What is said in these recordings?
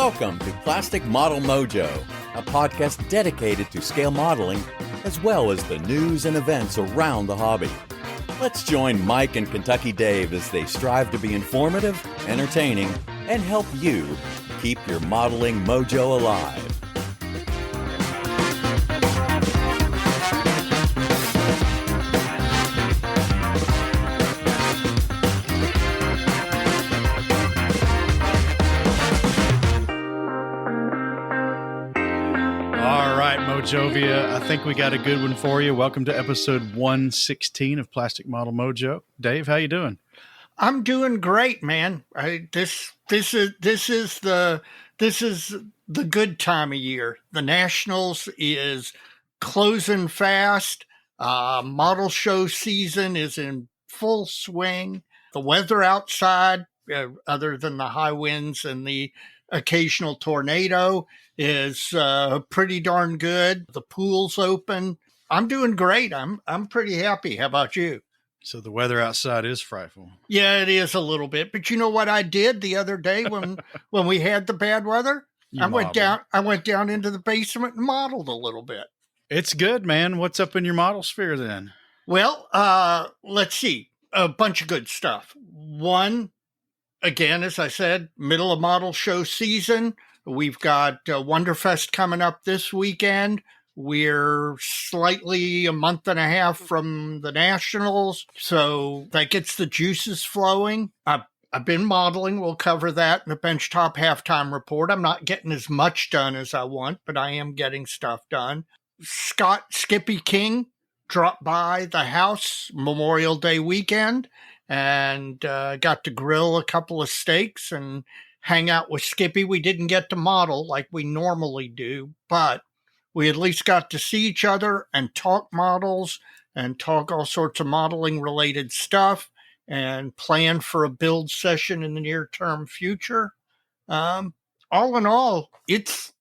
Welcome to Plastic Model Mojo, a podcast dedicated to scale modeling, as well as the news and events around the hobby. Let's join Mike and Kentucky Dave as they strive to be informative, entertaining, and help you keep your modeling mojo alive. Mojovia, I think we got a good one for you. Welcome to episode 116 of Plastic Model Mojo. Dave, how you doing? I'm doing great, man. This is the good time of year. The Nationals is closing fast. Model show season is in full swing. The weather outside, other than the high winds and the occasional tornado, is pretty darn good. The pool's open. I'm doing great. I'm pretty happy. How about you? So the weather outside is frightful. Yeah, it is a little bit. But you know what I did the other day when we had the bad weather? I went down into the basement and modeled a little bit. It's good, man. What's up in your model sphere then? Well, let's see. A bunch of good stuff. One, again, as I said, middle of model show season. We've got Wonderfest coming up this weekend. We're slightly a month and a half from the Nationals, so that gets the juices flowing. I've been modeling. We'll cover that in the Benchtop Halftime Report. I'm not getting as much done as I want, but I am getting stuff done. Skippy King dropped by the house Memorial Day weekend and got to grill a couple of steaks and hang out with Skippy. We didn't get to model like we normally do, but we at least got to see each other and talk models and talk all sorts of modeling related stuff and plan for a build session in the near term future. All in all, it's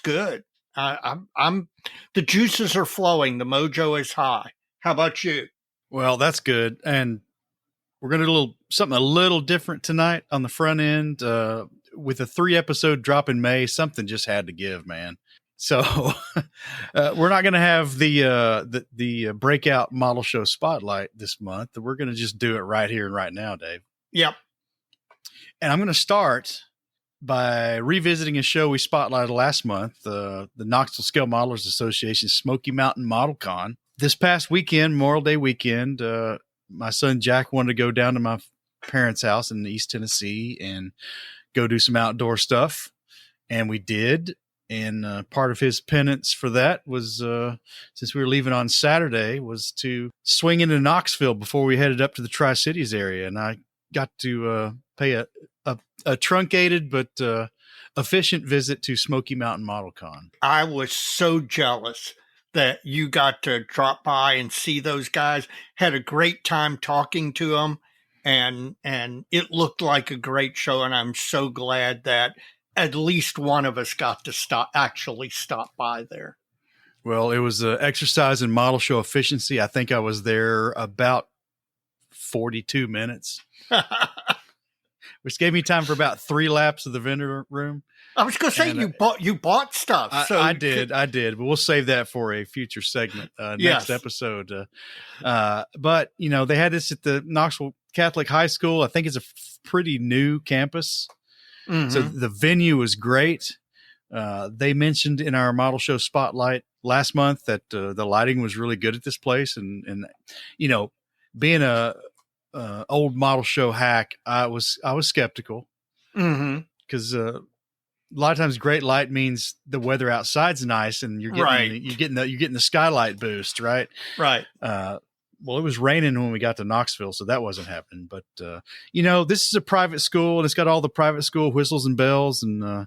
good. I'm the juices are flowing. The mojo is high. How about you? Well, that's good. And we're going to do something a little different tonight on the front end. With a 3-episode drop in May, something just had to give, man. So we're not going to have the breakout model show spotlight this month. We're going to just do it right here and right now, Dave. Yep. And I'm going to start by revisiting a show we spotlighted last month, the Knoxville Scale Modelers Association Smoky Mountain Model Con. This past weekend, Memorial Day weekend, my son Jack wanted to go down to my parents' house in East Tennessee and go do some outdoor stuff. And we did. And part of his penance for that was, since we were leaving on Saturday, was to swing into Knoxville before we headed up to the Tri-Cities area. And I got to pay a truncated but efficient visit to Smoky Mountain Model Con. I was so jealous that you got to drop by and see those guys. Had a great time talking to them, and it looked like a great show. And I'm so glad that at least one of us got to stop by there. Well, it was an exercise in model show efficiency. I think I was there about 42 minutes, which gave me time for about 3 laps of the vendor room. I was going to say, you bought stuff. I did, but we'll save that for a future segment, next episode. But you know, they had this at the Knoxville Catholic High School. I think it's a pretty new campus. Mm-hmm. So the venue was great. They mentioned in our model show spotlight last month that the lighting was really good at this place. And you know, being a old model show hack, I was skeptical because a lot of times great light means the weather outside's nice and you're getting the skylight boost, right? Right. Well, it was raining when we got to Knoxville, so that wasn't happening. But, you know, this is a private school, and it's got all the private school whistles and bells, and,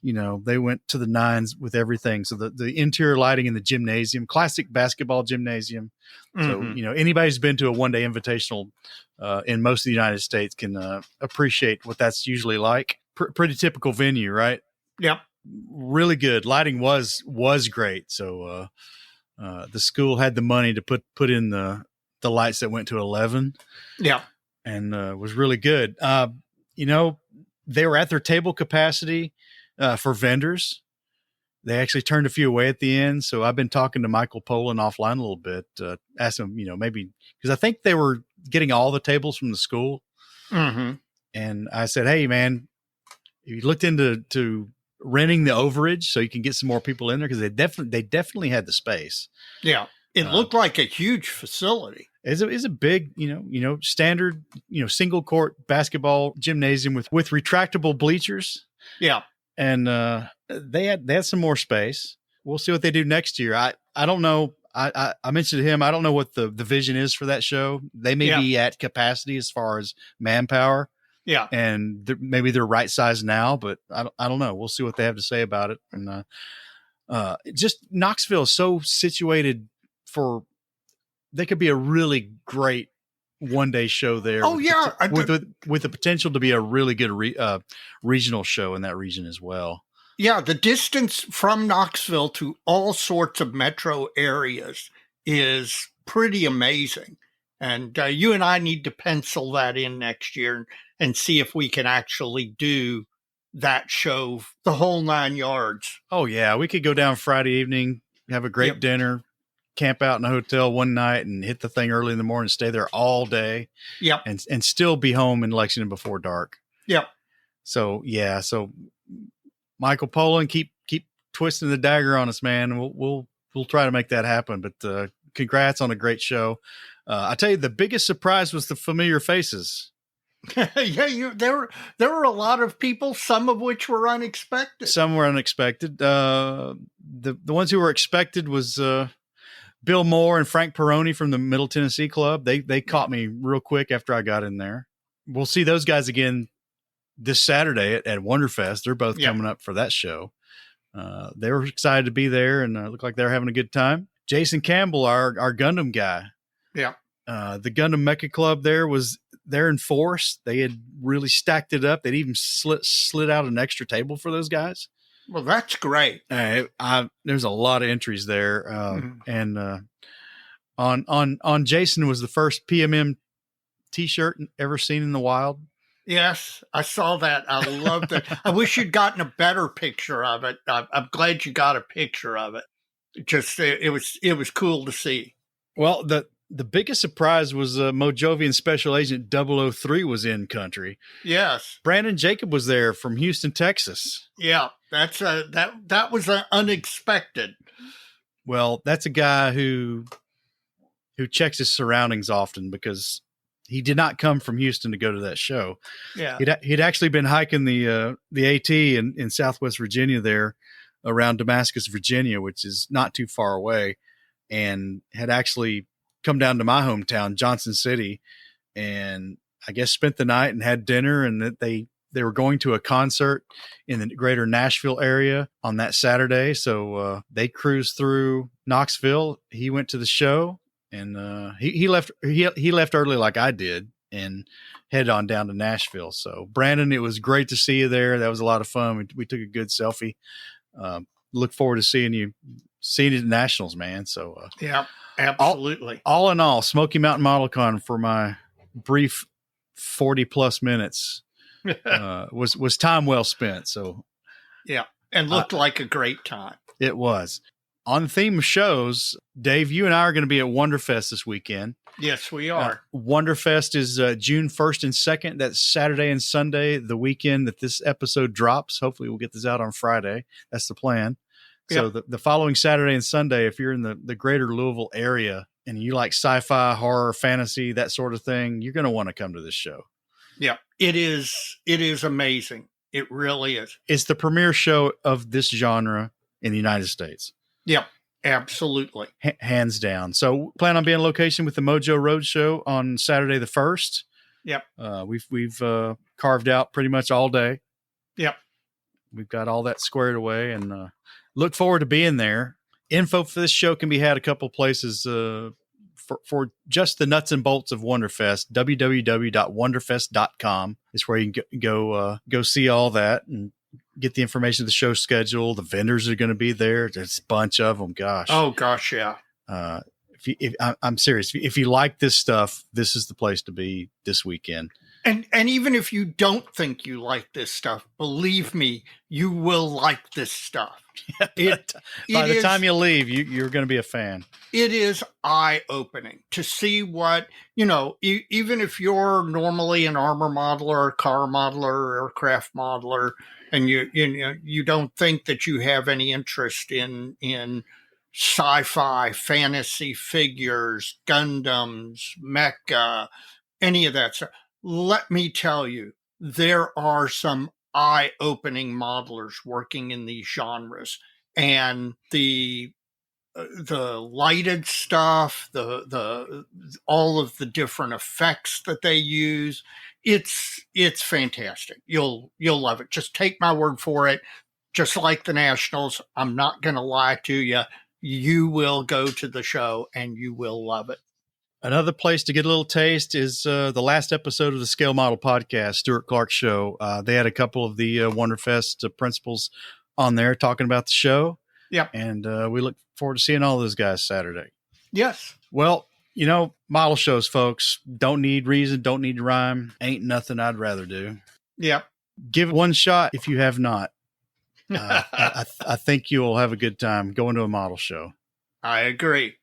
you know, they went to the nines with everything. So the interior lighting in the gymnasium, classic basketball gymnasium. So, you know, anybody who's been to a one-day invitational in most of the United States can appreciate what that's usually like. Pretty typical venue, right? Yep. Really good. Lighting was great. So, the school had the money to put in the lights that went to 11. Yeah. And was really good. You know, they were at their table capacity. for vendors. They actually turned a few away at the end. So I've been talking to Michael Poland offline a little bit, asked him, maybe because I think they were getting all the tables from the school. Mm-hmm. And I said, hey, man, you looked into renting the overage so you can get some more people in there, because they definitely had the space. Yeah. It looked like a huge facility. It's a big, standard, single court basketball gymnasium with retractable bleachers. Yeah. And they had some more space. We'll see what they do next year. I don't know. I mentioned to him, I don't know what the vision is for that show. They may be at capacity as far as manpower. Yeah. And maybe they're right size now, but I don't know. We'll see what they have to say about it. And just Knoxville is so situated they could be a really great one-day show there. Oh, with the potential to be a really good regional show in that region as well. Yeah, the distance from Knoxville to all sorts of metro areas is pretty amazing. And you and I need to pencil that in next year and see if we can actually do that show, the whole 9 yards. Oh, yeah. We could go down Friday evening, have a great dinner, camp out in a hotel one night and hit the thing early in the morning, stay there all day. Yep. And still be home in Lexington before dark. Yep. So, yeah. So Michael Poland, keep twisting the dagger on us, man. We'll try to make that happen, but congrats on a great show. I tell you, the biggest surprise was the familiar faces. Yeah, there were a lot of people, some of which were unexpected. Some were unexpected. The ones who were expected was Bill Moore and Frank Peroni from the Middle Tennessee Club. They caught me real quick after I got in there. We'll see those guys again this Saturday at Wonderfest. They're both coming up for that show. They were excited to be there and looked like they were having a good time. Jason Campbell, our Gundam guy. Yeah. The Gundam Mecha Club they're in force. They had really stacked it up. They'd even slid out an extra table for those guys. Well, that's great. There's a lot of entries there. And on Jason was the first PMM t-shirt ever seen in the wild. Yes, I saw that. I loved it. I wish you'd gotten a better picture of it. I'm glad you got a picture of it. It was cool to see. Well, the biggest surprise was Mojovian Special Agent 003 was in country. Yes. Brandon Jacob was there from Houston, Texas. Yeah, that was unexpected. Well, that's a guy who checks his surroundings often, because he did not come from Houston to go to that show. Yeah. He'd actually been hiking the AT in Southwest Virginia there around Damascus, Virginia, which is not too far away, and had actually come down to my hometown, Johnson City, and I guess spent the night and had dinner, and that they were going to a concert in the greater Nashville area on that Saturday. So they cruised through Knoxville. He went to the show, and he left early like I did and headed on down to Nashville. So Brandon, it was great to see you there. That was a lot of fun. We took a good selfie. Look forward to seeing you at Nationals, man. So yeah. Absolutely. All in all, Smoky Mountain Model Con for my brief 40 plus minutes was time well spent. So yeah, and looked like a great time. It was. On the theme of shows, Dave, you and I are going to be at Wonderfest this weekend. Yes, we are. Wonderfest is June 1st and 2nd. That's Saturday and Sunday, the weekend that this episode drops. Hopefully we'll get this out on Friday. That's the plan. So the following Saturday and Sunday, if you're in the greater Louisville area and you like sci-fi, horror, fantasy, that sort of thing, you're going to want to come to this show. Yeah, it is amazing. It really is. It's the premier show of this genre in the United States. Yep, absolutely. Hands down. So plan on being on location with the Mojo Road Show on Saturday the 1st. Yep. We've carved out pretty much all day. Yep. We've got all that squared away, and look forward to being there. Info for this show can be had a couple places for just the nuts and bolts of Wonderfest. www.wonderfest.com is where you can go see all that and get the information of the show schedule. The vendors are going to be there. There's a bunch of them. Gosh. Oh, gosh, yeah. I'm serious. If you like this stuff, this is the place to be this weekend. And even if you don't think you like this stuff, believe me, you will like this stuff. By the time you leave, you're going to be a fan. It is eye-opening to see what, even if you're normally an armor modeler, a car modeler, aircraft modeler, and you don't think that you have any interest in sci-fi, fantasy figures, Gundams, mecha, any of that stuff. Let me tell you, there are some eye-opening modelers working in these genres, and the lighted stuff, the all of the different effects that they use, it's fantastic. You'll love it. Just take my word for it. Just like the Nationals, I'm not going to lie to you. You will go to the show and you will love it. Another place to get a little taste is the last episode of the Scale Model Podcast, Stuart Clark's show. They had a couple of the Wonderfest principals on there talking about the show. Yep. And we look forward to seeing all those guys Saturday. Yes. Well, model shows, folks, don't need reason, don't need rhyme. Ain't nothing I'd rather do. Yep. Give it one shot if you have not. I think you'll have a good time going to a model show. I agree.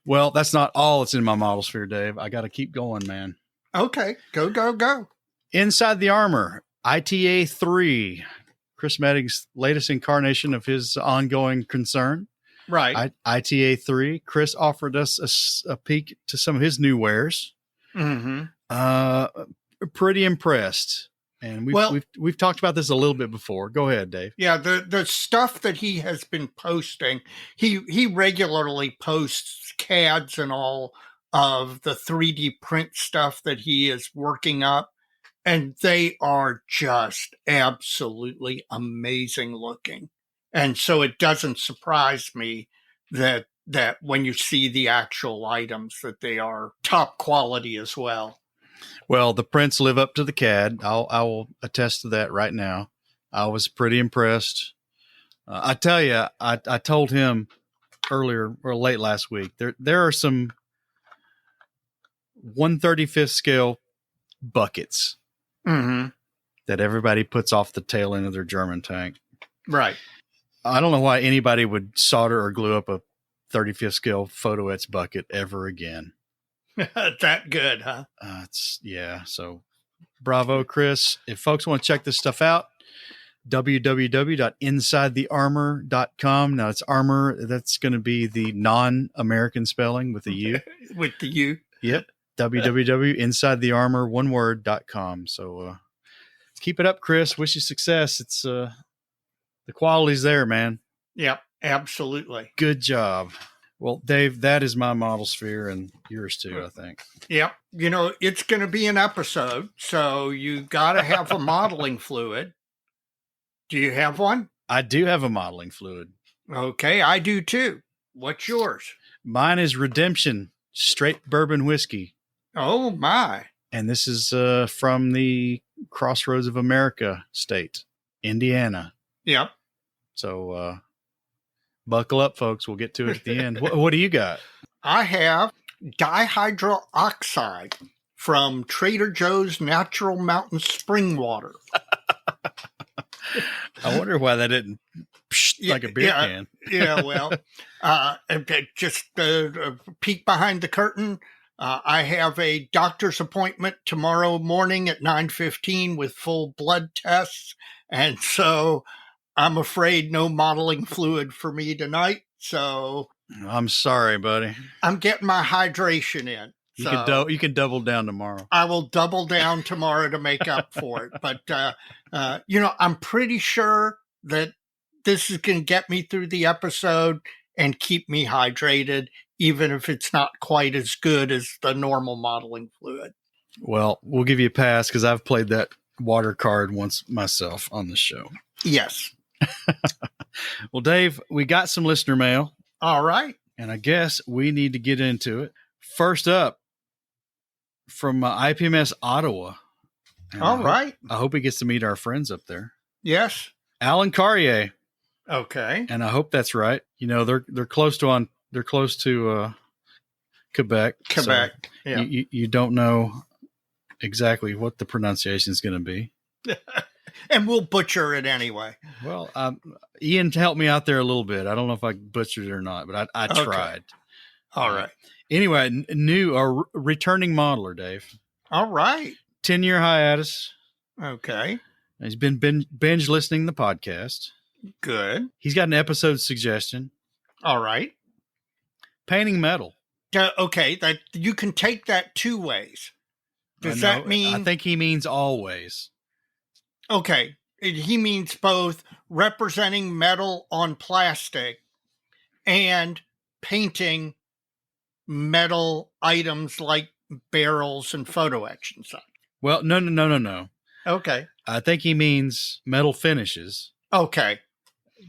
Well, that's not all that's in my model sphere, Dave. I got to keep going, man. Okay. Go. Inside the Armor, ITA 3, Chris Metting's latest incarnation of his ongoing concern. Right. ITA 3. Chris offered us a peek to some of his new wares. Mm-hmm. Pretty impressed. And we've talked about this a little bit before. Go ahead, Dave. Yeah, the stuff that he has been posting, he regularly posts CADs and all of the 3D print stuff that he is working up, and they are just absolutely amazing looking. And so it doesn't surprise me that when you see the actual items that they are top quality as well. Well, the prints live up to the CAD. I will attest to that right now. I was pretty impressed. I tell you, I told him earlier or late last week, there are some 1/35th scale buckets that everybody puts off the tail end of their German tank. Right. I don't know why anybody would solder or glue up a 35th scale photo etch bucket ever again. That good, huh? So bravo, Chris. If folks want to check this stuff out, www.insidethearmor.com. Now it's armor. That's going to be the non-American spelling with the U. With the U. Yep. www.insidethearmor.com. So let's keep it up, Chris. Wish you success. It's the quality's there, man. Yep, absolutely. Good job. Well, Dave, that is my model sphere and yours too, I think. Yep. It's going to be an episode, so you got to have a modeling fluid. Do you have one? I do have a modeling fluid. Okay, I do too. What's yours? Mine is Redemption Straight Bourbon Whiskey. Oh, my. And this is from the Crossroads of America state, Indiana. Yep. So buckle up, folks. We'll get to it at the end. What do you got? I have dihydral oxide from Trader Joe's Natural Mountain Spring Water. I wonder why that didn't like a beer can. Yeah, well, just a peek behind the curtain. I have a doctor's appointment tomorrow morning at 9:15 with full blood tests. And so I'm afraid no modeling fluid for me tonight. So I'm sorry, buddy. I'm getting my hydration in. You can double down tomorrow. I will double down tomorrow to make up for it. But, I'm pretty sure that this is going to get me through the episode and keep me hydrated, even if it's not quite as good as the normal modeling fluid. Well, we'll give you a pass because I've played that water card once myself on the show. Yes. Well, Dave, we got some listener mail. All right. And I guess we need to get into it. First up, from IPMS Ottawa. And All right. I hope he gets to meet our friends up there. Yes. Alan Carrier. Okay. And I hope that's right. They're close to Quebec. Quebec. So yeah. You don't know exactly what the pronunciation is going to be. And we'll butcher it anyway. Well, Ian helped me out there a little bit. I don't know if I butchered it or not, but I Okay. tried. All right. Anyway, new or returning modeler, Dave. All right. 10-year hiatus. Okay. He's been binge listening to the podcast. Good. He's got an episode suggestion. All right. Painting metal. Okay. That you can take that two ways. Does that mean? I think he means always. Okay. He means both representing metal on plastic and painting metal items like barrels and photo etching stuff. Well, no. Okay. I think he means metal finishes. Okay.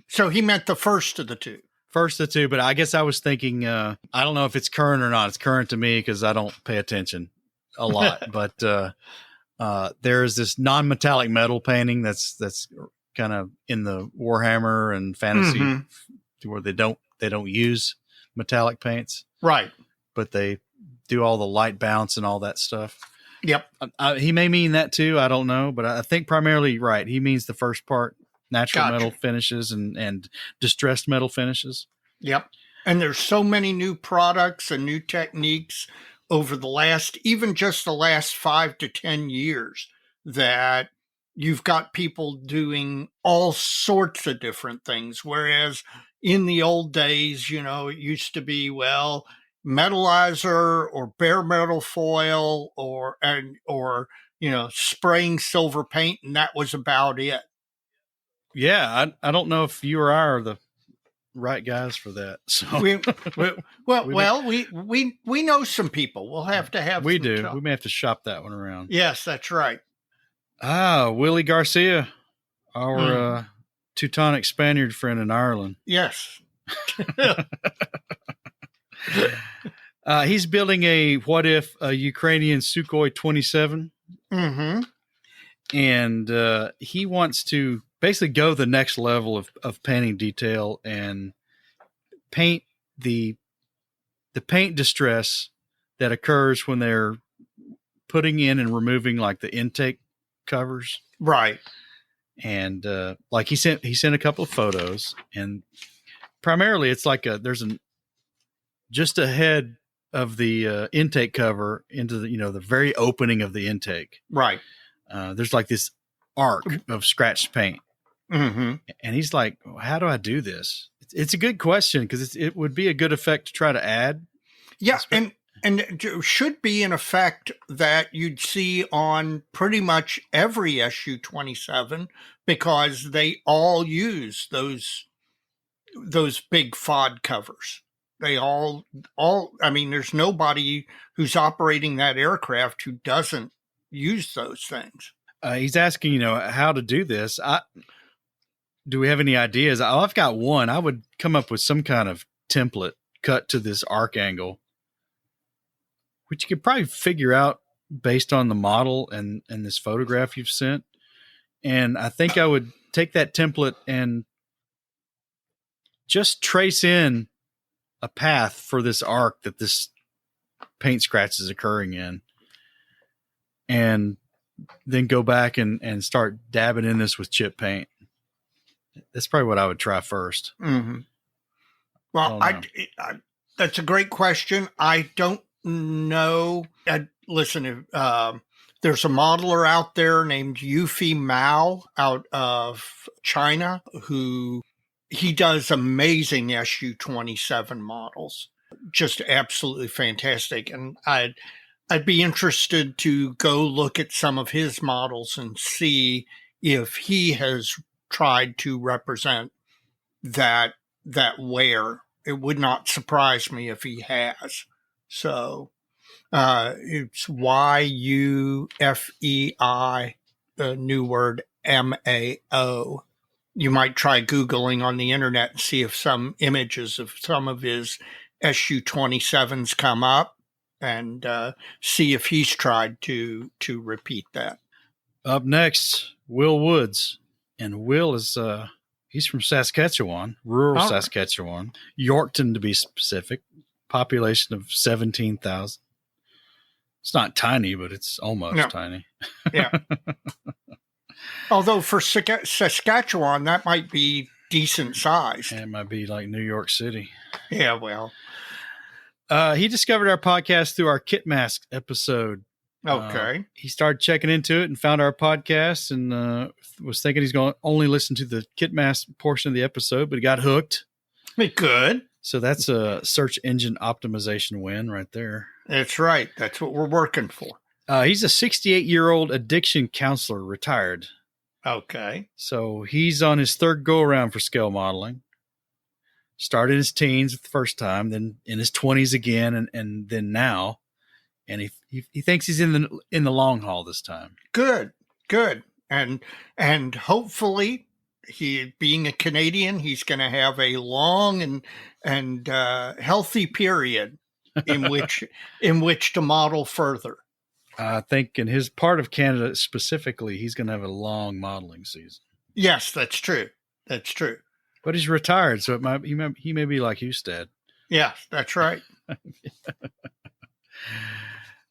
So he meant the first of the two. First of the two, but I guess I was thinking, I don't know if it's current or not. It's current to me because I don't pay attention a lot. But there's this non-metallic metal painting that's kind of in the Warhammer and fantasy where they don't use metallic paints. Right. But they do all the light bounce and all that stuff. Yep. He may mean that too. I don't know, but I think primarily, right, he means the first part, natural metal finishes and distressed metal finishes. Yep. And there's so many new products and new techniques over the last 5 to 10 years that you've got people doing all sorts of different things. Whereas in the old days, it used to be, metallizer or bare metal foil or spraying silver paint, and that was about it. Yeah, I don't know if you or I are the right guys for that. So we know some people. We'll have to have. We do. We may have to shop that one around. Yes, that's right. Willie Garcia, our Teutonic Spaniard friend in Ireland. Yes. He's building a Ukrainian Sukhoi 27. Mm-hmm. And he wants to basically go the next level of painting detail and paint the paint distress that occurs when they're putting in and removing like the intake covers. Right. And like he sent a couple of photos, and primarily it's like just ahead of the intake cover into the very opening of the intake. Right. There's like this arc of scratched paint. Mm-hmm. And he's like, how do I do this? It's a good question because it would be a good effect to try to add. Yeah. And it should be an effect that you'd see on pretty much every SU-27 because they all use those big FOD covers. They all, there's nobody who's operating that aircraft who doesn't use those things. He's asking, how to do this. Do we have any ideas? I've got one. I would come up with some kind of template cut to this arc angle, which you could probably figure out based on the model and this photograph you've sent. And I think I would take that template and just trace in a path for this arc that this paint scratch is occurring in, and then go back and start dabbing in this with chip paint. That's probably what I would try first. Mm-hmm. Well, I that's a great question. I don't know. Listen, there's a modeler out there named Yufi Mao out of China he does amazing SU-27 models, just absolutely fantastic. And I'd be interested to go look at some of his models and see if he has tried to represent that wear. It would not surprise me if he has. So it's YUFEI, the new word MAO. You might try Googling on the internet and see if some images of some of his SU-27s come up, and see if he's tried to repeat that. Up next, Will Woods. And Will is he's from Saskatchewan, rural Saskatchewan, Yorkton to be specific, population of 17,000. It's not tiny, but it's almost No. tiny. Yeah. Although for Saskatchewan, that might be decent sized. And it might be like New York City. Yeah, well. He discovered our podcast through our Kit Mask episode. Okay. He started checking into it and found our podcast and was thinking he's going to only listen to the Kit Mask portion of the episode, but he got hooked. Good. So that's a search engine optimization win right there. That's right. That's what we're working for. He's a 68-year-old addiction counselor, retired. Okay. So he's on his third go-around for scale modeling. Started in his teens the first time, then in his 20s again, and then now. And he thinks he's in the long haul this time. Good. And hopefully, he being a Canadian, he's going to have a long and healthy period in which to model further. I think in his part of Canada specifically, he's going to have a long modeling season. Yes, that's true. That's true. But he's retired, so he may be like Hustad. Yeah, that's right.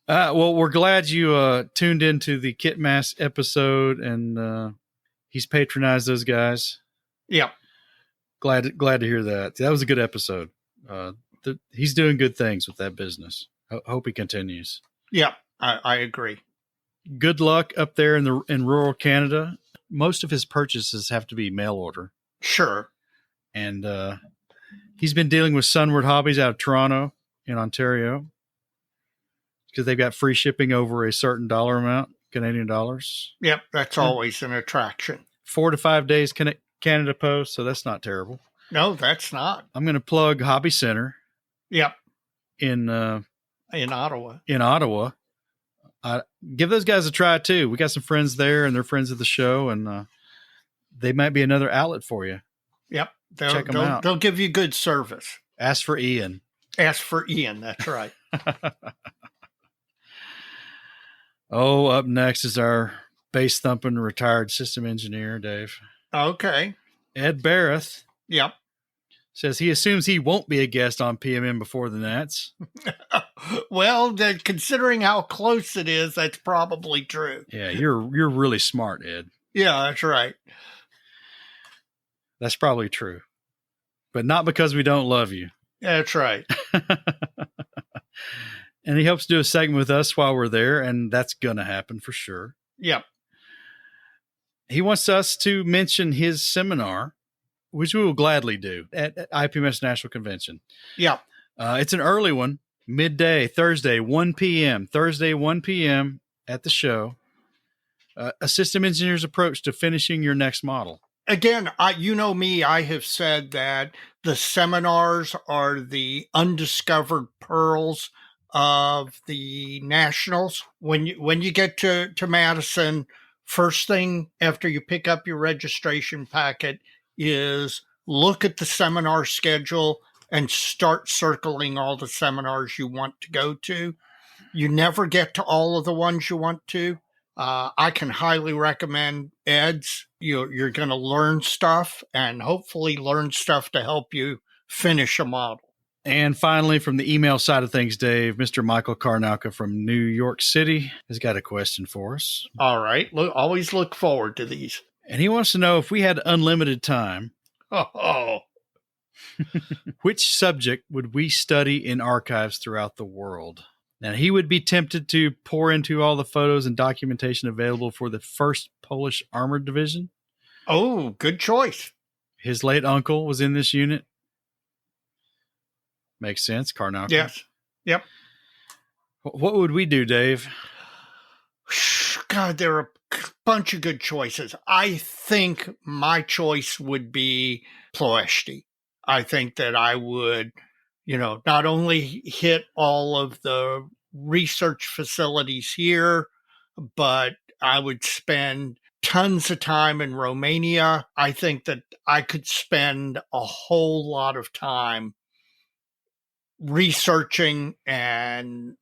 Well, we're glad you tuned into the Kit Mask episode, and he's patronized those guys. Yeah. Glad to hear that. That was a good episode. He's doing good things with that business. Hope he continues. Yeah, I agree. Good luck up there in rural Canada. Most of his purchases have to be mail order. Sure. And he's been dealing with Sunward Hobbies out of Toronto in Ontario because they've got free shipping over a certain dollar amount, Canadian dollars. Yep, that's always an attraction. 4 to 5 days Canada Post, so that's not terrible. No, that's not. I'm going to plug Hobby Center. Yep. In Ottawa. In Ottawa. Give those guys a try too. We got some friends there, and they're friends of the show, and they might be another outlet for you. Yep. Check them out. They'll give you good service. Ask for Ian. Ask for Ian. That's right. Oh, up next is our bass thumping retired system engineer, Dave. Okay. Ed Baroth. Yep. Says he assumes he won't be a guest on PMM before the Nats. Well, considering how close it is, that's probably true. Yeah, you're really smart, Ed. Yeah, that's right. That's probably true. But not because we don't love you. That's right. And he hopes to do a segment with us while we're there, and that's going to happen for sure. Yep. He wants us to mention his seminar, which we will gladly do at IPMS National Convention. Yep. It's an early one, midday, Thursday, 1 p.m. Thursday, 1 p.m. at the show. A system engineer's approach to finishing your next model. Again, you know me, I have said that the seminars are the undiscovered pearls of the Nationals. When you get to Madison, first thing after you pick up your registration packet is look at the seminar schedule and start circling all the seminars you want to go to. You never get to all of the ones you want to. I can highly recommend Ed's. You're going to learn stuff and hopefully learn stuff to help you finish a model. And finally, from the email side of things, Dave, Mr. Michael Karnauka from New York City has got a question for us. All right. Always look forward to these. And he wants to know if we had unlimited time, which subject would we study in archives throughout the world? Now, he would be tempted to pour into all the photos and documentation available for the 1st Polish Armored Division. Oh, good choice. His late uncle was in this unit. Makes sense, Karnauka. Yes. Yep. What would we do, Dave? God, there are a bunch of good choices. I think my choice would be Ploiești. I think that I would, not only hit all of the research facilities here, but I would spend tons of time in Romania. I think that I could spend a whole lot of time researching and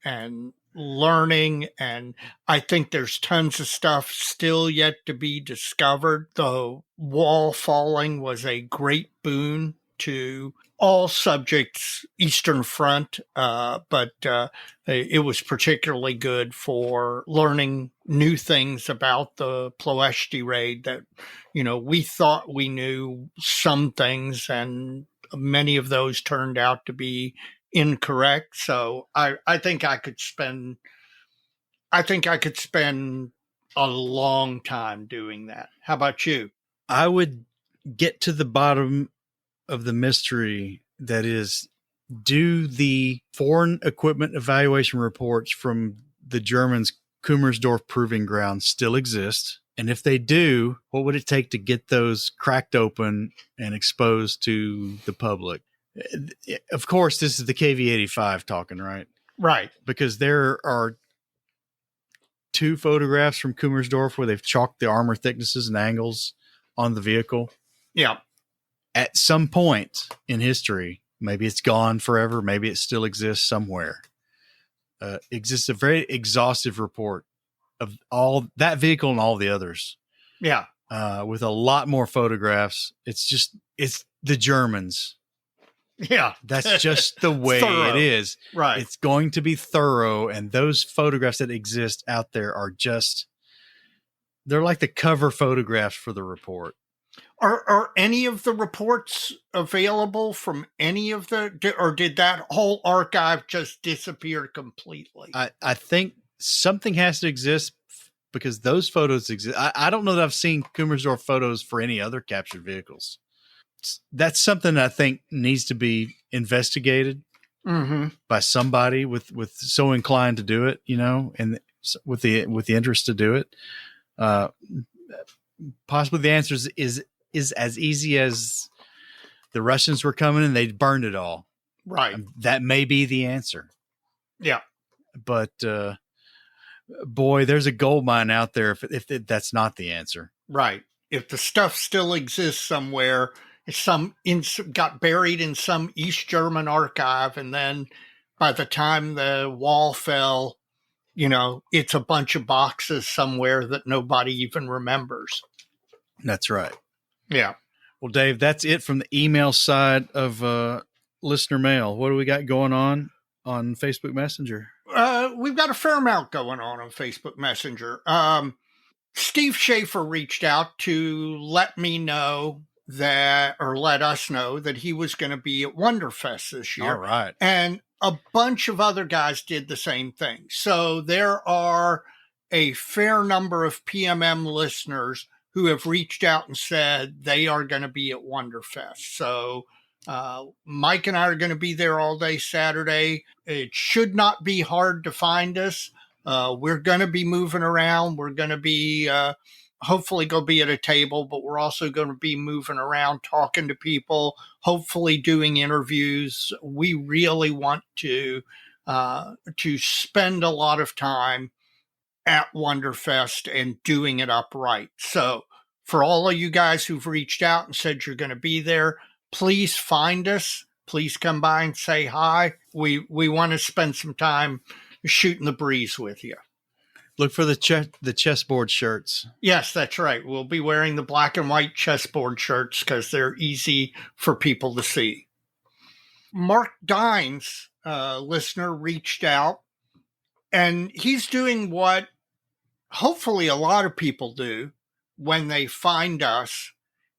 learning, and I think there's tons of stuff still yet to be discovered. The wall falling was a great boon to all subjects Eastern Front, but it was particularly good for learning new things about the Ploeshti raid that, we thought we knew some things, and many of those turned out to be incorrect. So I think I could spend a long time doing that. How about you? I would get to the bottom of the mystery that is, do the foreign equipment evaluation reports from the Germans' Kummersdorf Proving Ground still exist? And if they do, what would it take to get those cracked open and exposed to the public? Of course, this is the KV-85 talking, right? Right. Because there are 2 photographs from Kummersdorf where they've chalked the armor thicknesses and angles on the vehicle. Yeah. At some point in history, maybe it's gone forever, maybe it still exists somewhere, exists a very exhaustive report of all that vehicle and all the others. Yeah. With a lot more photographs. It's the Germans. Yeah. That's just the way it is. Right. It's going to be thorough. And those photographs that exist out there are they're like the cover photographs for the report. Are any of the reports available from any of or did that whole archive just disappear completely? I think something has to exist because those photos exist. I don't know that I've seen Kummersdorf photos for any other captured vehicles. That's something I think needs to be investigated by somebody with so inclined to do it, and with the interest to do it. Possibly the answer is as easy as the Russians were coming and they burned it all. Right. That may be the answer. Yeah. But boy, there's a gold mine out there if that's not the answer. Right. If the stuff still exists somewhere, got buried in some East German archive, and then by the time the wall fell, it's a bunch of boxes somewhere that nobody even remembers. That's right. Yeah. Well, Dave, that's it from the email side of listener mail. What do we got going on Facebook Messenger? We've got a fair amount going on Facebook Messenger. Steve Schaefer reached out to let us know that he was going to be at Wonderfest this year. All right. And a bunch of other guys did the same thing. So there are a fair number of PMM listeners who have reached out and said they are going to be at Wonderfest. So Mike and I are going to be there all day Saturday. It should not be hard to find us. We're going to be moving around. We're going to be hopefully go be at a table, but we're also going to be moving around, talking to people, hopefully doing interviews. We really want to spend a lot of time at Wonderfest and doing it upright. So for all of you guys who've reached out and said you're going to be there, please find us. Please come by and say hi. We want to spend some time shooting the breeze with you. Look for the chessboard shirts. Yes, that's right. We'll be wearing the black and white chessboard shirts because they're easy for people to see. Mark Dines, listener, reached out, and he's doing what hopefully a lot of people do when they find us,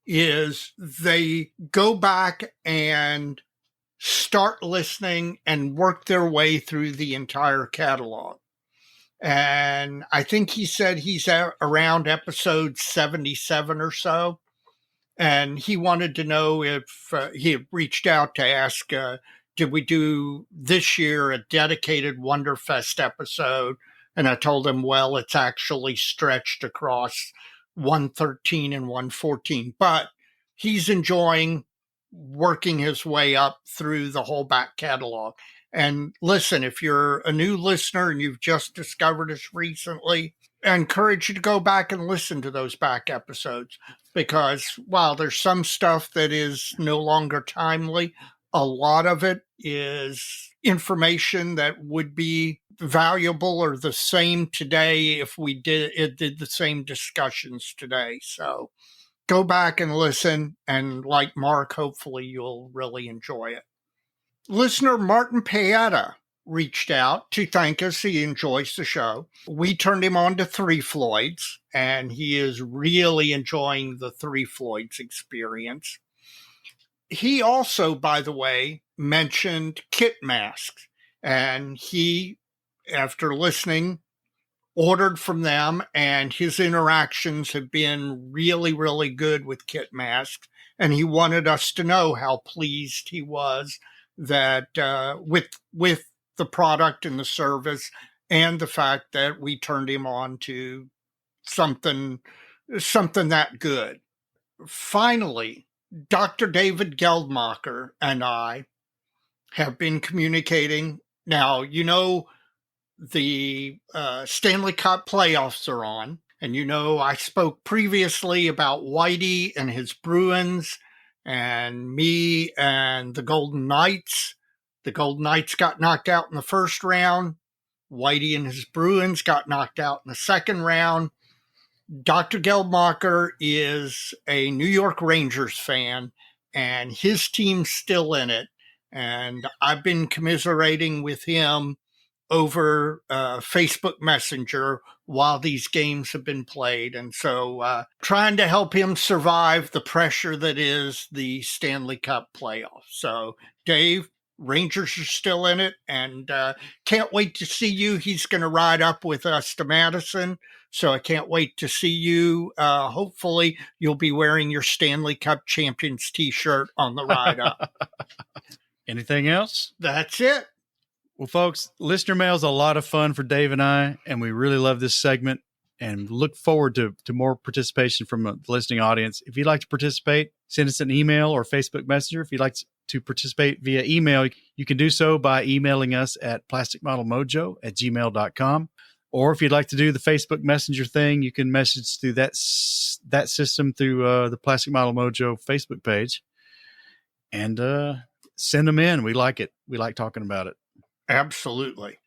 is they go back and start listening and work their way through the entire catalog. And I think he said he's around episode 77 or so. And he wanted to know if he had reached out to ask, did we do this year a dedicated Wonderfest episode? And I told him, well, it's actually stretched across 113 and 114. But he's enjoying working his way up through the whole back catalog. And listen, if you're a new listener and you've just discovered us recently, I encourage you to go back and listen to those back episodes, because while there's some stuff that is no longer timely, a lot of it is information that would be valuable or the same today if we did the same discussions today. So go back and listen. And like Mark, hopefully you'll really enjoy it. Listener Martin Paeta reached out to thank us. He enjoys the show. We turned him on to Three Floyds, and he is really enjoying the Three Floyds experience. He also, by the way, mentioned kit masks, and he, after listening, ordered from them, and his interactions have been really, really good with kit masks. And he wanted us to know how pleased he was that with the product and the service, and the fact that we turned him on to something that good. Finally, Dr. David Geldmacher and I have been communicating. Now, you know, the Stanley Cup playoffs are on, and you know I spoke previously about Whitey and his Bruins and me and the Golden Knights. The Golden Knights got knocked out in the first round. Whitey and his Bruins got knocked out in the second round. Dr. Geldmacher is a New York Rangers fan, and his team's still in it. And I've been commiserating with him over Facebook Messenger while these games have been played. And so trying to help him survive the pressure that is the Stanley Cup playoffs. So, Dave, Rangers are still in it, and can't wait to see you. He's going to ride up with us to Madison, so I can't wait to see you. Hopefully, you'll be wearing your Stanley Cup Champions t-shirt on the ride up. Anything else? That's it. Well, folks, listener mail is a lot of fun for Dave and I, and we really love this segment and look forward to more participation from the listening audience. If you'd like to participate, send us an email or Facebook Messenger. If you'd like to participate via email, you can do so by emailing us at plasticmodelmojo@gmail.com. Or if you'd like to do the Facebook Messenger thing, you can message through that system through the Plastic Model Mojo Facebook page. And send them in. We like it. We like talking about it. Absolutely.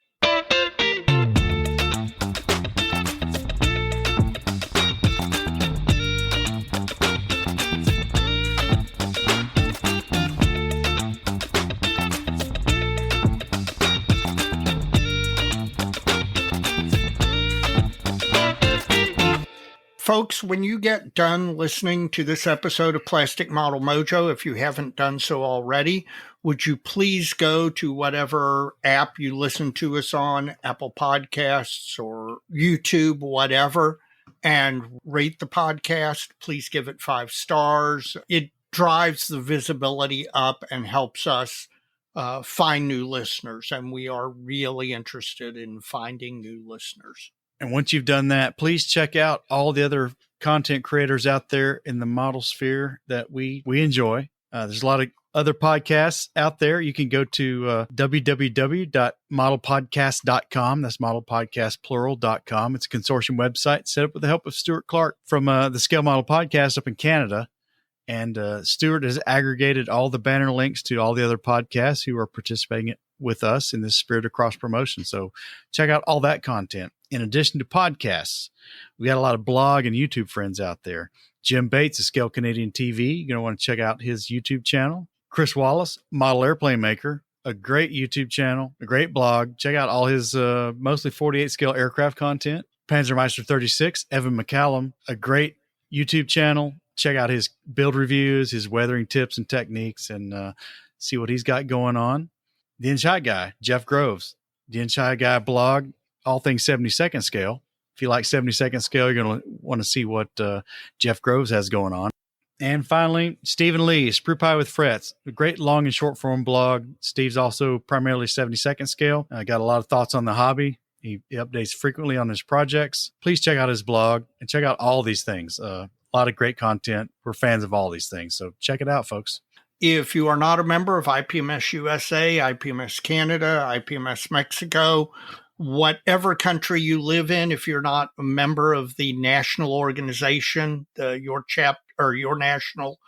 Folks, when you get done listening to this episode of Plastic Model Mojo, if you haven't done so already, would you please go to whatever app you listen to us on, Apple Podcasts or YouTube, whatever, and rate the podcast. Please give it 5 stars. It drives the visibility up and helps us find new listeners, and we are really interested in finding new listeners. And once you've done that, please check out all the other content creators out there in the model sphere that we enjoy. There's a lot of other podcasts out there. You can go to www.modelpodcast.com. That's modelpodcastplural.com. It's a consortium website set up with the help of Stuart Clark from the Scale Model Podcast up in Canada. And Stuart has aggregated all the banner links to all the other podcasts who are participating with us in this spirit of cross promotion. So check out all that content. In addition to podcasts, we got a lot of blog and YouTube friends out there. Jim Bates of Scale Canadian TV. You're going to want to check out his YouTube channel. Chris Wallace, Model Airplane Maker, a great YouTube channel, a great blog. Check out all his mostly 48 scale aircraft content. Panzermeister 36, Evan McCallum, a great YouTube channel. Check out his build reviews, his weathering tips and techniques, and see what he's got going on. The Inchai Guy, Jeff Groves, the Inchai Guy blog, all things 72nd scale. If you like 72nd scale, you're going to want to see what Jeff Groves has going on. And finally, Stephen Lee, Sprue Pie with Frets, a great long and short form blog. Steve's also primarily 72nd scale. Got a lot of thoughts on the hobby. He updates frequently on his projects. Please check out his blog and check out all these things. A lot of great content. We're fans of all these things. So check it out, folks. If you are not a member of IPMS USA, IPMS Canada, IPMS Mexico, whatever country you live in, if you're not a member of the national organization, your national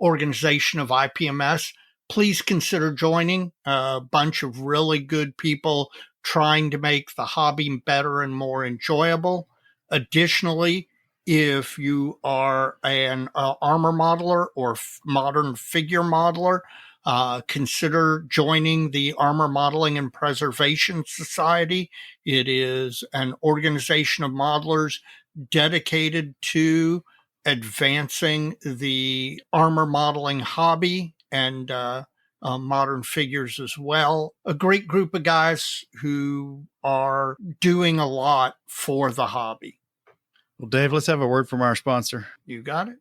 organization of IPMS, please consider joining. A bunch of really good people trying to make the hobby better and more enjoyable. Additionally, If you are an armor modeler or modern figure modeler, consider joining the Armor Modeling and Preservation Society. It is an organization of modelers dedicated to advancing the armor modeling hobby and modern figures as well. A great group of guys who are doing a lot for the hobby. Well, Dave, let's have a word from our sponsor. You got it.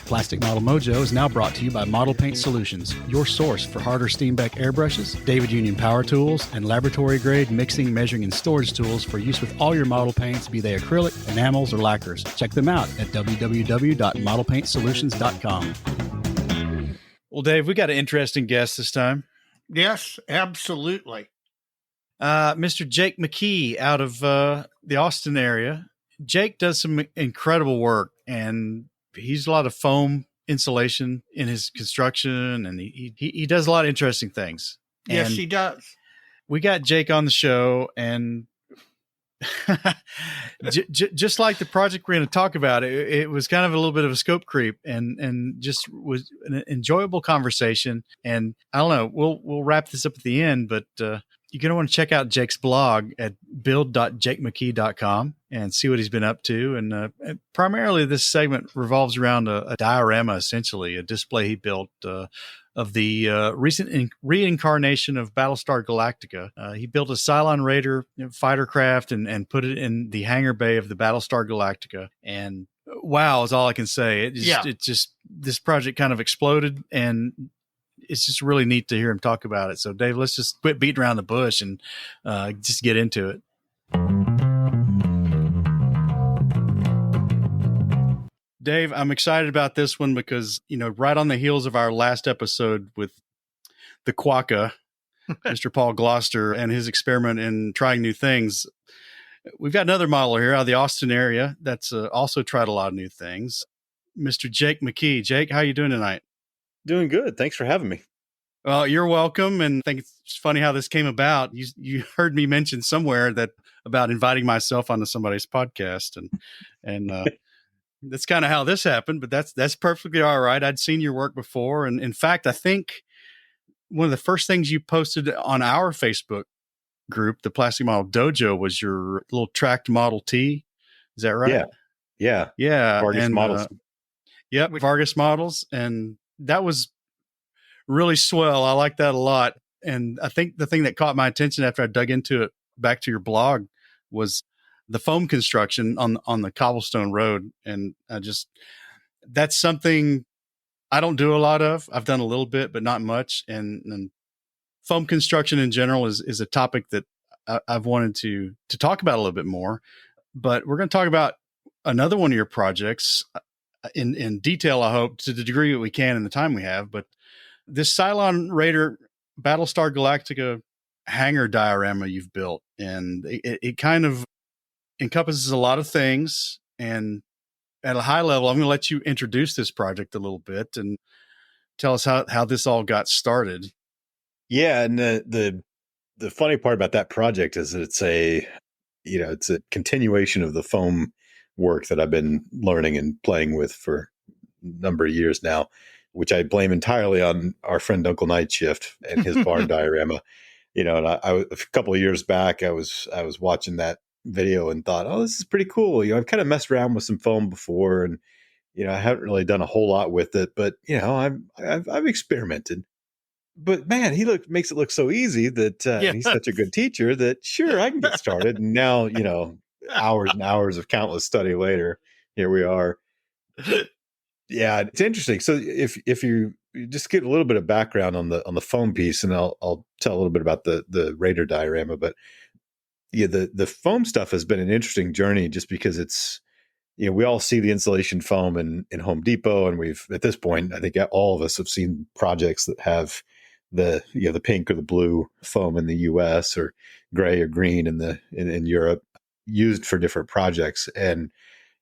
Plastic Model Mojo is now brought to you by Model Paint Solutions, your source for Harder Steenbeck Airbrushes, David Union Power Tools, and laboratory-grade mixing, measuring, and storage tools for use with all your model paints, be they acrylic, enamels, or lacquers. Check them out at www.modelpaintsolutions.com. Well, Dave, we got an interesting guest this time. Yes, absolutely. Mr. Jake McKee out of the Austin area. Jake does some incredible work, and he's a lot of foam insulation in his construction, and he does a lot of interesting things. Yes, and he does. We got Jake on the show, and just like the project we're going to talk about, it was kind of a little bit of a scope creep, and just was an enjoyable conversation. And I don't know, we'll wrap this up at the end, but you're going to want to check out Jake's blog at build.jakemckee.com and see what he's been up to. And primarily this segment revolves around a diorama, essentially, a display he built of the recent reincarnation of Battlestar Galactica. He built a Cylon Raider fighter craft and put it in the hangar bay of the Battlestar Galactica. And wow is all I can say. It just this project kind of exploded, and it's just really neat to hear him talk about it. So, Dave, let's just quit beating around the bush and just get into it. Dave, I'm excited about this one because, right on the heels of our last episode with the Quokka, Mr. Paul Gloucester, and his experiment in trying new things, we've got another modeler here out of the Austin area that's also tried a lot of new things, Mr. Jake McKee. Jake, how are you doing tonight? Doing good. Thanks for having me. Well, you're welcome. And I think it's funny how this came about. You heard me mention somewhere about inviting myself onto somebody's podcast, and that's kind of how this happened. But that's perfectly all right. I'd seen your work before, and in fact, I think one of the first things you posted on our Facebook group, the Plastic Model Dojo, was your little tracked Model T. Is that right? Yeah. Vargas models. Yep, Vargas models, and that was really swell. I like that a lot. And I think the thing that caught my attention after I dug into it back to your blog was the foam construction on the cobblestone road. And that's something I don't do a lot of. I've done a little bit, but not much. And foam construction in general is a topic that I've wanted to talk about a little bit more. But we're going to talk about another one of your projects in detail, I hope, to the degree that we can in the time we have. But this Cylon Raider Battlestar Galactica hangar diorama you've built, and it kind of encompasses a lot of things. And at a high level, I'm going to let you introduce this project a little bit and tell us how this all got started. Yeah, and the funny part about that project is that it's a continuation of the foam work that I've been learning and playing with for a number of years now, which I blame entirely on our friend Uncle Nightshift and his barn diorama. And I a couple of years back, I was watching that video and thought, oh, this is pretty cool. I've kind of messed around with some foam before, and I haven't really done a whole lot with it, but I've experimented. But man, he makes it look so easy that he's such a good teacher that sure I can get started. And now hours and hours of countless study later, here we are. Yeah, it's interesting. So if you just get a little bit of background on the foam piece, and I'll tell a little bit about the Raider diorama, but yeah, the foam stuff has been an interesting journey just because it's, we all see the insulation foam in Home Depot, and we've, at this point, I think all of us have seen projects that have the pink or the blue foam in the US or gray or green in Europe used for different projects. And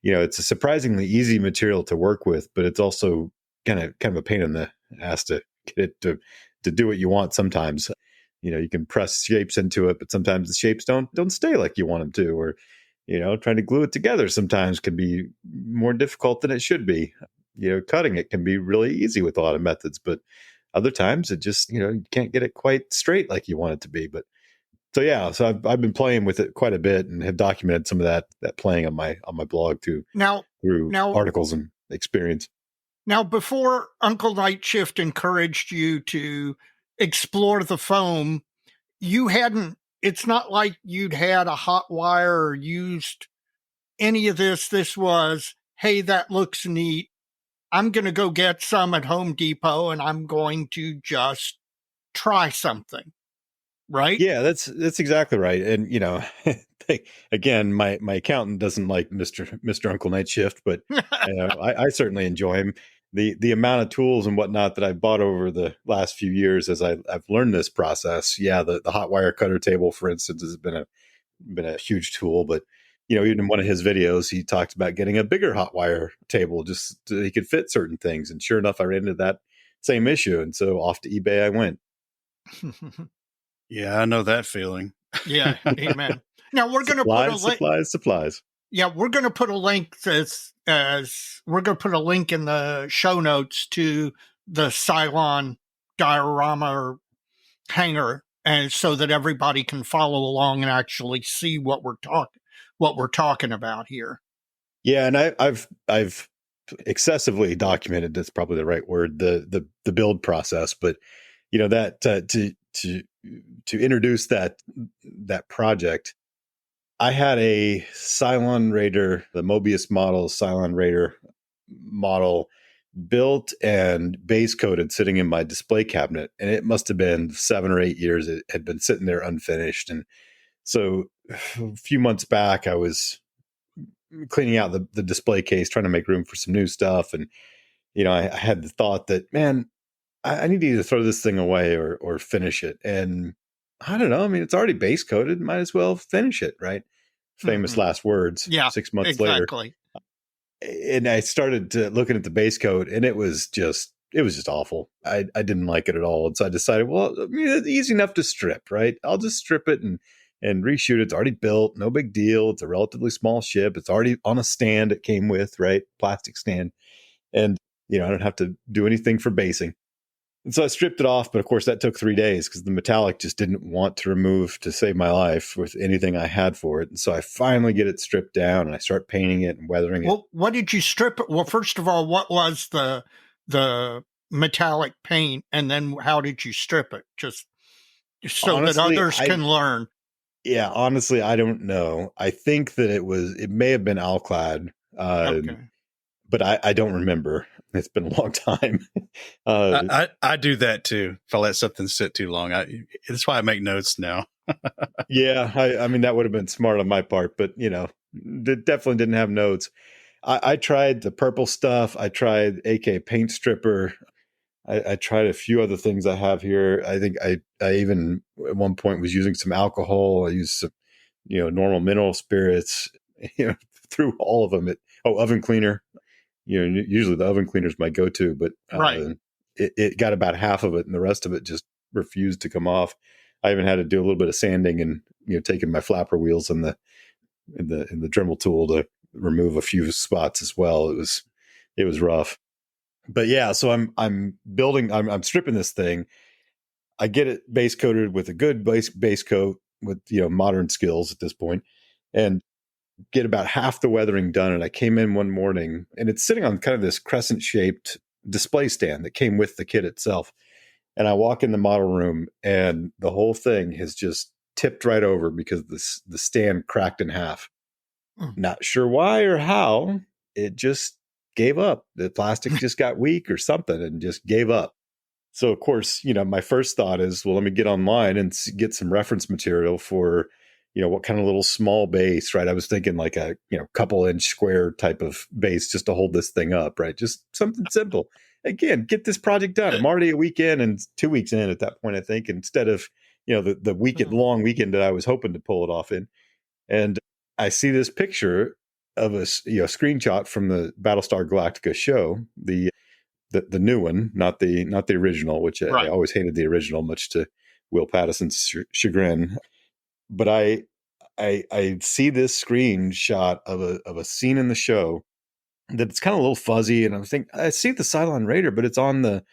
it's a surprisingly easy material to work with, but it's also kind of a pain in the ass to get it to do what you want sometimes. You can press shapes into it, but sometimes the shapes don't stay like you want them to, or trying to glue it together sometimes can be more difficult than it should be. Cutting it can be really easy with a lot of methods, but other times it just, you can't get it quite straight like you want it to be. But so I've been playing with it quite a bit and have documented some of that playing on my blog too, through articles and experience. Now, before Uncle Night Shift encouraged you to explore the foam, it's not like you'd had a hot wire or used any of this. This was, hey, that looks neat. I'm going to go get some at Home Depot and I'm going to just try something. Right? Yeah, that's exactly right. And, again, my accountant doesn't like Mr. Uncle Night Shift, but I certainly enjoy him. The amount of tools and whatnot that I've bought over the last few years as I've learned this process. Yeah, the hot wire cutter table, for instance, has been a huge tool. But even in one of his videos, he talked about getting a bigger hot wire table just so he could fit certain things. And sure enough, I ran into that same issue, and so off to eBay I went. Yeah, I know that feeling. Yeah, amen. Now we're going to put a link. Supplies. Yeah, we're going to put a link as we're going to put a link in the show notes to the Cylon diorama or hanger, and so that everybody can follow along and actually see what we're talking about here. Yeah, and I've excessively documented. That's probably the right word. The build process, but that to introduce that project, I had a Cylon Raider, the Mobius model Cylon Raider model, built and base coated sitting in my display cabinet. And it must have been 7 or 8 years. It had been sitting there unfinished. And so a few months back, I was cleaning out the display case, trying to make room for some new stuff. And, I had the thought that, man, I need to either throw this thing away or finish it. And I don't know. I mean, it's already base coated. Might as well finish it, right? Famous last words. Yeah, 6 months later. And I started looking at the base coat, and it was just awful. I didn't like it at all. And so I decided, well, it's easy enough to strip, right? I'll just strip it and reshoot it. It's already built. No big deal. It's a relatively small ship. It's already on a stand it came with, right? Plastic stand. And, I don't have to do anything for basing. And so I stripped it off, but of course that took 3 days because the metallic just didn't want to remove to save my life with anything I had for it. And so I finally get it stripped down and I start painting it and weathering it. Well, what did you strip it? Well, first of all, what was the metallic paint, and then how did you strip it? Just so honestly, that others can learn. Yeah, honestly, I don't know. I think that it may have been Alclad, okay. But I don't remember. It's been a long time. I do that too. If I let something sit too long, that's why I make notes now. Yeah, I mean that would have been smart on my part, but definitely didn't have notes. I tried the purple stuff. I tried AK paint stripper. I tried a few other things I have here. I think I even at one point was using some alcohol. I used some, normal mineral spirits. Through all of them. Oven cleaner. Usually the oven cleaner is my go-to, but right. It got about half of it, and the rest of it just refused to come off. I even had to do a little bit of sanding and taking my flapper wheels in the Dremel tool to remove a few spots as well. It was rough, but yeah. So I'm stripping this thing. I get it base coated with a good base coat with modern skills at this point, and get about half the weathering done. And I came in one morning and it's sitting on kind of this crescent shaped display stand that came with the kit itself. And I walk in the model room and the whole thing has just tipped right over because the stand cracked in half. Not sure why or how. It just gave up. The plastic just got weak or something and just gave up. So of course, my first thought is, well, let me get online and get some reference material for what kind of little small base, right? I was thinking like a, couple inch square type of base just to hold this thing up, right? Just something simple. Again, get this project done. I'm already a weekend and 2 weeks in at that point, I think, instead of, the weekend, long weekend that I was hoping to pull it off in. And I see this picture of a, screenshot from the Battlestar Galactica show, the new one, not the original, which right. I always hated the original, much to Will Patterson's chagrin. But I I see this screenshot of a scene in the show that it's kind of a little fuzzy, and I was thinking, I see the Cylon Raider, but it's on the,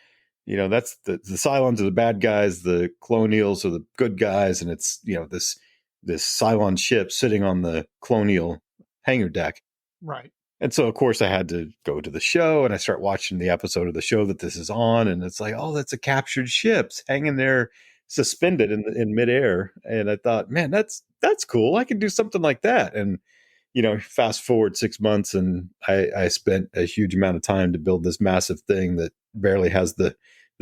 that's the Cylons are the bad guys, the Colonials are the good guys, and it's, this Cylon ship sitting on the Colonial hangar deck. Right. And so, of course, I had to go to the show, and I start watching the episode of the show that this is on, and it's like, oh, that's a captured ship hanging there, suspended in midair. And I thought, man, that's cool. I can do something like that. And fast forward 6 months, and I spent a huge amount of time to build this massive thing that barely has the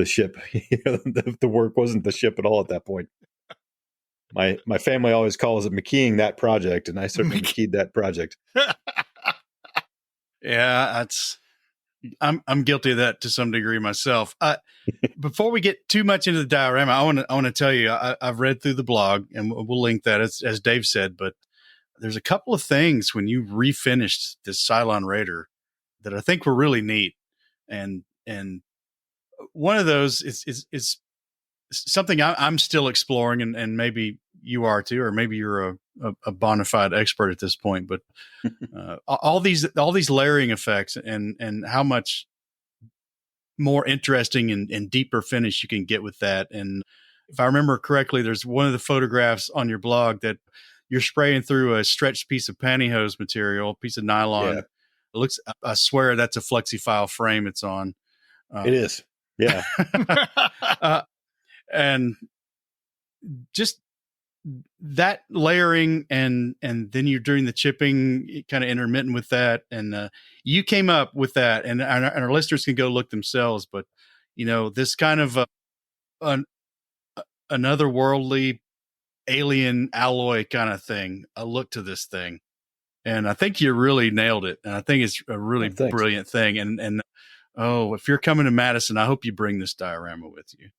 ship. The work wasn't the ship at all at that point. My family always calls it McKeeing that project, and I certainly McKeed that project. Yeah, I'm guilty of that to some degree myself. Before we get too much into the diorama, I want to tell you I've read through the blog, and we'll link that as Dave said. But there's a couple of things when you refinished this Cylon Raider that I think were really neat, and one of those is something I'm still exploring, and maybe you are too, or maybe you're a bona fide expert at this point. But all these layering effects and how much more interesting and deeper finish you can get with that. And if I remember correctly, there's one of the photographs on your blog that you're spraying through a stretched piece of pantyhose material, piece of nylon. Yeah. It looks, I swear that's a flexi-file frame it's on. It is. Yeah. And just that layering and then you're doing the chipping kind of intermittent with that. And you came up with that, and our listeners can go look themselves. But, this kind of an otherworldly alien alloy kind of thing, a look to this thing. And I think you really nailed it. And I think it's a really brilliant thing. And if you're coming to Madison, I hope you bring this diorama with you.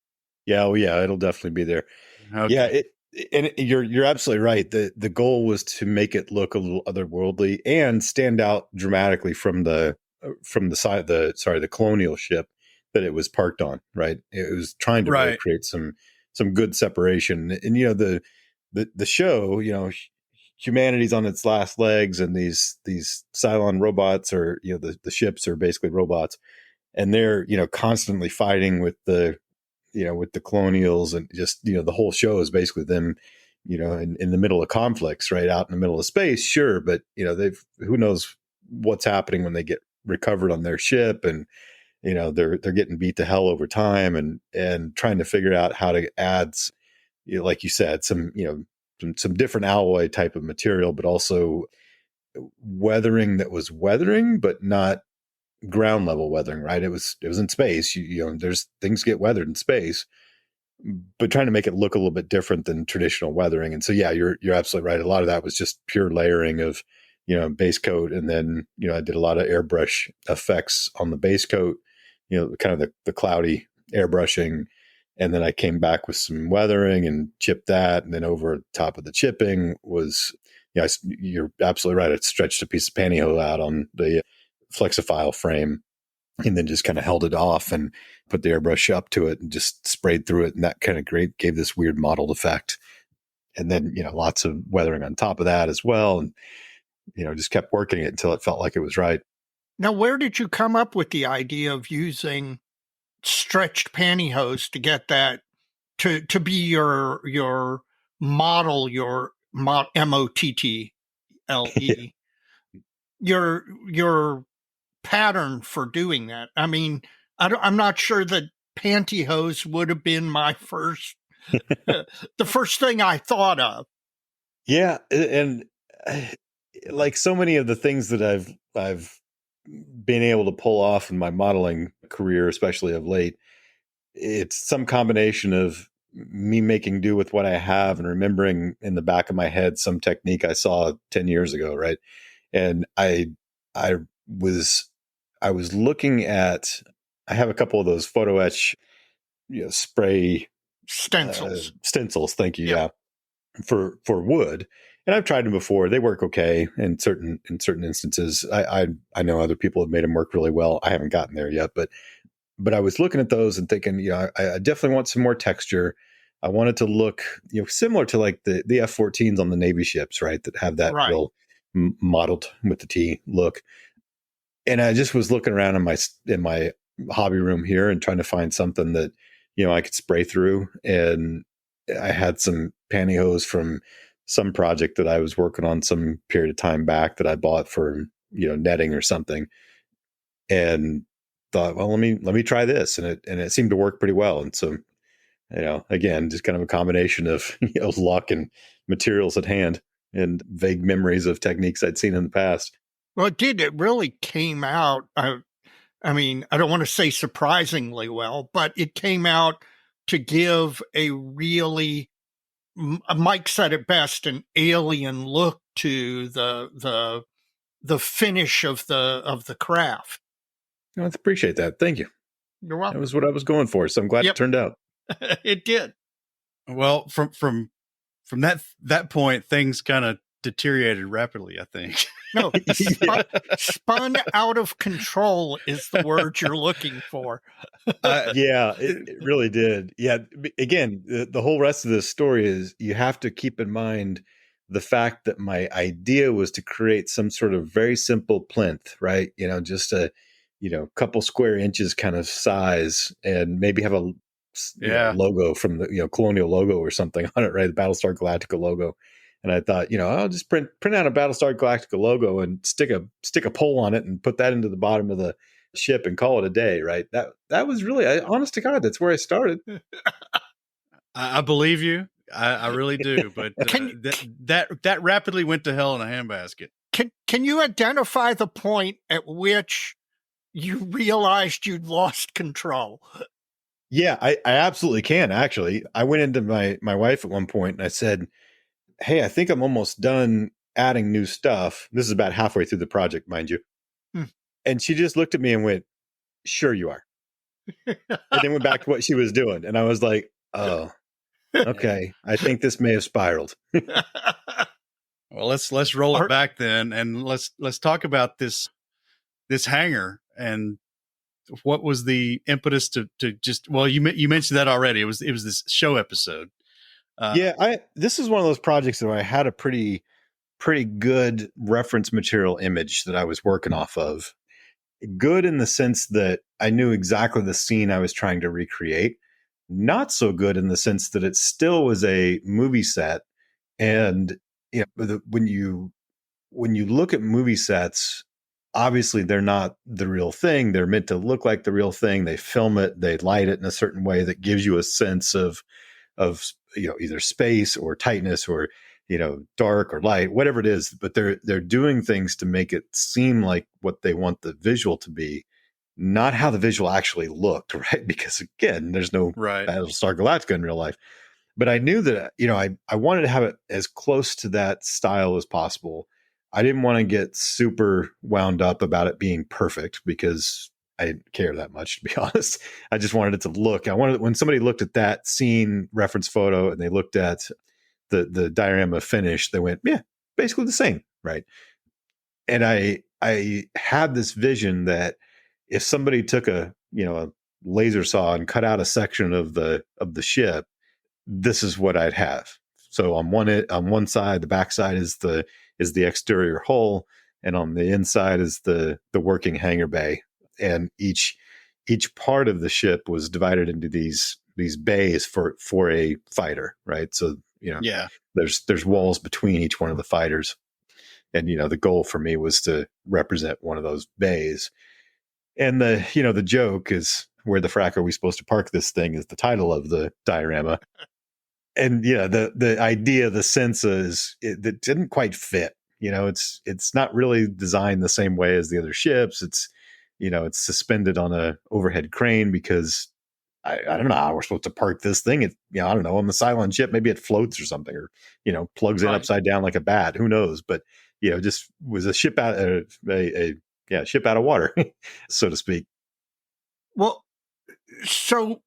Yeah. Oh yeah. It'll definitely be there. Okay. Yeah. And you're absolutely right. The goal was to make it look a little otherworldly and stand out dramatically from the Colonial ship that it was parked on. Right. It was trying to really create some good separation. And the show, humanity's on its last legs, and these Cylon robots are, the ships are basically robots, and they're constantly fighting with the Colonials, and just the whole show is basically them in the middle of conflicts, right out in the middle of space, sure, but who knows what's happening when they get recovered on their ship, and they're getting beat to hell over time, and trying to figure out how to add, like you said, some different alloy type of material, but also weathering that was weathering, but not ground level weathering, right? It was in space. There's things get weathered in space, but trying to make it look a little bit different than traditional weathering. And so, yeah, you're absolutely right. A lot of that was just pure layering of, base coat. And then, I did a lot of airbrush effects on the base coat, kind of the cloudy airbrushing. And then I came back with some weathering and chipped that. And then over top of the chipping was, you're absolutely right. I stretched a piece of pantyhose out on the flexi-file frame, and then just kind of held it off and put the airbrush up to it and just sprayed through it. And that kind of gave this weird mottled effect. And then, lots of weathering on top of that as well. And, just kept working it until it felt like it was right. Now, where did you come up with the idea of using stretched pantyhose to get that to be your model, your MOTTLE, your pattern for doing that? I mean, I'm not sure that pantyhose would have been my first, the first thing I thought of. Yeah. And like so many of the things that I've been able to pull off in my modeling career, especially of late, it's some combination of me making do with what I have and remembering in the back of my head some technique I saw 10 years ago. Right. And I was looking at, I have a couple of those photo etch, spray stencils. Thank you. Yeah. For wood. And I've tried them before. They work okay in certain instances. I know other people have made them work really well. I haven't gotten there yet, but I was looking at those and thinking, I definitely want some more texture. I wanted to look, similar to like the F-14s on the Navy ships, right? That have that Right. real modeled with the T look. And I just was looking around in my hobby room here and trying to find something that, I could spray through. And I had some pantyhose from some project that I was working on some period of time back that I bought for, netting or something. And thought, well, let me try this. And it seemed to work pretty well. And so, again, just kind of a combination of luck and materials at hand and vague memories of techniques I'd seen in the past. Well, it did. It really came out. I mean, I don't want to say surprisingly well, but it came out to give a really, Mike said it best, an alien look to the finish of the craft. I appreciate that. Thank you. You're welcome. That was what I was going for. So I'm glad it turned out. It did. Well, from that point, things kind of deteriorated rapidly, I think. No, spun out of control is the word you're looking for. Yeah, it really did. Yeah. Again, the whole rest of this story is you have to keep in mind the fact that my idea was to create some sort of very simple plinth, right? Just a, couple square inches kind of size, and maybe have a logo from the, Colonial logo or something on it, right? The Battlestar Galactica logo. And I thought, I'll just print out a Battlestar Galactica logo and stick a pole on it and put that into the bottom of the ship and call it a day, right? That was really, honest to God, that's where I started. I believe you. I really do. But that rapidly went to hell in a handbasket. Can you identify the point at which you realized you'd lost control? Yeah, I absolutely can. Actually, I went into my wife at one point and I said, hey, I think I'm almost done adding new stuff. This is about halfway through the project, mind you. And she just looked at me and went, sure you are. And then went back to what she was doing. And I was like, oh, okay. I think this may have spiraled. Well, let's roll it back then. And let's talk about this hangar and what was the impetus to just, well, you mentioned that already. It was this show episode. This is one of those projects that I had a pretty good reference material image that I was working off of. Good in the sense that I knew exactly the scene I was trying to recreate. Not so good in the sense that it still was a movie set. And when you look at movie sets, obviously they're not the real thing. They're meant to look like the real thing. They film it, they light it in a certain way that gives you a sense of either space or tightness or dark or light, whatever it is. But they're doing things to make it seem like what they want the visual to be, not how the visual actually looked, right? Because again, there's no Battlestar Galactica in real life. But I knew that I wanted to have it as close to that style as possible. I didn't want to get super wound up about it being perfect because I didn't care that much, to be honest. I just wanted it to look. I wanted, when somebody looked at that scene reference photo and they looked at the diorama finish, they went, yeah, basically the same, right? And I had this vision that if somebody took a laser saw and cut out a section of the ship, this is what I'd have. So on one side, the back side is the exterior hull, and on the inside is the working hangar bay. And each part of the ship was divided into these bays for a fighter, right? So there's walls between each one of the fighters, and the goal for me was to represent one of those bays. And the joke is, where the frack are we supposed to park this thing, is the title of the diorama. And the idea, the sense is it didn't quite fit. It's not really designed the same way as the other ships. It's suspended on a overhead crane because I don't know how we're supposed to park this thing. I don't know, on the Cylon ship, maybe it floats or something, or plugs in upside down like a bat. Who knows? But just was a ship out ship out of water, so to speak. Well, so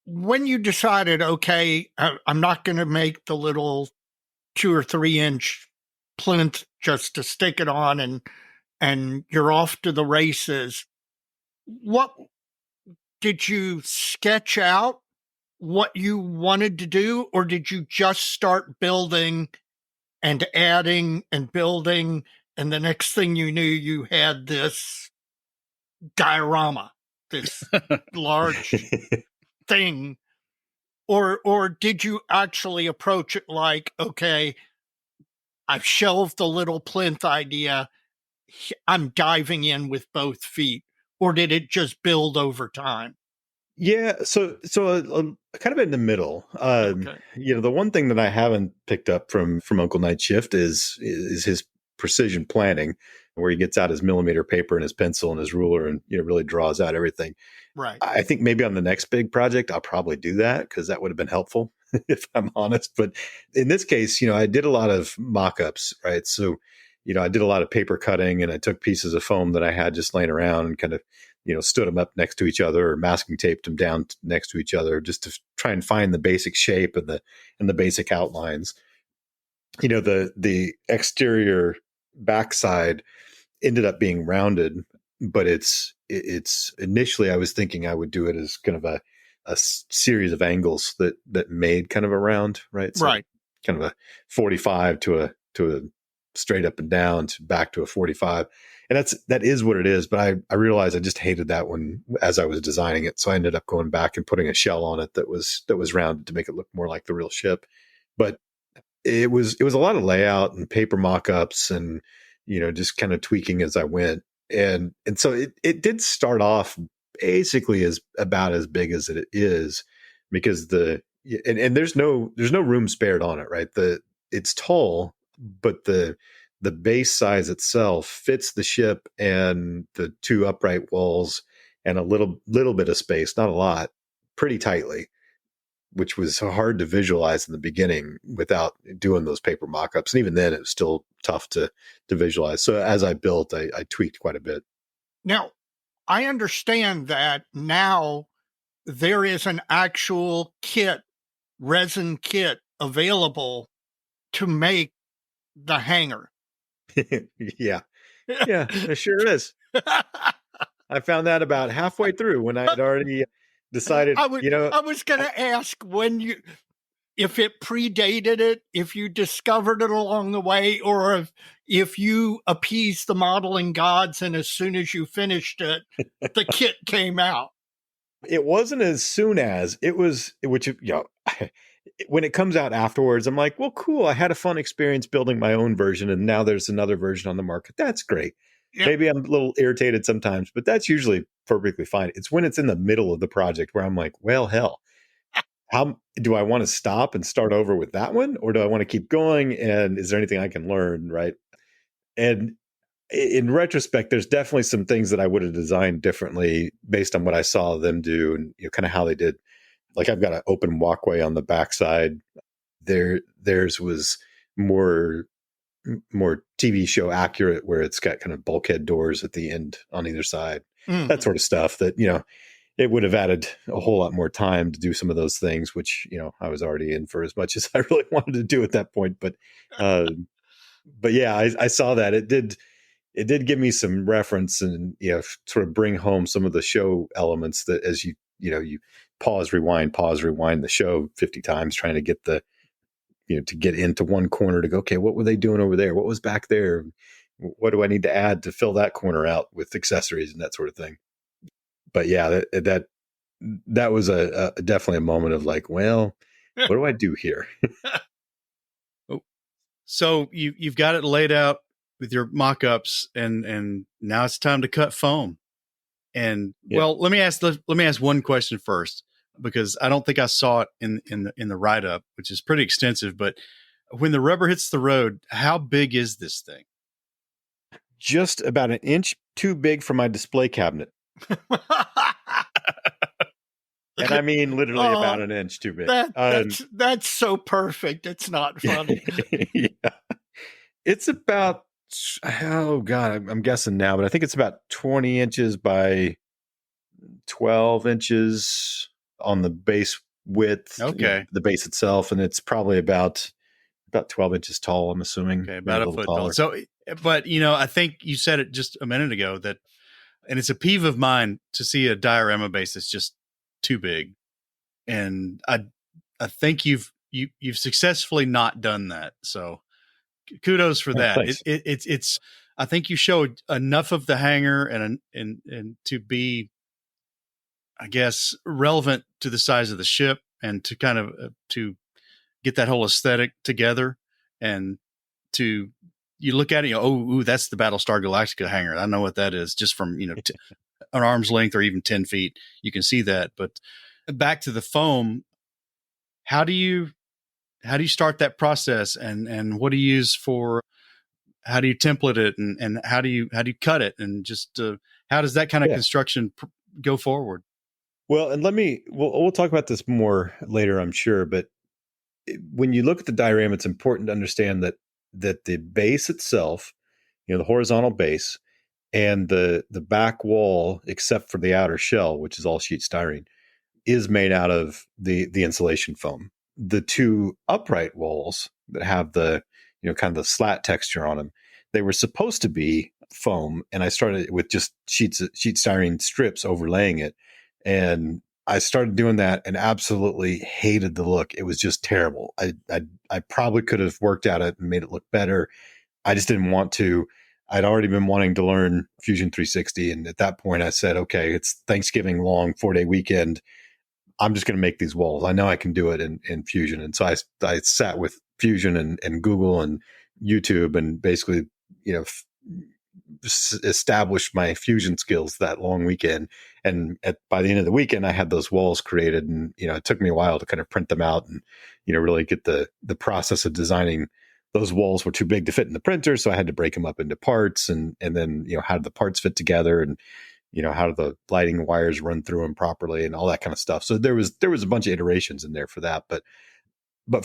when you decided, okay, I'm not going to make the little 2 or 3 inch plinth just to stick it on and you're off to the races, what did you sketch out what you wanted to do, or did you just start building and adding and building, and the next thing you knew, you had this diorama, this large thing? Or did you actually approach it like, okay, I've shelved the little plinth idea, I'm diving in with both feet? Or did it just build over time? Yeah, so kind of in the middle. Okay. The one thing that I haven't picked up from Uncle Night Shift is his precision planning, where he gets out his millimeter paper and his pencil and his ruler and really draws out everything. Right. I think maybe on the next big project I'll probably do that, because that would have been helpful if I'm honest. But in this case, I did a lot of mock-ups, right? So I did a lot of paper cutting, and I took pieces of foam that I had just laying around and kind of stood them up next to each other, or masking taped them down next to each other, just to try and find the basic shape and the basic outlines. The exterior backside ended up being rounded, but it's initially I was thinking I would do it as kind of a series of angles that made kind of a round, right? So right. Kind of a 45 to a straight up and down to back to a 45. And that is what it is. But I realized I just hated that one as I was designing it. So I ended up going back and putting a shell on it that was rounded to make it look more like the real ship. But it was a lot of layout and paper mock-ups and, just kind of tweaking as I went. And so it did start off basically as about as big as it is, because and there's no room spared on it, right? It's tall, but the base size itself fits the ship and the two upright walls and a little bit of space, not a lot, pretty tightly, which was hard to visualize in the beginning without doing those paper mock-ups. And even then it was still tough to visualize. So as I built, I tweaked quite a bit. Now, I understand that now there is an actual resin kit available to make the hanger. Yeah, it sure is. I found that about halfway through when I had already decided. I was going to ask if it predated it, if you discovered it along the way, or if you appeased the modeling gods and as soon as you finished it, the kit came out. It wasn't as soon as it was, when it comes out afterwards, I'm like, well, cool. I had a fun experience building my own version, and now there's another version on the market. That's great. Yep. Maybe I'm a little irritated sometimes, but that's usually perfectly fine. It's when it's in the middle of the project where I'm like, well, hell, how do I want to stop and start over with that one? Or do I want to keep going? And is there anything I can learn? Right. And in retrospect, there's definitely some things that I would have designed differently based on what I saw them do and kind of how they did. Like I've got an open walkway on the backside. Theirs was more TV show accurate, where it's got kind of bulkhead doors at the end on either side, that sort of stuff that, it would have added a whole lot more time to do some of those things, which, I was already in for as much as I really wanted to do at that point. But yeah, I saw that it did give me some reference and, sort of bring home some of the show elements that as you pause, rewind the show 50 times, trying to get to get into one corner to go, okay, what were they doing over there? What was back there? What do I need to add to fill that corner out with accessories and that sort of thing? But yeah, that was definitely a moment of like, well, what do I do here? So you've got it laid out with your mock-ups, and now it's time to cut foam. And well, let me ask one question first, because I don't think I saw it in the write-up, which is pretty extensive. But when the rubber hits the road, how big is this thing? Just about an inch too big for my display cabinet. And I mean literally about an inch too big. That's so perfect. It's not funny. Yeah. It's about, oh God, I'm guessing now, but I think it's about 20 inches by 12 inches on the base width. Okay. The base itself. And it's probably about 12 inches tall, I'm assuming. Okay, about a foot tall. So, but I think you said it just a minute ago and it's a peeve of mine to see a diorama base that's just too big. and I think you've successfully not done that. So kudos for that. Thanks. It's I think you showed enough of the hanger and to be, I guess, relevant to the size of the ship and to kind of to get that whole aesthetic together, and to you look at it, ooh, that's the Battlestar Galactica hanger. I know what that is just from an arm's length or even 10 feet. You can see that. But back to the foam, how do you start that process, and what do you use for? How do you template it, and how do you cut it, and just how does that kind of construction go forward? Well, and we'll talk about this more later, I'm sure. But when you look at the diorama, it's important to understand that the base itself, the horizontal base, and the back wall, except for the outer shell, which is all sheet styrene, is made out of the insulation foam. The two upright walls that have the kind of the slat texture on them, they were supposed to be foam, and I started with just sheet styrene strips overlaying it, and I started doing that and absolutely hated the look. It was just terrible. I probably could have worked at it and made it look better. I just didn't want to. I'd already been wanting to learn Fusion 360, and at that point I said, okay, it's Thanksgiving long 4-day weekend. I'm just going to make these walls. I know I can do it in Fusion. And so I sat with Fusion and Google and YouTube and basically, established my Fusion skills that long weekend. And by the end of the weekend, I had those walls created, and, it took me a while to kind of print them out and, really get the process of designing. Those walls were too big to fit in the printer. So I had to break them up into parts, and then, how do the parts fit together, and, how do the lighting wires run through them properly, and all that kind of stuff. So there was a bunch of iterations in there for that, but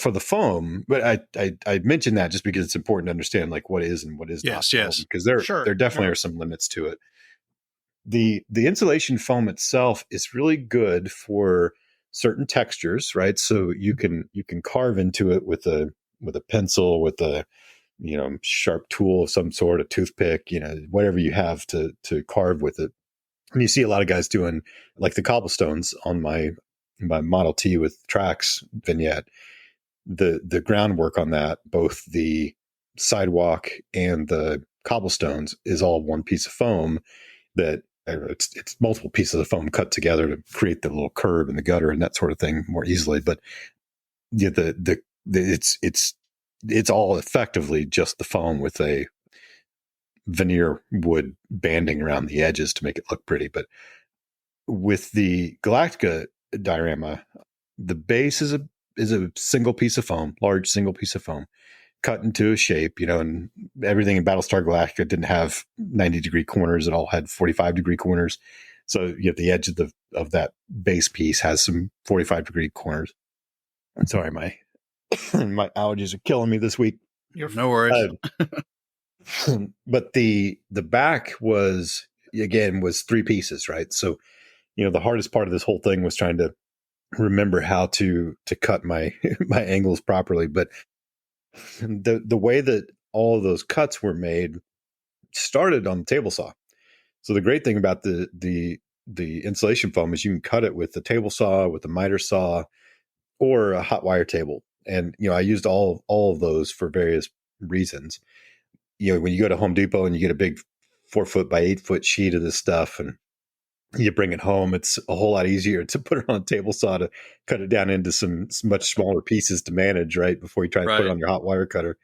for the foam, but I mentioned that just because it's important to understand like what is and what is not foam, because there definitely are some limits to it. The insulation foam itself is really good for certain textures, right? So you can carve into it with a pencil, with a sharp tool of some sort, a toothpick, whatever you have to carve with it. And you see a lot of guys doing like the cobblestones on my Model T with tracks vignette. The groundwork on that, both the sidewalk and the cobblestones, is all one piece of foam that it's multiple pieces of foam cut together to create the little curb in the gutter and that sort of thing more easily. But it's all effectively just the foam with a veneer wood banding around the edges to make it look pretty. But with the Galactica diorama, the base is a single piece of foam, large single piece of foam, cut into a shape, and everything in Battlestar Galactica didn't have 90-degree corners. It all had 45-degree corners. So you have the edge of that base piece has some 45-degree corners. I'm sorry, my allergies are killing me this week. No worries. But the back was 3 pieces, right? So, the hardest part of this whole thing was trying to remember how to cut my angles properly. But the way that all of those cuts were made started on the table saw. So the great thing about the insulation foam is you can cut it with the table saw, with the miter saw, or a hot wire table. And, I used all of those for various reasons. When you go to Home Depot and you get a big 4-foot by 8-foot sheet of this stuff and you bring it home, it's a whole lot easier to put it on a table saw to cut it down into some much smaller pieces to manage, right, before you try to put it on your hot wire cutter.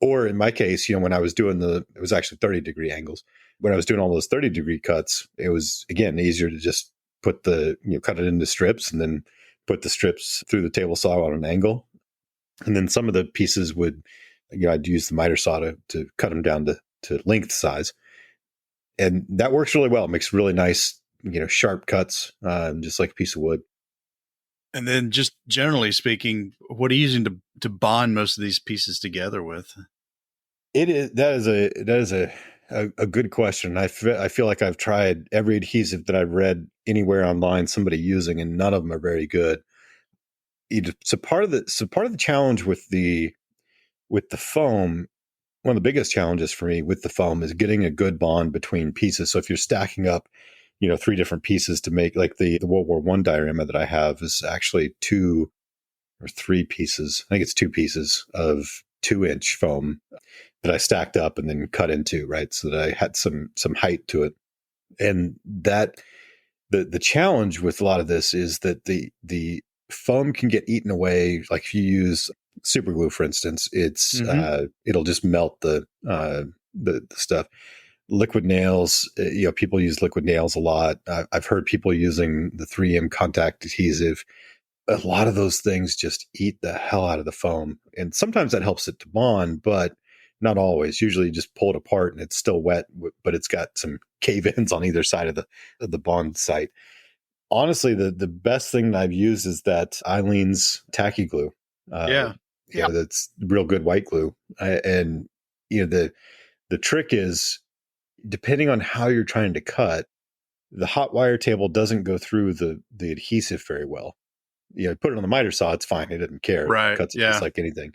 Or in my case, when I was doing it was actually 30-degree angles. When I was doing all those 30-degree cuts, it was, again, easier to just put cut it into strips and then put the strips through the table saw on an angle. And then some of the pieces I'd use the miter saw to cut them down to length size. And that works really well. It makes really nice, sharp cuts, just like a piece of wood. And then just generally speaking, what are you using to bond most of these pieces together with? That is a good question. I feel like I've tried every adhesive that I've read anywhere online, somebody using, and none of them are very good. So part of the challenge with the foam, one of the biggest challenges for me with the foam is getting a good bond between pieces. So if you're stacking up, 3 different pieces to make, like the World War I diorama that I have is actually 2 or 3 pieces. I think it's 2 pieces of 2-inch foam that I stacked up and then cut into, right? So that I had some height to it. And that the challenge with a lot of this is that the foam can get eaten away. Like if you use super glue, for instance, it's it'll just melt the stuff. Liquid nails, people use liquid nails a lot. I've heard people using the 3M contact adhesive. A lot of those things just eat the hell out of the foam. And sometimes that helps it to bond, but not always. Usually you just pull it apart and it's still wet, but it's got some cave-ins on either side of the bond site. Honestly, the best thing that I've used is that Eileen's tacky glue. That's real good white glue. And the trick is, depending on how you're trying to cut, the hot wire table doesn't go through the adhesive very well. Put it on the miter saw, it's fine. It doesn't care. Right. It cuts it just like anything.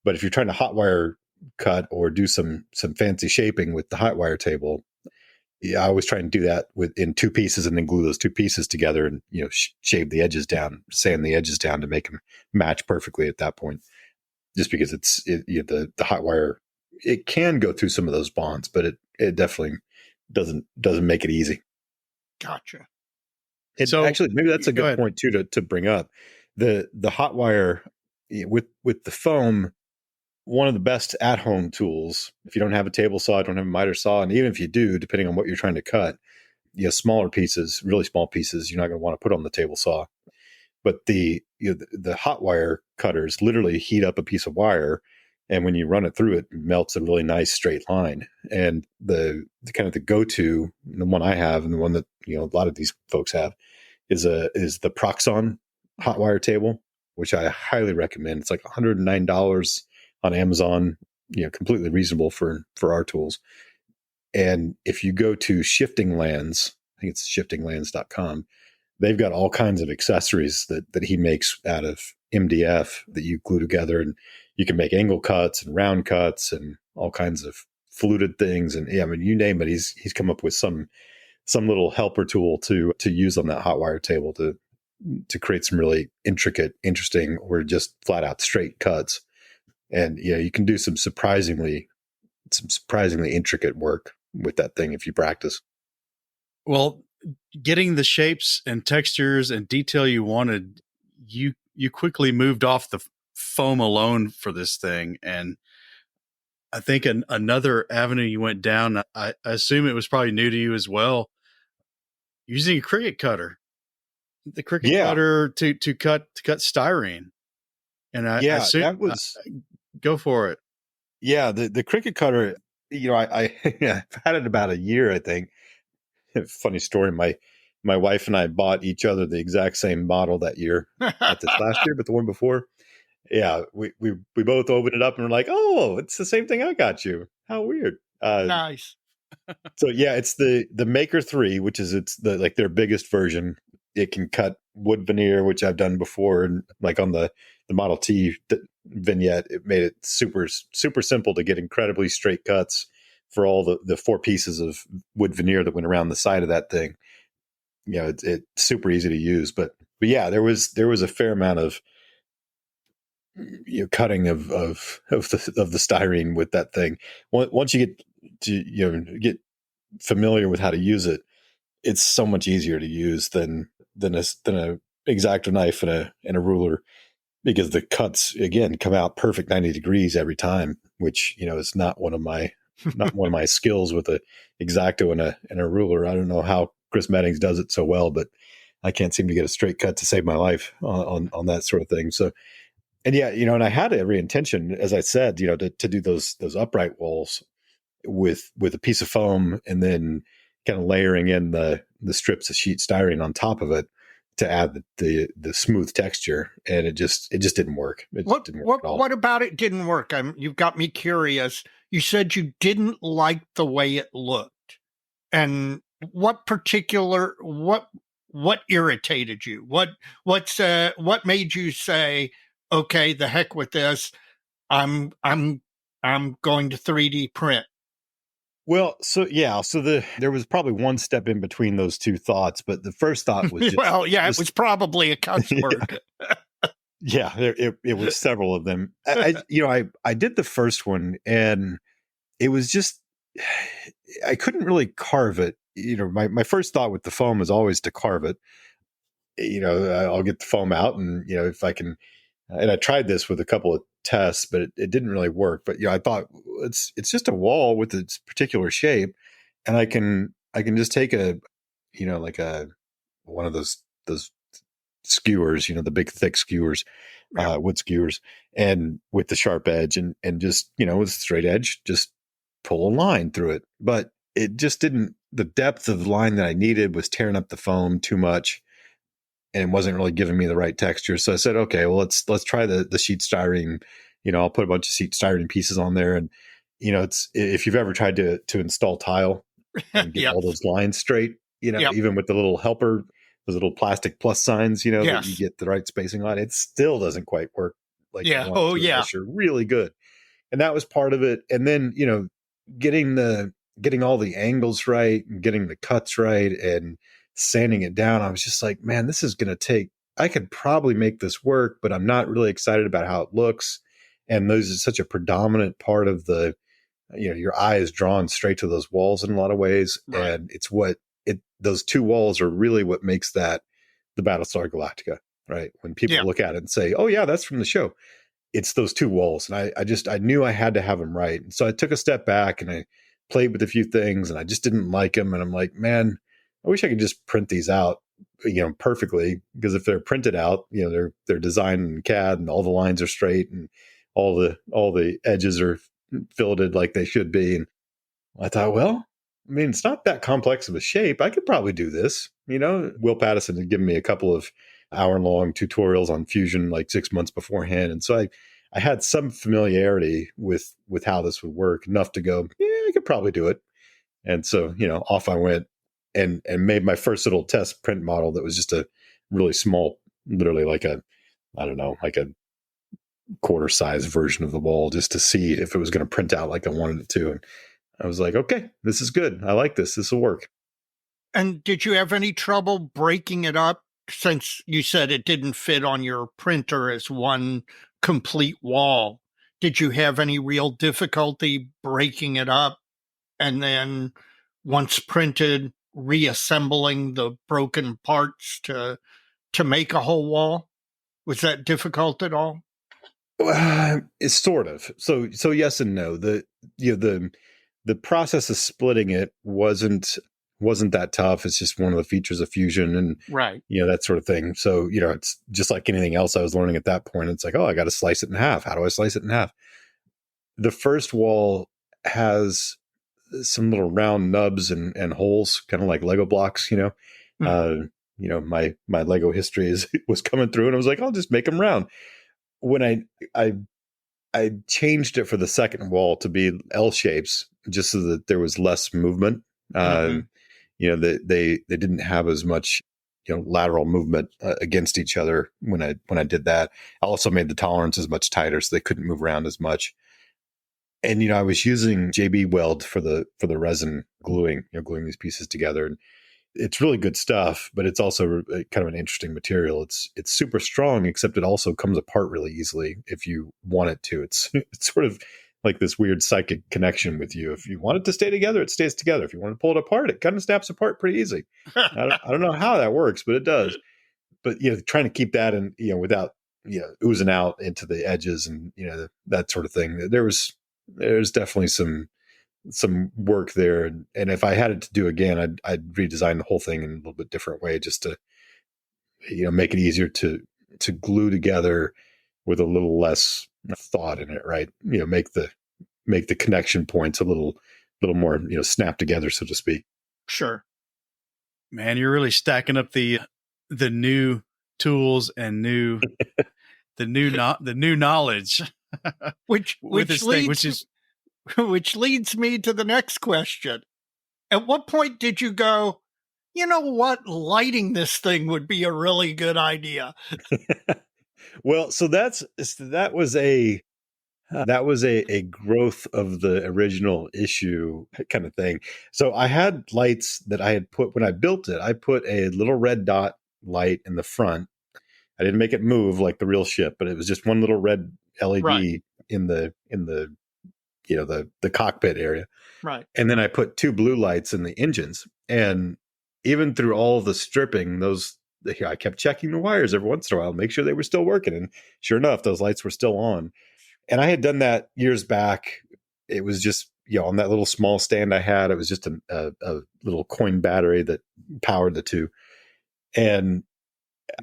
But if you're trying to hot wire cut or do some fancy shaping with the hot wire table, I always try and do that in 2 pieces and then glue those 2 pieces together and, shave the edges down, sand the edges down to make them match perfectly at that point. Just because the hot wire, it can go through some of those bonds, but it definitely doesn't make it easy. Gotcha. So actually, maybe that's a good point too to bring up. The hot wire with the foam. One of the best at-home tools, if you don't have a table saw, don't have a miter saw, and even if you do, depending on what you're trying to cut, smaller pieces, really small pieces, you're not going to want to put on the table saw. But the hot wire cutters literally heat up a piece of wire, and when you run it through, it melts a really nice straight line. And the kind of the go-to, the one I have, and the one that a lot of these folks have, is the Proxon hot wire table, which I highly recommend. It's like $109 on Amazon, completely reasonable for our tools. And if you go to Shifting Lands, I think it's shiftinglands.com, they've got all kinds of accessories that he makes out of MDF that you glue together, and you can make angle cuts and round cuts and all kinds of fluted things. And you name it, he's come up with some little helper tool to use on that hot wire table to create some really intricate, interesting, or just flat out straight cuts. And you can do some surprisingly intricate work with that thing if you practice. Well, getting the shapes and textures and detail you wanted, you quickly moved off the foam alone for this thing. And I think another avenue you went down, I assume it was probably new to you as well, using a Cricut cutter. The Cricut cutter to cut styrene. And I assume that was... Go for it. Yeah, the Cricut cutter, I've had it about a year, I think. Funny story, my wife and I bought each other the exact same model that year, not this last year, but the one before. Yeah, we both opened it up and we're like, oh, it's the same thing I got you. How weird. Nice. So yeah, it's the Maker 3, which is their biggest version. It can cut wood veneer, which I've done before, and like on the Model T vignette, it made it super, super simple to get incredibly straight cuts for all the 4 pieces of wood veneer that went around the side of that thing. It's super easy to use, but yeah, there was a fair amount of cutting of the styrene with that thing. Once you get to get familiar with how to use it, it's so much easier to use than a X-Acto knife and a ruler, because the cuts again come out perfect 90 degrees every time, which is not one of my skills with a X-Acto and a ruler. I don't know how Chris Meddings does it so well, but I can't seem to get a straight cut to save my life on that sort of thing. So, and yeah, and I had every intention, as I said, to do those upright walls with a piece of foam, and then kind of layering in the strips of sheet styrene on top of it to add the smooth texture, and it just didn't work. What about it didn't work? You've got me curious. You said you didn't like the way it looked, and what irritated you? What made you say, okay, the heck with this? I'm going to 3D print. Well, there was probably one step in between those two thoughts, but the first thought was just, Well, yeah, it was probably a cuss word. yeah, it was several of them. I did the first one, and it was just, I couldn't really carve it. My first thought with the foam is always to carve it. I'll get the foam out, and if I can, and I tried this with a couple of tests, but it didn't really work. But I thought it's just a wall with its particular shape, and I can just take like one of those skewers, the big thick skewers, wood skewers, and with the sharp edge, and just with straight edge, just pull a line through it. But it just didn't. The depth of line that I needed was tearing up the foam too much, and it wasn't really giving me the right texture. So I said, okay, well, let's try the sheet styrene. I'll put a bunch of sheet styrene pieces on there, and it's, if you've ever tried to install tile and get all those lines straight, even with the little helper, those little plastic plus signs, that you get the right spacing on, it still doesn't quite work like you want it to, unless you're really good. And that was part of it. And then getting all the angles right and getting the cuts right and sanding it down, I was just like, man, this is going to take, I could probably make this work, but I'm not really excited about how it looks. And those is such a predominant part of the, your eye is drawn straight to those walls in a lot of ways. Right. And it's those two walls are really what makes that the Battlestar Galactica, right? When people look at it and say, oh yeah, that's from the show. It's those two walls. And I knew I had to have them right. And so I took a step back and I played with a few things, and I just didn't like them. And I'm like, man, I wish I could just print these out, perfectly, because if they're printed out, they're designed in CAD and all the lines are straight and all the edges are filleted like they should be. And I thought, well, I mean, it's not that complex of a shape. I could probably do this. Will Pattison had given me a couple of hour-long tutorials on Fusion like 6 months beforehand. And so I had some familiarity with how this would work, enough to go, yeah, I could probably do it. And so, off I went and made my first little test print model that was just a really small, literally like a quarter size version of the wall, just to see if it was going to print out like I wanted it to. And I was like, okay, this is good. I like this. This will work. And did you have any trouble breaking it up, since you said it didn't fit on your printer as one complete wall? Did you have any real difficulty breaking it up and then, once printed, reassembling the broken parts to make a whole wall? Was that difficult at all? It's sort of. So yes and no. The process of splitting it wasn't that tough. It's just one of the features of Fusion, and right, that sort of thing. So it's just like anything else I was learning at that point. It's like, oh, I got to slice it in half. How do I slice it in half? The first wall has some little round nubs and holes, kind of like Lego blocks. My Lego history was coming through, and I was like, I'll just make them round. When I changed it for the second wall to be L shapes, just so that there was less movement. They didn't have as much, lateral movement against each other when I did that. I also made the tolerances much tighter, so they couldn't move around as much. And I was using JB Weld for the resin gluing these pieces together. And it's really good stuff, but it's also kind of an interesting material. It's super strong, except it also comes apart really easily if you want it to. It's sort of like this weird psychic connection with you. If you want it to stay together, it stays together. If you want to pull it apart, it kind of snaps apart pretty easy. I don't know how that works, but it does. But trying to keep that and without oozing out into the edges and that sort of thing. There's definitely some work there, and if I had it to do again, I'd redesign the whole thing in a little bit different way, just to make it easier to glue together with a little less thought in it, right? Make the connection points a little more snap together, so to speak. Sure. Man, you're really stacking up the new tools and the new knowledge, which leads me to the next question. At what point did you go, you know what, lighting this thing would be a really good idea? Well, so that was a That was a growth of the original issue kind of thing. So I had lights that I had put when I built it. I put a little red dot light in the front. I didn't make it move like the real ship, but it was just one little red LED Right. in the the cockpit area. Right. And then I put two blue lights in the engines. And even through all the stripping, I kept checking the wires every once in a while, make sure they were still working. And sure enough, those lights were still on. And I had done that years back. It was just, on that little small stand I had, it was just a little coin battery that powered the two. And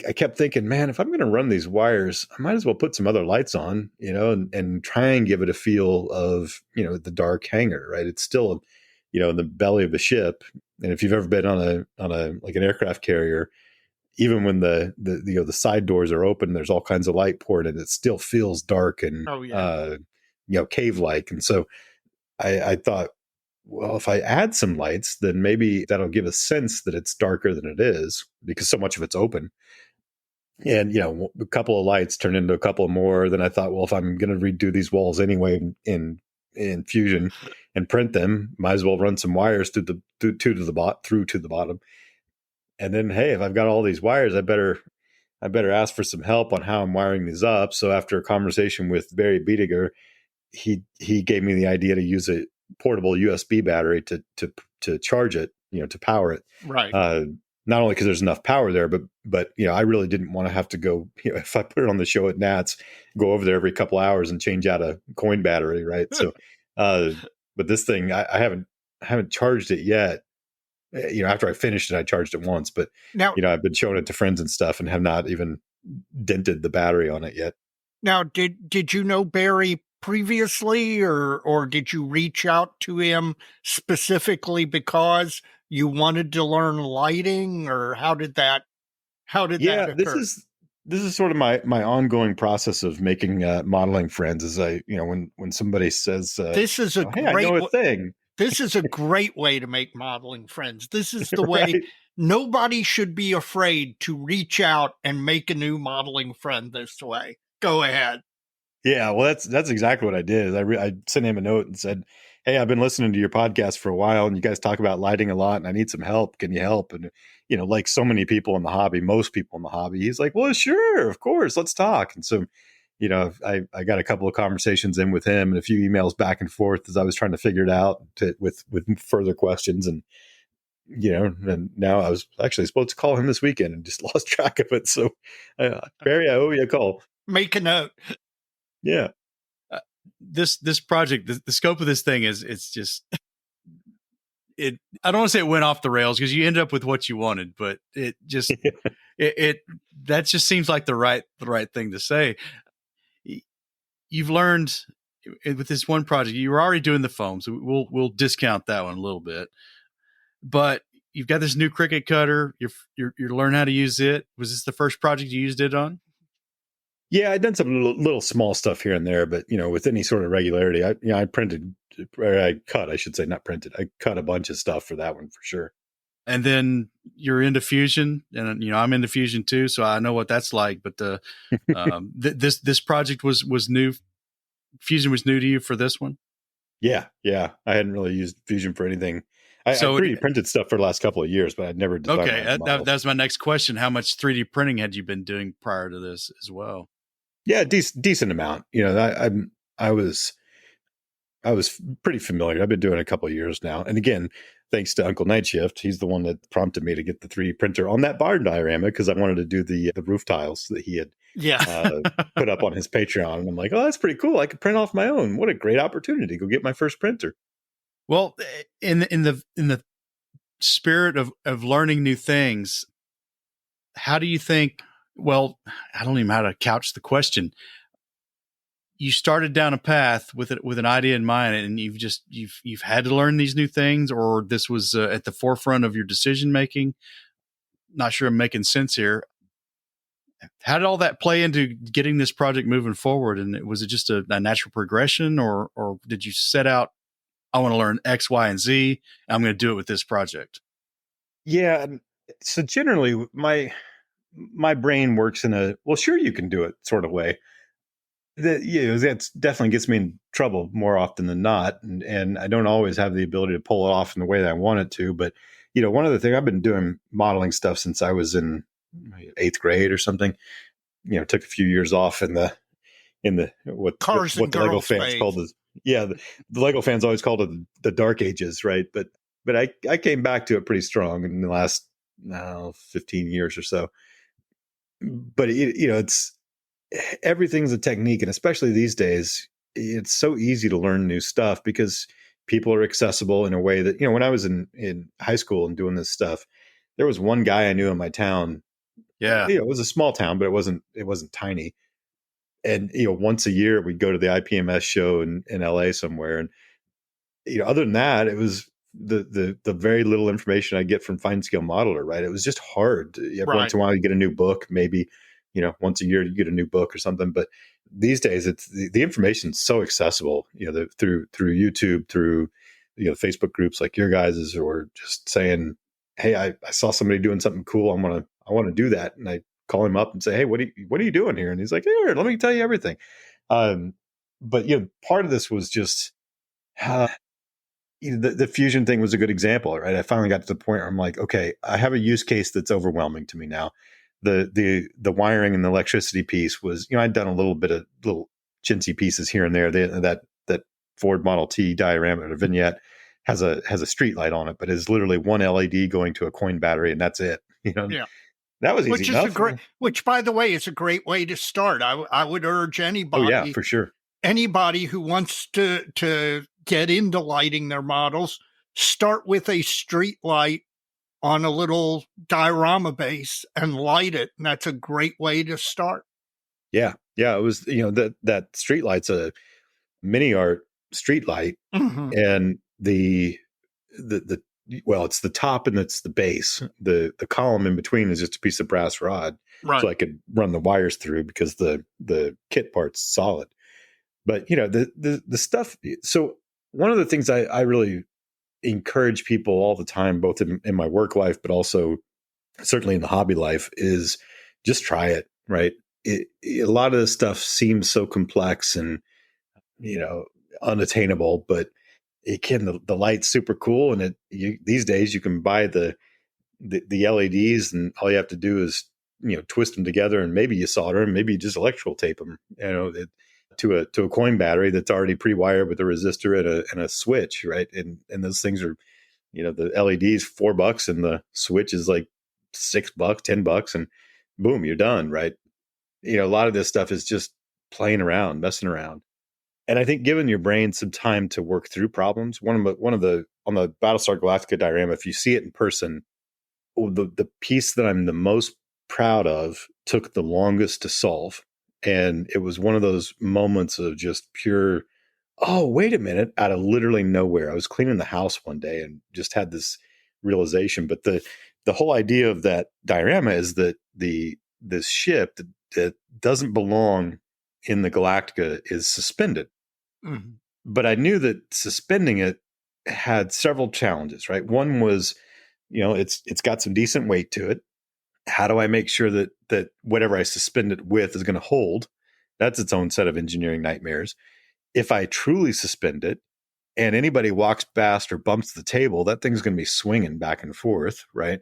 I kept thinking, man, if I'm going to run these wires, I might as well put some other lights on, and try and give it a feel of, the dark hangar, right? It's still, in the belly of the ship. And if you've ever been on a like an aircraft carrier, even when the side doors are open, there's all kinds of light poured in. It still feels dark and, cave-like. And so I thought, well, if I add some lights, then maybe that'll give a sense that it's darker than it is because so much of it's open. And, a couple of lights turned into a couple more. Then I thought, well, if I'm going to redo these walls anyway in Fusion and print them, might as well run some wires through to the bottom. And then, hey, if I've got all these wires, I better ask for some help on how I'm wiring these up. So after a conversation with Barry Biediger, he gave me the idea to use a portable USB battery to charge it, to power it. Right. Not only because there's enough power there, but I really didn't want to have to go, if I put it on the show at Nats, go over there every couple hours and change out a coin battery, right? So, but this thing, I haven't charged it yet. After I finished it, I charged it once, but now, I've been showing it to friends and stuff and have not even dented the battery on it yet. Now, did you know Barry previously, or did you reach out to him specifically because you wanted to learn lighting, or how did that occur? This is sort of my ongoing process of making modeling friends. Is when somebody says this is a hey, I know a thing. This is a great way to make modeling friends. This is the way. Right? Nobody should be afraid to reach out and make a new modeling friend this way. Go ahead. Yeah, well, that's exactly what I did. Is I sent him a note and said, "Hey, I've been listening to your podcast for a while, and you guys talk about lighting a lot, and I need some help. Can you help?" And like so many people in the hobby, most people in the hobby, he's like, "Well, sure, of course, let's talk." And so, I got a couple of conversations in with him and a few emails back and forth as I was trying to figure it out with further questions. And and now I was actually supposed to call him this weekend and just lost track of it. So, Barry, I owe you a call. Make a note. Yeah. This project, the scope of this thing it's just I don't want to say it went off the rails because you ended up with what you wanted, but it just that just seems like the right thing to say. You've learned with this one project, you were already doing the foam, so we'll discount that one a little bit. But you've got this new Cricut cutter. You're learning how to use it. Was this the first project you used it on? Yeah, I'd done some little small stuff here and there, but with any sort of regularity, I cut a bunch of stuff for that one for sure. And then you're into Fusion, and I'm into Fusion too, so I know what that's like. But this project was new. Fusion was new to you for this one. Yeah, I hadn't really used Fusion for anything. I 3D printed stuff for the last couple of years, but I'd never designed. Okay, that's my next question. How much 3D printing had you been doing prior to this as well? Yeah, decent amount. I was pretty familiar. I've been doing it a couple of years now, and again, thanks to Uncle Nightshift, he's the one that prompted me to get the 3D printer on that barn diorama because I wanted to do the roof tiles that he had put up on his Patreon. And I'm like, oh, that's pretty cool. I could print off my own. What a great opportunity! Go get my first printer. Well, in the spirit of learning new things, how do you think? Well, I don't even know how to couch the question. You started down a path with an idea in mind, and you've had to learn these new things, or this was at the forefront of your decision making. Not sure I'm making sense here. How did all that play into getting this project moving forward? And was it just a natural progression, or did you set out, I want to learn X, Y, and Z, and I'm going to do it with this project? Yeah. So generally, my brain works in a, well, sure, you can do it sort of way. that definitely gets me in trouble more often than not, and I don't always have the ability to pull it off in the way that I want it to. But one other thing, I've been doing modeling stuff since I was in 8th grade or something. Took a few years off in the what the Lego fans called the Lego fans always called it the dark ages, right? But I came back to it pretty strong in the last 15 years or so. But it's everything's a technique, and especially these days, it's so easy to learn new stuff because people are accessible in a way that when I was in high school and doing this stuff, there was one guy I knew in my town. Yeah, it was a small town, but it wasn't tiny. And once a year we'd go to the IPMS show in LA somewhere, and other than that, it was the very little information I get from Fine Scale Modeler. Right, it was just hard. Every once in a while, you get a new book, maybe once a year you get a new book or something. But these days, it's the information's so accessible. Through YouTube, through Facebook groups like your guys's, or just saying, "Hey, I saw somebody doing something cool. I want to do that," and I call him up and say, "Hey, what are you doing here?" And he's like, "Here, let me tell you everything." But part of this was just the fusion thing was a good example, right? I finally got to the point where I'm like, okay, I have a use case that's overwhelming to me now. The wiring and the electricity piece was, I'd done a little bit of little chintzy pieces here and there. That Ford Model T diorama or vignette has a street light on it, but is literally one LED going to a coin battery, and that's it. Yeah. That was easy enough. Which, by the way, is a great way to start. I would urge anybody. Oh yeah, for sure. Anybody who wants to get into lighting their models, start with a street light on a little diorama base and light it. And that's a great way to start. Yeah. It was, that street light's a mini art street light, and well, it's the top and it's the base. The column in between is just a piece of brass rod, right? So I could run the wires through because the kit part's solid. But the stuff. So one of the things I really encourage people all the time, both in my work life, but also certainly in the hobby life, is just try it. Right? A lot of this stuff seems so complex and unattainable, but the light's super cool, and these days you can buy the LEDs, and all you have to do is twist them together, and maybe you solder them, maybe you just electrical tape them, to a coin battery that's already pre-wired with a resistor and a switch, right? And those things are, the LEDs $4 and the switch is like $6, $10, and boom, you're done, right? A lot of this stuff is just playing around, messing around. And I think giving your brain some time to work through problems, on the Battlestar Galactica diorama, if you see it in person, the piece that I'm the most proud of took the longest to solve. And it was one of those moments of just pure, oh, wait a minute, out of literally nowhere. I was cleaning the house one day and just had this realization. But the whole idea of that diorama is that this ship that doesn't belong in the Galactica is suspended. Mm-hmm. But I knew that suspending it had several challenges, right? One was, it's got some decent weight to it. How do I make sure that whatever I suspend it with is going to hold? That's its own set of engineering nightmares. If I truly suspend it and anybody walks past or bumps the table, that thing's going to be swinging back and forth, right?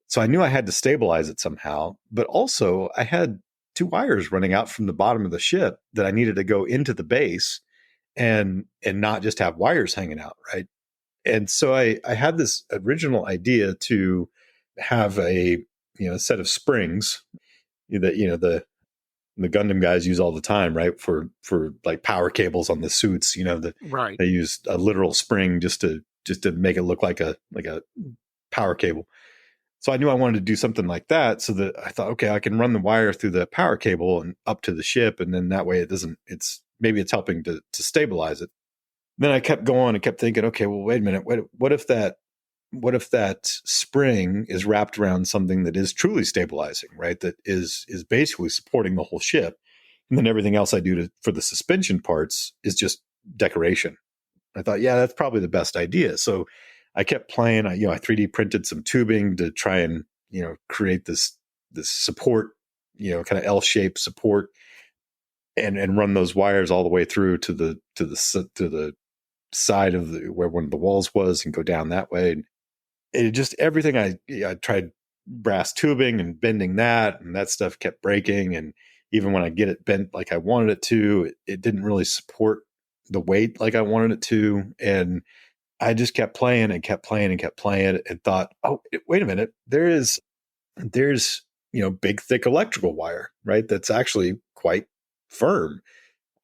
So I knew I had to stabilize it somehow, but also I had 2 wires running out from the bottom of the ship that I needed to go into the base and not just have wires hanging out, right? And so I had this original idea to have a set of springs that the Gundam guys use all the time, right? For like power cables on the suits, right. They use a literal spring just to make it look like a power cable. So I knew I wanted to do something like that, so that I thought, okay, I can run the wire through the power cable and up to the ship, and then that way maybe it's helping to stabilize it. Then I kept going and kept thinking, okay, well, wait a minute, what if that spring is wrapped around something that is truly stabilizing, right? That is basically supporting the whole ship, and then everything else I do for the suspension parts is just decoration. I thought, yeah, that's probably the best idea. So I kept playing. I 3D printed some tubing to try and create this support, kind of L-shaped support. and run those wires all the way through to the side of where one of the walls was and go down that way. And it just, everything I tried brass tubing and bending that, and that stuff kept breaking. And even when I get it bent like I wanted it to, it didn't really support the weight like I wanted it to. And I just kept playing and kept playing and kept playing and thought, oh, wait a minute, there's big, thick electrical wire, right? That's actually quite firm.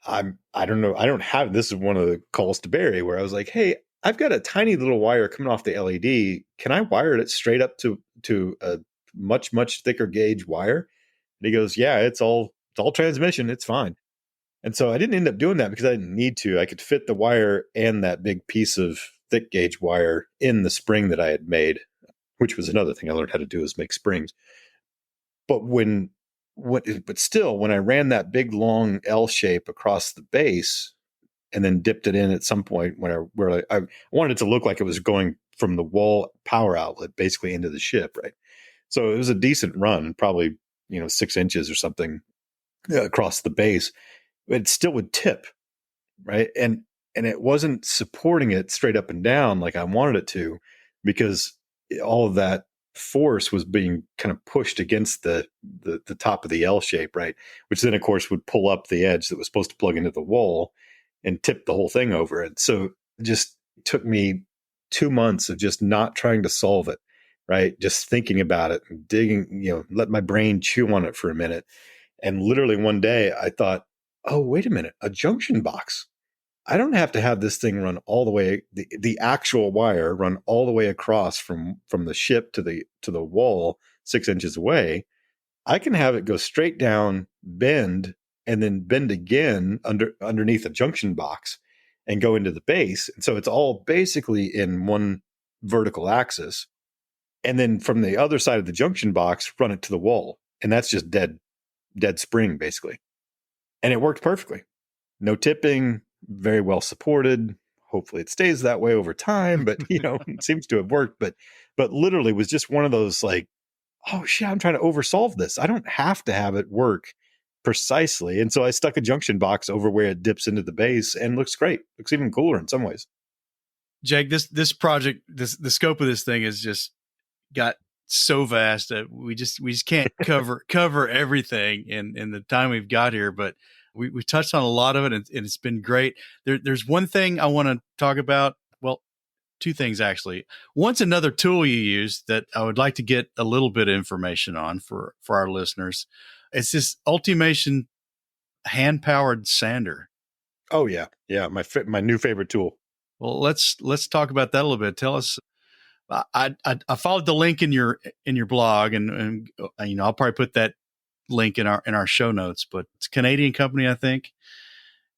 I don't know. I don't have, this is one of the calls to Barry where I was like, hey, I've got a tiny little wire coming off the LED. Can I wire it straight up to a much, much thicker gauge wire? And he goes, yeah, it's all transmission. It's fine. And so I didn't end up doing that because I didn't need to. I could fit the wire and that big piece of thick gauge wire in the spring that I had made, which was another thing I learned how to do, is make springs. But still, when I ran that big long L shape across the base and then dipped it in at some point where I wanted it to look like it was going from the wall power outlet basically into the ship, right? So it was a decent run, probably 6 inches or something across the base, but it still would tip, right? And it wasn't supporting it straight up and down like I wanted it to, because all of that force was being kind of pushed against the top of the L shape, right? Which then, of course, would pull up the edge that was supposed to plug into the wall and tip the whole thing over. And so it just took me 2 months of just not trying to solve it, right? Just thinking about it and digging, let my brain chew on it for a minute. And literally one day I thought, oh, wait a minute, a junction box. I don't have to have this thing run all the way, the actual wire run all the way across from the ship to the wall 6 inches away. I can have it go straight down, bend, and then bend again underneath a junction box and go into the base. And so it's all basically in one vertical axis. And then from the other side of the junction box, run it to the wall. And that's just dead spring, basically. And it worked perfectly. No tipping, very well supported. Hopefully it stays that way over time, but it seems to have worked. But literally was just one of those like, oh shit, I'm trying to oversolve this. I don't have to have it work precisely. And so I stuck a junction box over where it dips into the base and looks great. Looks even cooler in some ways. Jake, this project, the scope of this thing has just got so vast that we just can't cover everything in the time we've got here, but we touched on a lot of it, and it's been great. There's one thing I want to talk about. Well, two things actually. One's another tool you use that I would like to get a little bit of information on for our listeners. It's this Ultimation hand-powered sander. Oh yeah, my new favorite tool. Well, let's talk about that a little bit. Tell us. I followed the link in your blog, and I'll probably put that link in our show notes. But it's a Canadian company, I think,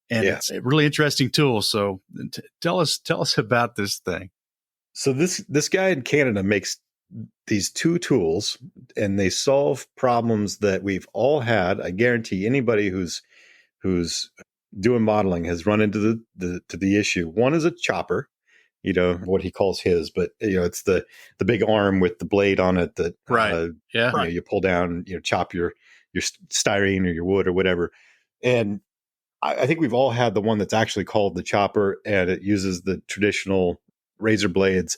and it's a really interesting tool. So tell us about this thing. So this guy in Canada makes these two tools, and they solve problems that we've all had. I guarantee anybody who's doing modeling has run into the issue. One is a chopper, what he calls his, but it's the big arm with the blade on it that right. You pull down, chop your styrene or your wood or whatever. And I think we've all had the one that's actually called the chopper, and it uses the traditional razor blades.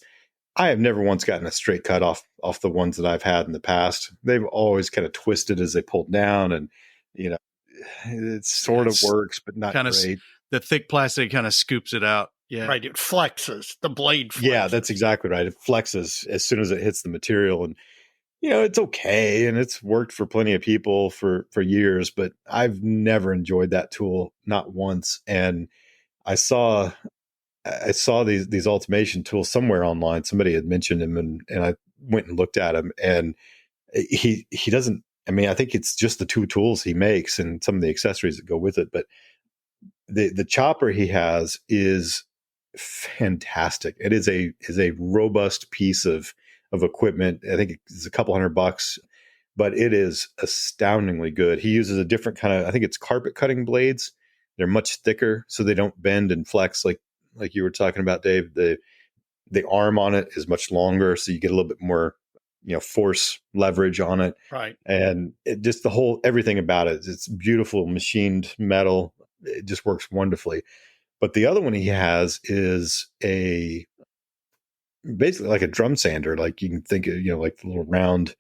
I have never once gotten a straight cut off the ones that I've had in the past. They've always kind of twisted as they pulled down, and it sort of works, but not great. The thick plastic kind of scoops it out. Yeah. Right. It flexes. The blade flexes. Yeah, that's exactly right. It flexes as soon as it hits the material. And, it's okay. And it's worked for plenty of people for years, but I've never enjoyed that tool, not once. And I saw these Ultimation tools somewhere online. Somebody had mentioned him, and I went and looked at him, and he doesn't, I think it's just the two tools he makes and some of the accessories that go with it. But the chopper he has is fantastic. It is a robust piece of equipment. I think it's a couple $100, but it is astoundingly good. He uses a different kind of, I think it's carpet cutting blades. They're much thicker, so they don't bend and flex like you were talking about, Dave. The arm on it is much longer, so you get a little bit more force leverage on it. Right. And just everything about it, it's beautiful machined metal. It just works wonderfully. But the other one he has is basically like a drum sander. Like you can think of, like the little round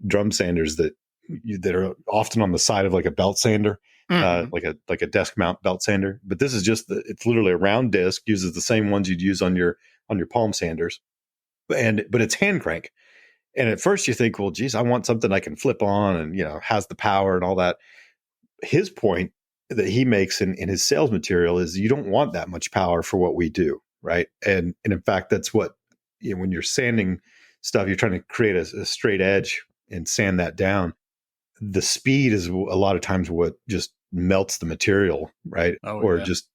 drum sanders that are often on the side of like a belt sander, like a desk mount belt sander. But this is it's literally a round disc, uses the same ones you'd use on your palm sanders, but it's hand crank. And at first you think, well, geez, I want something I can flip on and has the power and all that. His point that he makes in his sales material is you don't want that much power for what we do, right? And in fact, that's what when you're sanding stuff, you're trying to create a straight edge and sand that down. The speed is a lot of times what just melts the material, right? Or just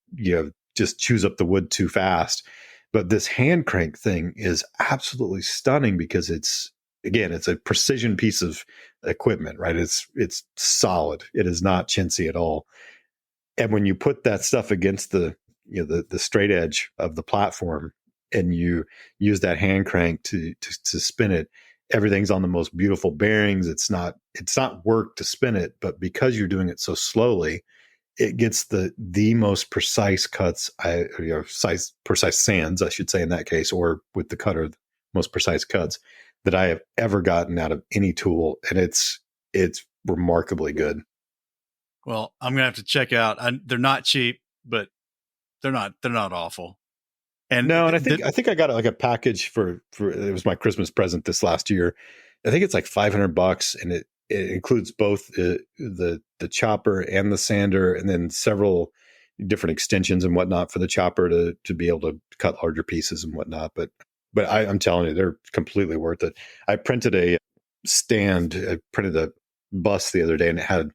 chews up the wood too fast. But this hand crank thing is absolutely stunning because it's a precision piece of equipment, right? It's solid. It is not chintzy at all. And when you put that stuff against the straight edge of the platform and you use that hand crank to spin it, everything's on the most beautiful bearings. It's not work to spin it, but because you're doing it so slowly, it gets the most precise cuts, precise sands, I should say in that case, or with the cutter, the most precise cuts that I have ever gotten out of any tool. And it's remarkably good. Well, I'm gonna have to check out. They're not cheap, but they're not awful. And I think I got like a package for it was my Christmas present this last year. I think it's like $500, and it includes both the chopper and the sander, and then several different extensions and whatnot for the chopper to be able to cut larger pieces and whatnot. But I'm telling you, they're completely worth it. I printed a stand. I printed a bus the other day, and it had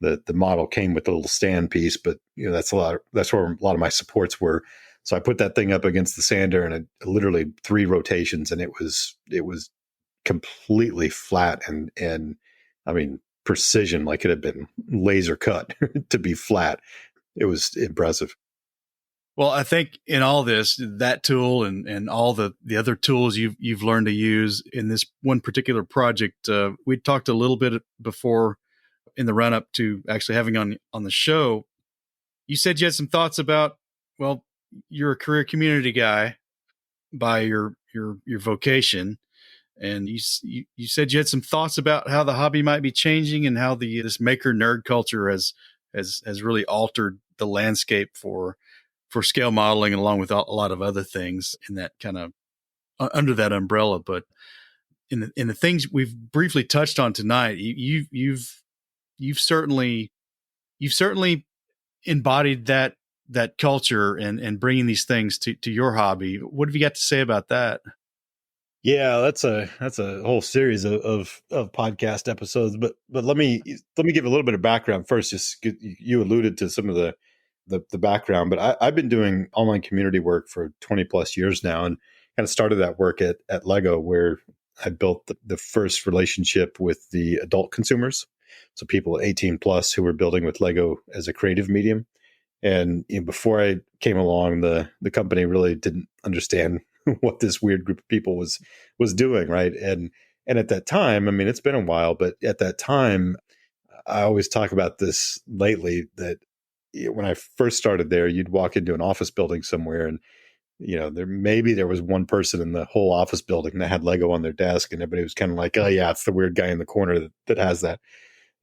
the model came with a little stand piece, but that's where a lot of my supports were. So I put that thing up against the sander and literally 3 rotations, and it was completely flat and I mean precision, like it had been laser cut to be flat. It was impressive. Well, I think in all this, that tool and all the other tools you've learned to use in this one particular project, we talked a little bit before in the run up to actually having on the show. You said you had some thoughts about, well, you're a career community guy by your vocation, and you said you had some thoughts about how the hobby might be changing and how this maker nerd culture has really altered the landscape for scale modeling, and along with a lot of other things in that kind of under that umbrella. But in the things we've briefly touched on tonight, you've certainly embodied that culture and bringing these things to your hobby. What have you got to say about that? Yeah, that's a whole series of podcast episodes. But let me give a little bit of background first. Just you alluded to some of the background, but I've been doing online community work for 20 plus years now, and kind of started that work at Lego, where I built the first relationship with the adult consumers. So people 18 plus who were building with Lego as a creative medium. And before I came along, the company really didn't understand what this weird group of people was doing, right? And at that time, I mean, it's been a while, but at that time, I always talk about this lately, that when I first started there, you'd walk into an office building somewhere, and there was one person in the whole office building that had Lego on their desk, and everybody was kind of like, oh yeah, it's the weird guy in the corner that has that.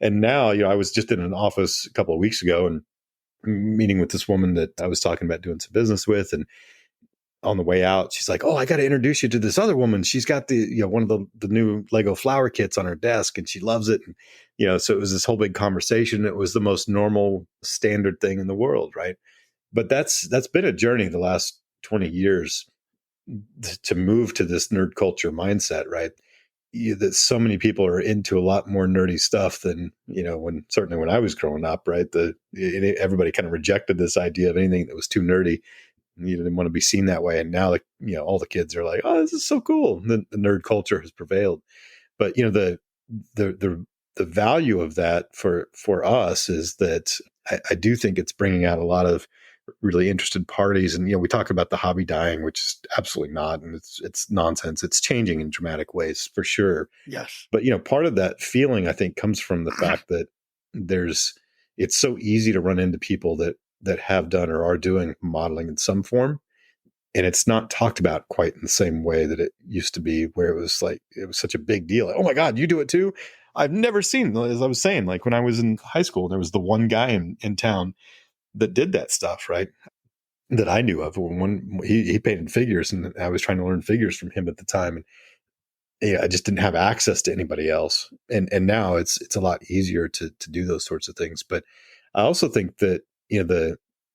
And now, I was just in an office a couple of weeks ago and meeting with this woman that I was talking about doing some business with, and on the way out, she's like, "Oh, I got to introduce you to this other woman. She's got the one of the new Lego flower kits on her desk, and she loves it." And so it was this whole big conversation. It was the most normal, standard thing in the world, right? But that's been a journey the last 20 years to move to this nerd culture mindset, right? That so many people are into a lot more nerdy stuff than certainly when I was growing up, right? Everybody kind of rejected this idea of anything that was too nerdy. You didn't want to be seen that way, and now all the kids are like, "Oh, this is so cool." The nerd culture has prevailed, but the value of that for us is that I do think it's bringing out a lot of really interested parties. And, we talk about the hobby dying, which is absolutely not. And it's nonsense. It's changing in dramatic ways for sure. Yes. But, part of that feeling, I think, comes from the fact that it's so easy to run into people that have done or are doing modeling in some form. And it's not talked about quite in the same way that it used to be, where it was such a big deal. Like, oh my God, you do it too? I've never seen, as I was saying, like when I was in high school, there was the one guy in town that did that stuff, right? That I knew of. When he painted figures, and I was trying to learn figures from him at the time. And I just didn't have access to anybody else. And now it's a lot easier to do those sorts of things. But I also think that,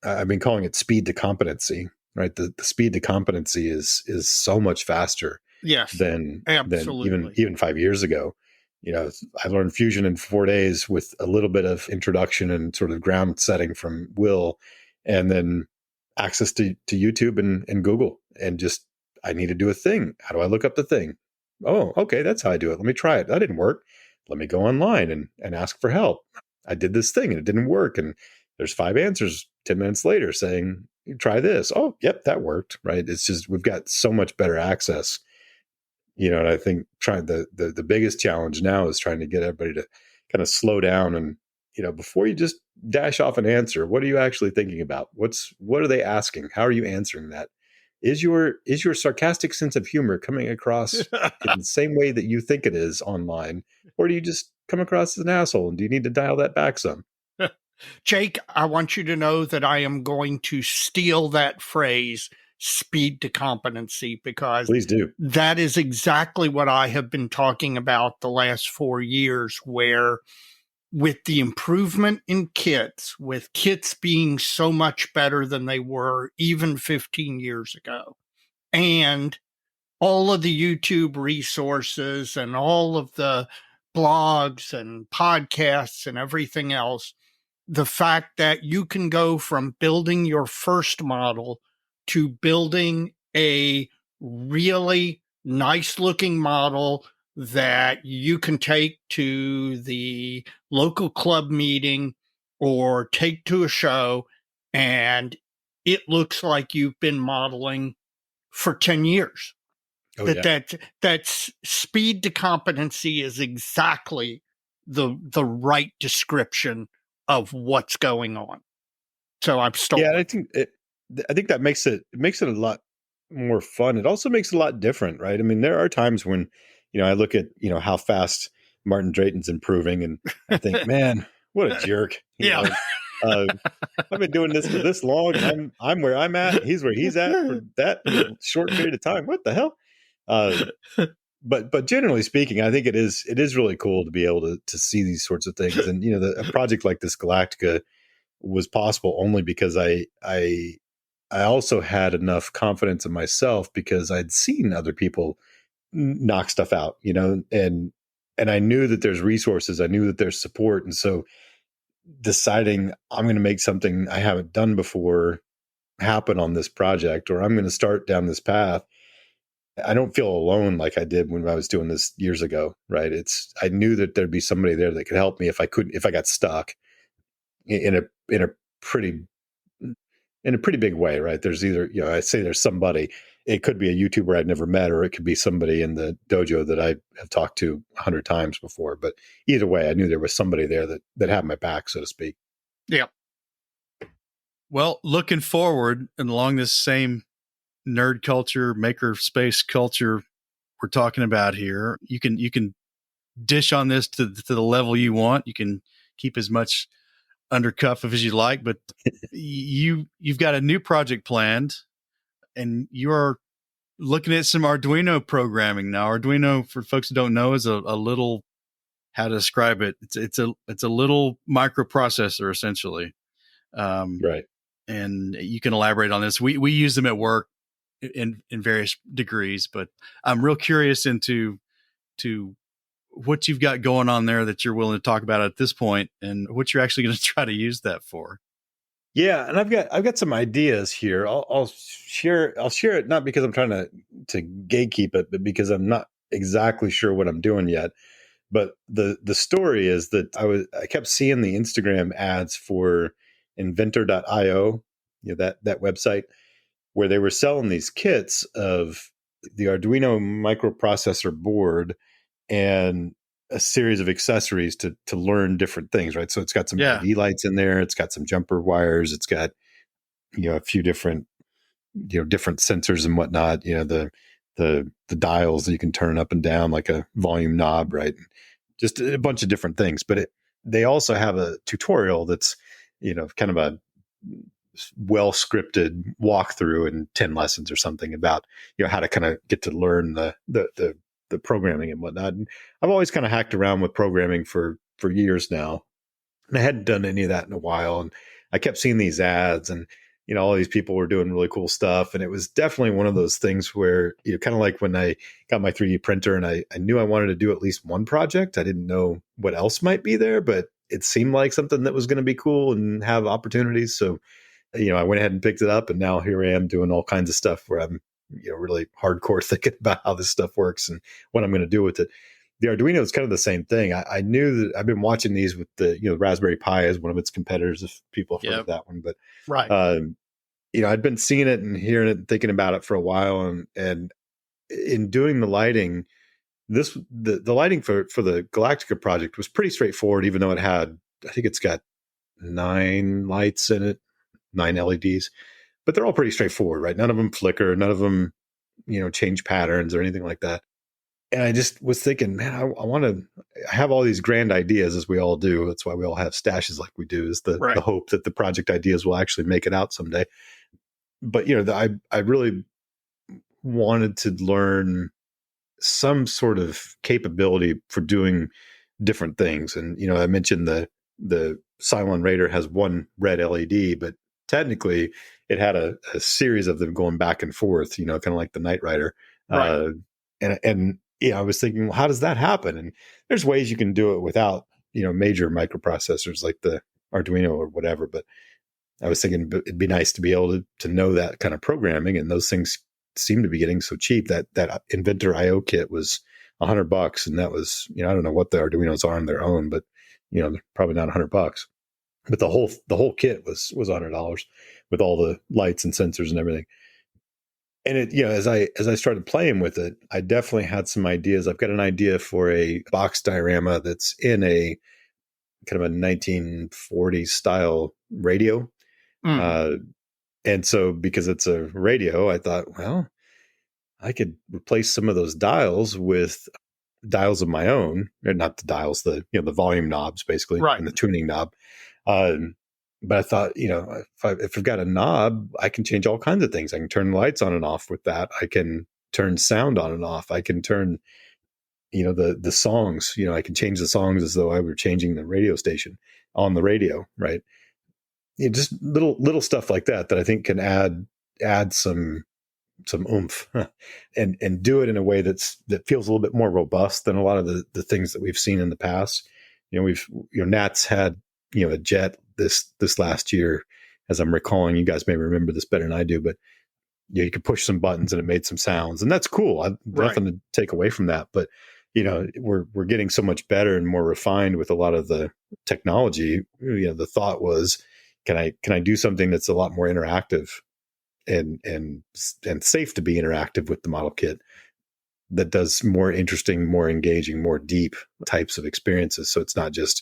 I've been calling it speed to competency, right? The speed to competency is so much faster than even 5 years ago. I learned Fusion in 4 days with a little bit of introduction and sort of ground setting from Will, and then access to YouTube and Google, and just, I need to do a thing. How do I look up the thing? Oh, okay, that's how I do it. Let me try it. That didn't work. Let me go online and ask for help. I did this thing and it didn't work. And there's 5 answers 10 minutes later saying, try this. Oh, yep, that worked. Right. It's just, we've got so much better access. And I think the biggest challenge now is trying to get everybody to kind of slow down and, before you just dash off an answer, what are you actually thinking about? What are they asking? How are you answering that? Is your sarcastic sense of humor coming across in the same way that you think it is online? Or do you just come across as an asshole, and do you need to dial that back some? Jake, I want you to know that I am going to steal that phrase, speed to competency, because please do. That is exactly what I have been talking about the last 4 years, where with the improvement in kits, with kits being so much better than they were even 15 years ago, and all of the YouTube resources and all of the blogs and podcasts and everything else, the fact that you can go from building your first model to building a really nice looking model that you can take to the local club meeting or take to a show, and it looks like you've been modeling for 10 years. Oh, That's speed to competency is exactly the right description of what's going on. So I'm still. Yeah, I think that makes it a lot more fun. It also makes it a lot different, right? I mean, there are times when, I look at, how fast Martin Drayton's improving, and I think, man, what a jerk. Yeah. I've been doing this for this long. I'm where I'm at. He's where he's at for that short period of time. What the hell? But generally speaking, I think it is really cool to be able to see these sorts of things. And, a project like this Galactica was possible only because I also had enough confidence in myself, because I'd seen other people knock stuff out, and I knew that there's resources. I knew that there's support. And so deciding I'm going to make something I haven't done before happen on this project, or I'm going to start down this path, I don't feel alone like I did when I was doing this years ago, right? I knew that there'd be somebody there that could help me if I got stuck in a pretty big way, right? There's either, I say there's somebody, it could be a YouTuber I'd never met, or it could be somebody in the dojo that I have talked to 100 times before. But either way, I knew there was somebody there that had my back, so to speak. Yeah. Well, looking forward and along this same nerd culture, maker space culture we're talking about here, you can dish on this to the level you want. You can keep as much under cuff as you like, but you've got a new project planned, and you're looking at some Arduino programming now. Arduino, for folks who don't know, is a little, how to describe it? It's a little microprocessor essentially. Right. And you can elaborate on this. We use them at work in various degrees, but I'm real curious into what you've got going on there that you're willing to talk about at this point, and what you're actually going to try to use that for. Yeah, and I've got some ideas here. I'll share it, not because I'm trying to gatekeep it, but because I'm not exactly sure what I'm doing yet. But the story is that I kept seeing the Instagram ads for inventor.io, that website where they were selling these kits of the Arduino microprocessor board and a series of accessories to learn different things, right? So it's got some LED lights in there. It's got some jumper wires. It's got, a few different, different sensors and whatnot, the dials that you can turn up and down like a volume knob, right? Just a bunch of different things. But they also have a tutorial that's, kind of a well-scripted walkthrough in 10 lessons or something about, how to kind of get to learn the programming and whatnot. And I've always kind of hacked around with programming for years now. And I hadn't done any of that in a while. And I kept seeing these ads and, all these people were doing really cool stuff. And it was definitely one of those things where, kind of like when I got my 3D printer and I knew I wanted to do at least one project. I didn't know what else might be there, but it seemed like something that was going to be cool and have opportunities. So, I went ahead and picked it up, and now here I am doing all kinds of stuff where I'm, really hardcore thinking about how this stuff works and what I'm going to do with it. The Arduino is kind of the same thing. I knew that I've been watching these with the, Raspberry Pi as one of its competitors, if people have heard of that one. But, right. I'd been seeing it and hearing it and thinking about it for a while. And in doing the lighting, the lighting for the Galactica project was pretty straightforward, even though it had, I think it's got 9 lights in it, 9 LEDs, but they're all pretty straightforward, right? None of them flicker, none of them, change patterns or anything like that. And I just was thinking, man, I have all these grand ideas, as we all do. That's why we all have stashes like we do, is the hope that the project ideas will actually make it out someday. But, I really wanted to learn some sort of capability for doing different things. And, I mentioned the Cylon Raider has one red LED, but technically it had a series of them going back and forth, kind of like the Knight Rider. Right. And I was thinking, well, how does that happen? And there's ways you can do it without, major microprocessors like the Arduino or whatever. But I was thinking it'd be nice to be able to know that kind of programming, and those things seem to be getting so cheap. That Inventor IO kit was $100, and that was, I don't know what the Arduinos are on their own, but they're probably not $100. But the whole kit was $100 with all the lights and sensors and everything. And it, as I started playing with it, I definitely had some ideas. I've got an idea for a box diorama that's in a kind of a 1940s style radio. And so because it's a radio, I thought, well, I could replace some of those dials with dials of my own. Or not the dials, the volume knobs, basically, and the tuning knob. But I thought, if I've got a knob, I can change all kinds of things. I can turn lights on and off with that. I can turn sound on and off. I can turn, the songs, I can change the songs as though I were changing the radio station on the radio, right? Just little stuff like that I think can add some oomph and do it in a way that feels a little bit more robust than a lot of the things that we've seen in the past. Nat's had, a jet this last year, as I'm recalling. You guys may remember this better than I do, but you could push some buttons and it made some sounds, and that's cool. Nothing to take away from that, but we're getting so much better and more refined with a lot of the technology. The thought was, can I do something that's a lot more interactive and safe to be interactive with the model kit, that does more interesting, more engaging, more deep types of experiences. So it's not just,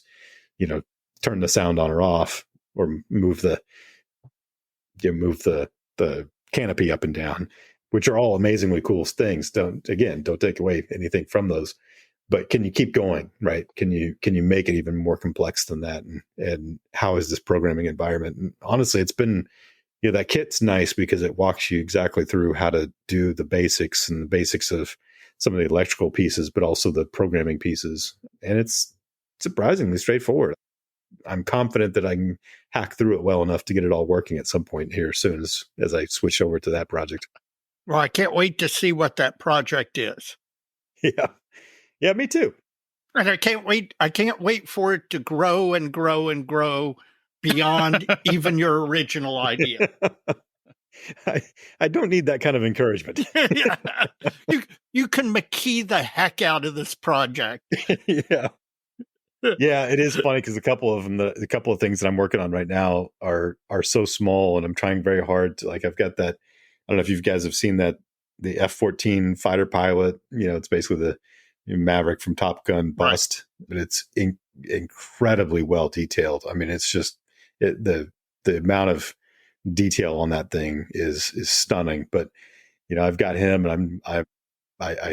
turn the sound on or off, or move the canopy up and down, which are all amazingly cool things. Don't take away anything from those, but can you keep going, right? Can you make it even more complex than that? And how is this programming environment? And honestly, it's been, that kit's nice because it walks you exactly through how to do the basics and the basics of some of the electrical pieces, but also the programming pieces. And it's surprisingly straightforward. I'm confident that I can hack through it well enough to get it all working at some point here soon as I switch over to that project. Well, I can't wait to see what that project is. Yeah, me too. And I can't wait for it to grow and grow and grow beyond even your original idea. I don't need that kind of encouragement. Yeah. You can McKee the heck out of this project. Yeah. Yeah, it is funny because a couple of them, the couple of things that I'm working on right now are so small, and I'm trying very hard to, like, I've got that. I don't know if you guys have seen that, the F-14 fighter pilot. It's basically the Maverick from Top Gun bust, but it's incredibly well detailed. I mean, it's just the amount of detail on that thing is stunning. But I've got him, and I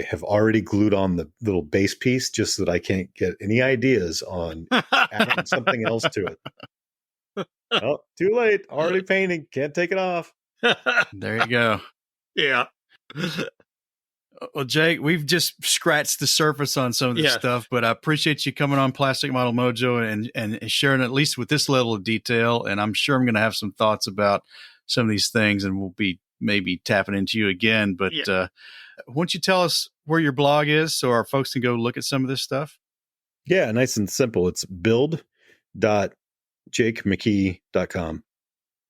have already glued on the little base piece just so that I can't get any ideas on adding something else to it. Oh, too late. Already painting. Can't take it off. There you go. Yeah. Well, Jake, we've just scratched the surface on some of this stuff, but I appreciate you coming on Plastic Model Mojo and sharing at least with this level of detail. And I'm sure I'm going to have some thoughts about some of these things, and we'll be maybe tapping into you again. But why don't you tell us where your blog is so our folks can go look at some of this stuff? Yeah, nice and simple. It's build.jakemckee.com.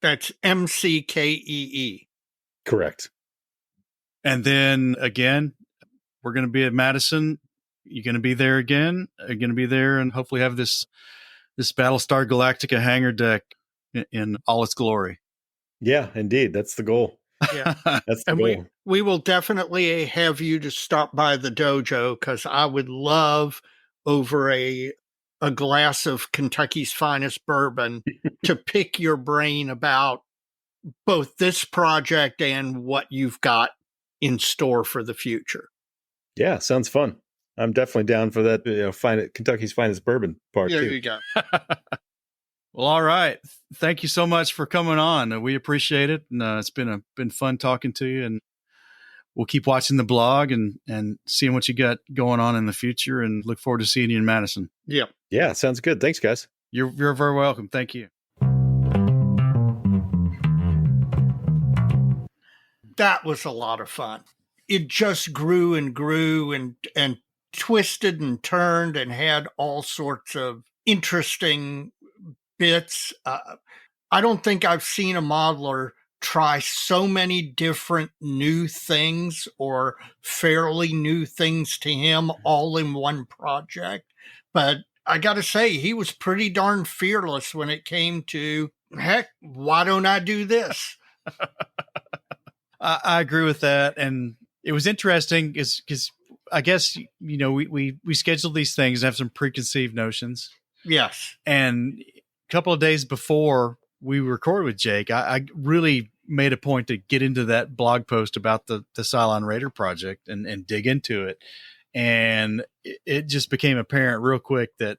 That's MCKEE. Correct. And then again, we're going to be at Madison. You're going to be there again. You're going to be there and hopefully have this Battlestar Galactica hangar deck in all its glory. Yeah, indeed. That's the goal. Yeah. That's the And goal. we will definitely have you to stop by the dojo, because I would love, over a glass of Kentucky's finest bourbon, to pick your brain about both this project and what you've got in store for the future. Yeah, sounds fun. I'm definitely down for that. Kentucky's finest bourbon part There too. you go. Well, all right. Thank you so much for coming on. We appreciate it. And it's been fun talking to you, and we'll keep watching the blog and seeing what you got going on in the future, and look forward to seeing you in Madison. Yep. Yeah, sounds good. Thanks, guys. You're very welcome. Thank you. That was a lot of fun. It just grew and grew and twisted and turned and had all sorts of interesting bits. I don't think I've seen a modeler try so many different new things, or fairly new things to him, all in one project. But I got to say, he was pretty darn fearless when it came to, heck, why don't I do this? I agree with that. And it was interesting because I guess, we scheduled these things and have some preconceived notions. Yes. And a couple of days before we recorded with Jake, I really made a point to get into that blog post about the Cylon Raider project and dig into it. And it just became apparent real quick that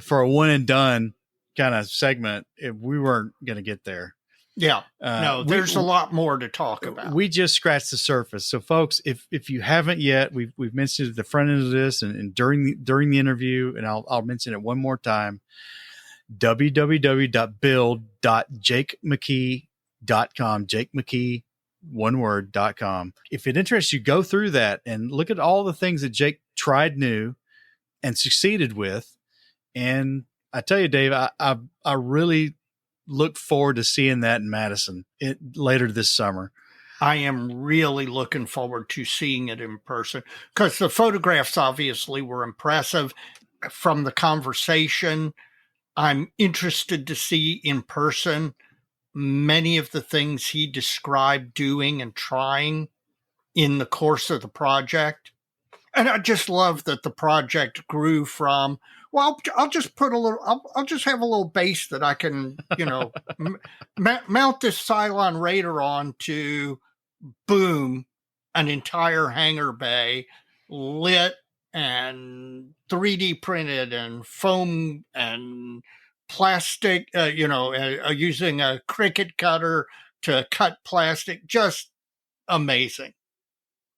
for a one and done kind of segment, we weren't going to get there. Yeah. No, there's a lot more to talk about. We just scratched the surface. So folks, if you haven't yet, we've mentioned it at the front end of this and during the interview, and I'll mention it one more time, www.build.jakemckee.com, Jake McKee, one word.com. If it interests you, go through that and look at all the things that Jake tried new and succeeded with. And I tell you, Dave, I really look forward to seeing that in Madison later this summer. I am really looking forward to seeing it in person, because the photographs obviously were impressive from the conversation. I'm interested to see in person many of the things he described doing and trying in the course of the project. And I just love that the project grew from, well, I'll just put a little, I'll just have a little base that I can, mount this Cylon Raider on, to boom, an entire hangar bay lit and 3D printed and foam and plastic, using a Cricut cutter to cut plastic. Just amazing.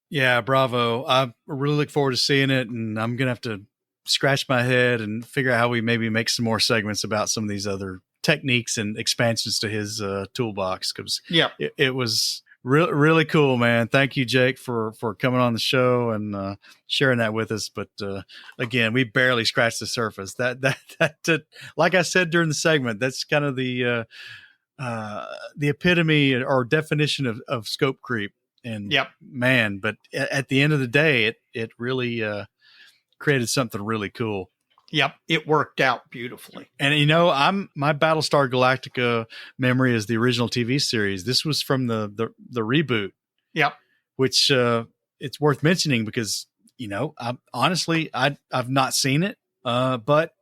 Yeah, bravo. I really look forward to seeing it, and I'm going to have to scratch my head and figure out how we maybe make some more segments about some of these other techniques and expansions to his toolbox, because it was really cool, man. Thank you, Jake, for coming on the show and sharing that with us. But again, we barely scratched the surface. That like I said during the segment, that's kind of the epitome or definition of scope creep. And but at the end of the day, it really created something really cool. Yep, it worked out beautifully. And my Battlestar Galactica memory is the original TV series. This was from the reboot. Yep. Which it's worth mentioning because I've not seen it, but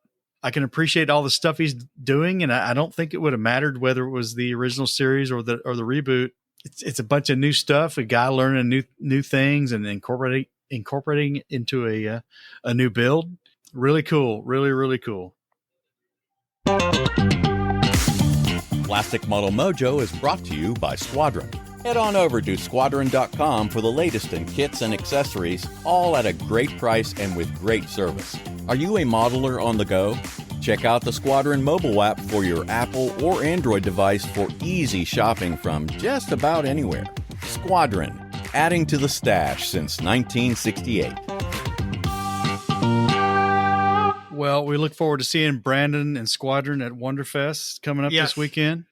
I can appreciate all the stuff he's doing, and I don't think it would have mattered whether it was the original series or the reboot. It's a bunch of new stuff, a guy learning new things and incorporating it into a new build. Really cool. Really, really cool. Plastic Model Mojo is brought to you by Squadron. Head on over to squadron.com for the latest in kits and accessories, all at a great price and with great service. Are you a modeler on the go? Check out the Squadron mobile app for your Apple or Android device for easy shopping from just about anywhere. Squadron, adding to the stash since 1968. Well, we look forward to seeing Brandon and Squadron at Wonderfest coming up this weekend.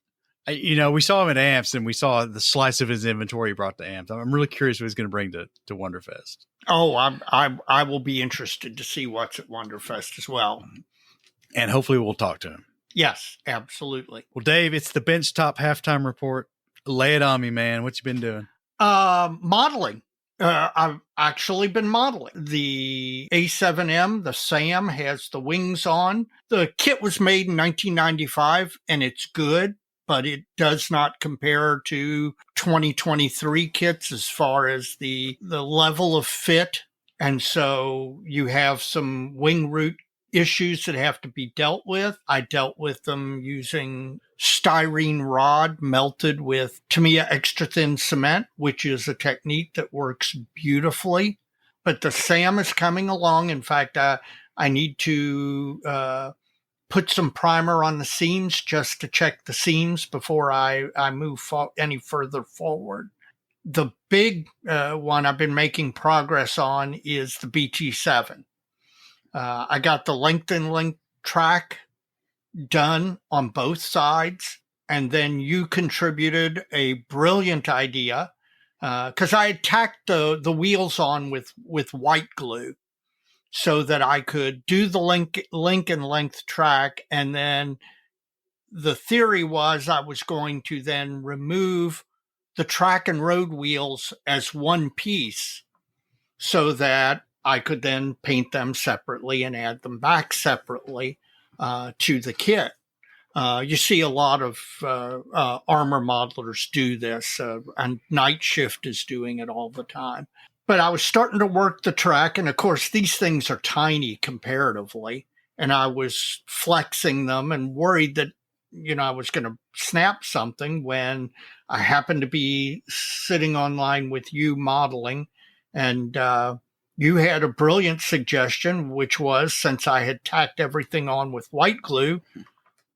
We saw him at Amps, and we saw the slice of his inventory he brought to Amps. I'm really curious what he's going to bring to Wonderfest. Oh, I will be interested to see what's at Wonderfest as well. And hopefully we'll talk to him. Yes, absolutely. Well, Dave, it's the Bench Top Halftime Report. Lay it on me, man. What you been doing? Modeling. I've actually been modeling. The A7M, the SAM, has the wings on. The kit was made in 1995, and it's good, but it does not compare to 2023 kits as far as the level of fit. And so you have some wing root issues that have to be dealt with. I dealt with them using styrene rod melted with Tamiya extra thin cement, which is a technique that works beautifully. But the SAM is coming along. In fact, I need to put some primer on the seams just to check the seams before I move any further forward. The big one I've been making progress on is the BT7. I got the length and length track done on both sides, and then you contributed a brilliant idea because I had tacked the wheels on with white glue so that I could do the link and length track, and then the theory was I was going to then remove the track and road wheels as one piece so that I could then paint them separately and add them back separately to the kit. You see a lot of armor modelers do this, and Night Shift is doing it all the time. But I was starting to work the track, and of course, these things are tiny comparatively, and I was flexing them and worried that, I was going to snap something when I happened to be sitting online with you modeling, and you had a brilliant suggestion, which was, since I had tacked everything on with white glue,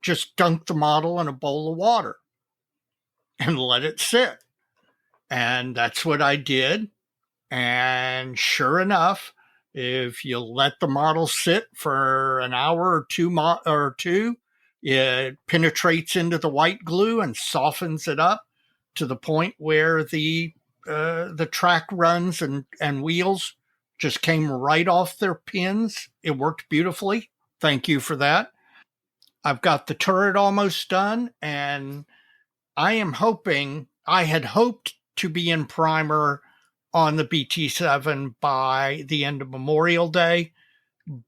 just dunk the model in a bowl of water and let it sit. And that's what I did. And sure enough, if you let the model sit for an hour or two, it penetrates into the white glue and softens it up to the point where the track runs and wheels just came right off their pins. It worked beautifully. Thank you for that. I've got the turret almost done, and I had hoped to be in primer on the BT7 by the end of Memorial Day,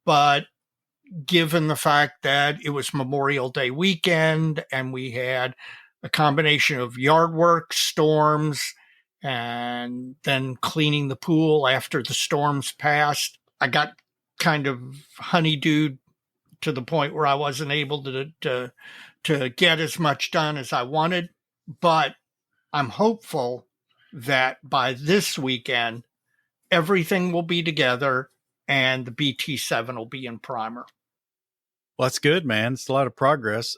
but given the fact that it was Memorial Day weekend and we had a combination of yard work, storms, and then cleaning the pool after the storms passed, I got kind of honeydewed to the point where I wasn't able to get as much done as I wanted. But I'm hopeful that by this weekend, everything will be together and the BT7 will be in primer. Well, that's good, man. It's a lot of progress.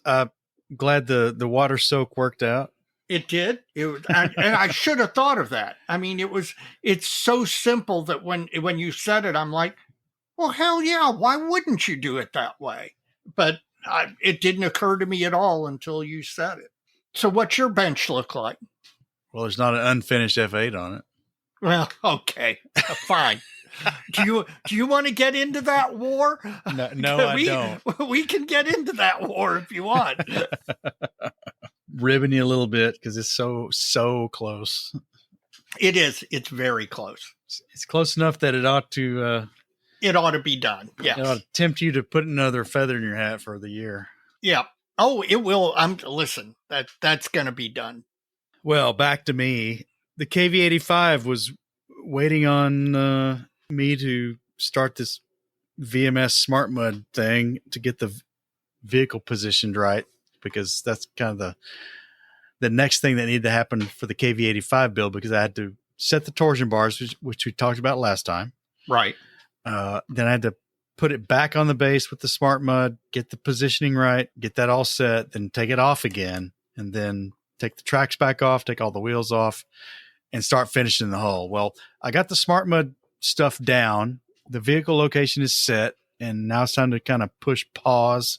Glad the water soak worked out. It did. And I should have thought of that. I mean, it's so simple that when you said it, I'm like, well, hell yeah, why wouldn't you do it that way? But it didn't occur to me at all until you said it. So what's your bench look like? Well, there's not an unfinished F8 on it. Well, okay, fine. Do you want to get into that war? No, I don't. We can get into that war if you want. Ribbing you a little bit because it's so close. It is. It's very close. It's close enough that it ought to. It ought to be done. Yes. It ought to tempt you to put another feather in your hat for the year. Yeah. Oh, it will. Listen. That's going to be done. Well, back to me. The KV-85 was waiting on me to start this VMS Smart Mud thing to get the vehicle positioned right, because that's kind of the next thing that needed to happen for the KV-85 build, because I had to set the torsion bars, which we talked about last time. Right. Then I had to put it back on the base with the Smart Mud, get the positioning right, get that all set, then take it off again, and then take the tracks back off, take all the wheels off, and start finishing the hull. Well, I got the Smart Mud stuff down. The vehicle location is set, and now it's time to kind of push pause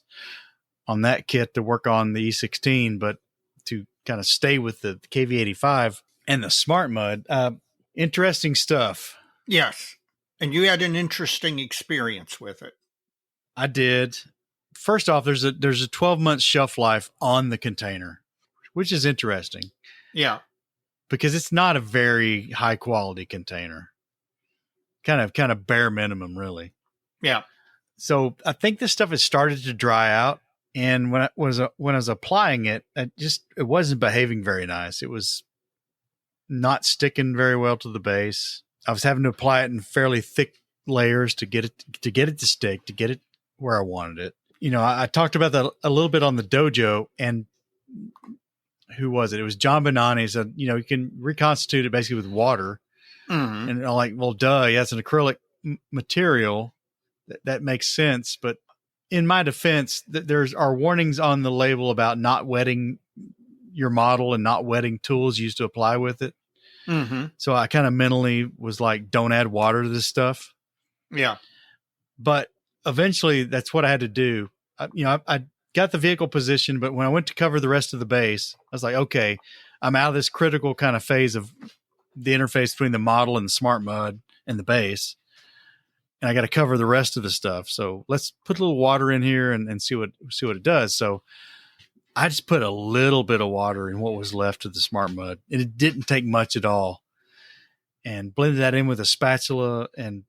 on that kit to work on the E16, but to kind of stay with the KV-85 and the Smart Mud. Interesting stuff. Yes. And you had an interesting experience with it. I did. First off, there's a 12-month shelf life on the container, which is interesting. Yeah. Because it's not a very high quality container. Kind of bare minimum, really. Yeah. So I think this stuff has started to dry out. And when I was applying it, it wasn't behaving very nice. It was not sticking very well to the base. I was having to apply it in fairly thick layers to get it to stick, to get it where I wanted it. You know, I talked about that a little bit on the dojo, and who was it? It was John Bonani said, you know, you can reconstitute it basically with water. Mm-hmm. And I'm like, well, duh, yeah, it's an acrylic material. That makes sense. But in my defense, there's our warnings on the label about not wetting your model and not wetting tools used to apply with it. Mm-hmm. So I kind of mentally was like, don't add water to this stuff. Yeah. But eventually that's what I had to do. I got the vehicle positioned, but when I went to cover the rest of the base, I was like, okay, I'm out of this critical kind of phase of the interface between the model and the Smart Mud and the base. And I got to cover the rest of the stuff. So let's put a little water in here and see what it does. So I just put a little bit of water in what was left of the Smart Mud, and it didn't take much at all, and blended that in with a spatula. And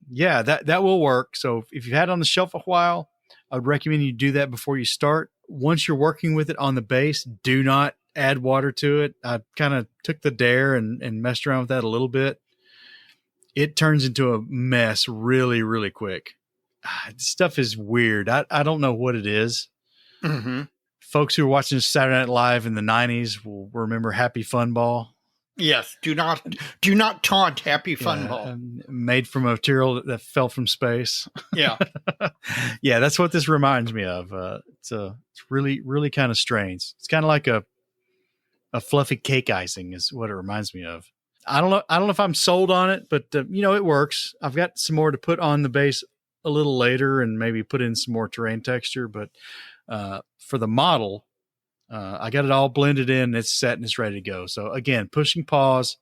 yeah, that will work. So if you've had it on the shelf a while, I would recommend you do that before you start. Once you're working with it on the base, do not add water to it. I kind of took the dare and messed around with that a little bit. It turns into a mess really, really quick. This stuff is weird. I don't know what it is. Mm-hmm. Folks who were watching Saturday Night Live in the 90s will remember Happy Fun Ball. Yes. Do not taunt Happy Fun Ball. Made from a material that fell from space. Yeah. Yeah, that's what this reminds me of. It's really, really kind of strange. It's kind of like a fluffy cake icing is what it reminds me of. I don't know if I'm sold on it, but it works. I've got some more to put on the base a little later and maybe put in some more terrain texture, but for the model, I got it all blended in. It's set and it's ready to go. So again, pushing pause,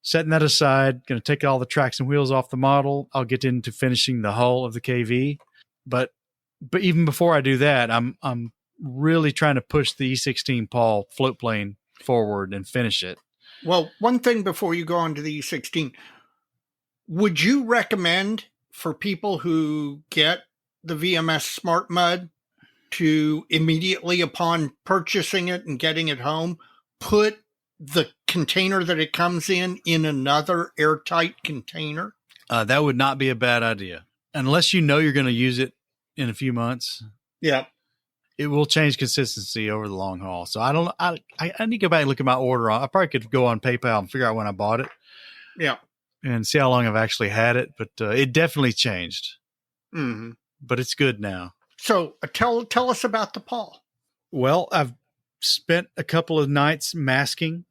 setting that aside, going to take all the tracks and wheels off the model. I'll get into finishing the hull of the KV, but even before I do that, I'm really trying to push the E16 Paul float plane forward and finish it. Well, one thing before you go on to the E16, would you recommend for people who get the VMS Smart Mud to immediately upon purchasing it and getting it home, put the container that it comes in another airtight container? That would not be a bad idea. Unless you know you're going to use it in a few months. Yeah. It will change consistency over the long haul. So I need to go back and look at my order. I probably could go on PayPal and figure out when I bought it. Yeah. And see how long I've actually had it. But it definitely changed. Mm-hmm. But it's good now. So tell us about the Paul. Well, I've spent a couple of nights masking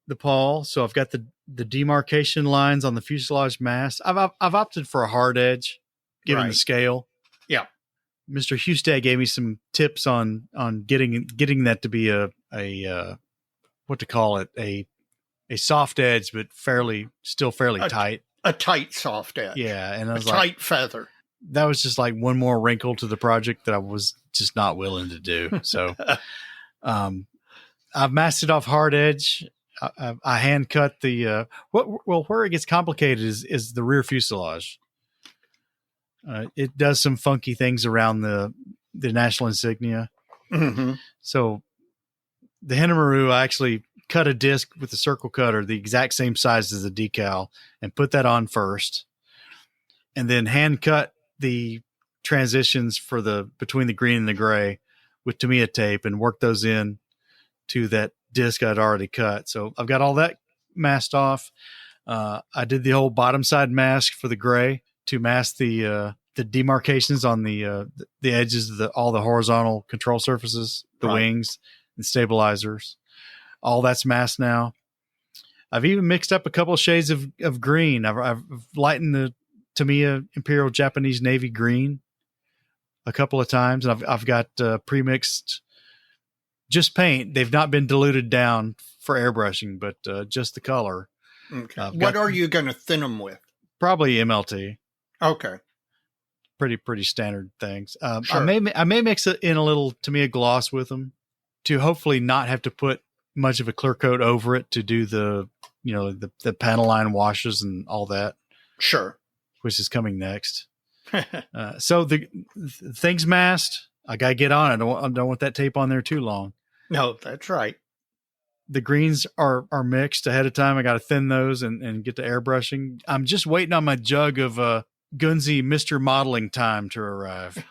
the Paul. So I've got the demarcation lines on the fuselage mast. I've opted for a hard edge, given the scale. Yeah. Mr. Hustad gave me some tips on getting that to be a what to call it, a soft edge, but still fairly tight. A tight soft edge. Yeah, and I A was tight feather. that was just like one more wrinkle to the project that I was just not willing to do. So I've masked it off hard edge. I hand cut the where it gets complicated is the rear fuselage. It does some funky things around the national insignia. Mm-hmm. So the Hinamaru, I actually cut a disc with a circle cutter, the exact same size as the decal, and put that on first, and then hand cut the transitions for between the green and the gray with Tamiya tape and work those in to that disc I'd already cut. So I've got all that masked off. I did the whole bottom side mask for the gray to mask the demarcations on the edges of all the horizontal control surfaces, the wings and stabilizers. All that's masked now. I've even mixed up a couple of shades of green. I've lightened the Tamiya Imperial Japanese Navy green a couple of times, and I've got pre-mixed just paint. They've not been diluted down for airbrushing, but just the color. Okay. What are you going to thin them with? Probably MLT. Okay. Pretty standard things. Sure. I may mix it in a little Tamiya gloss with them to hopefully not have to put much of a clear coat over it to do the panel line washes and all that. Sure. Which is coming next. So the thing's masked. I got to get on it. I don't want that tape on there too long. No, that's right. The greens are mixed ahead of time. I got to thin those and get to airbrushing. I'm just waiting on my jug of Gunzi Mr. Modeling time to arrive.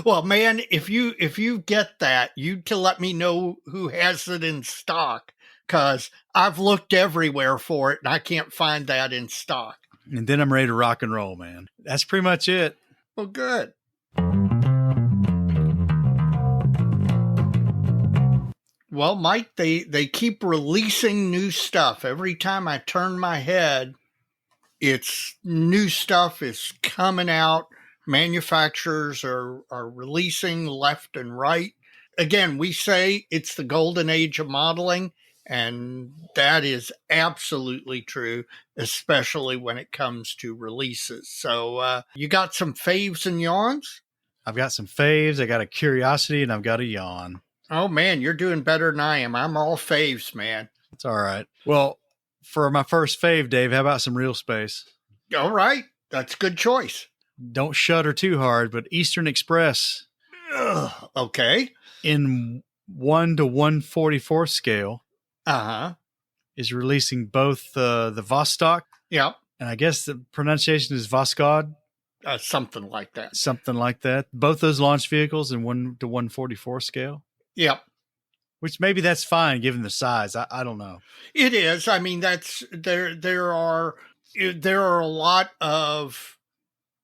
Well, man, if you get that, you to let me know who has it in stock, because I've looked everywhere for it and I can't find that in stock. And then I'm ready to rock and roll, man. That's pretty much it. Well, good. Well, Mike, they keep releasing new stuff. Every time I turn my head, it's new stuff is coming out. Manufacturers are releasing left and right. Again, we say it's the golden age of modeling, and that is absolutely true, especially when it comes to releases. So you got some faves and yawns? I've got some faves. I got a curiosity, and I've got a yawn. Oh, man, you're doing better than I am. I'm all faves, man. It's all right. Well, for my first fave, Dave, how about some real space? All right. That's a good choice. Don't shudder too hard, but Eastern Express. Ugh, okay. In 1 to 1/44 scale. Is releasing both the Vostok. Yep. And I guess the pronunciation is Voskhod. Something like that. Something like that. Both those launch vehicles in 1 to 1/44 scale. Yep. Which maybe that's fine given the size. I don't know. It is. I mean, that's there are a lot of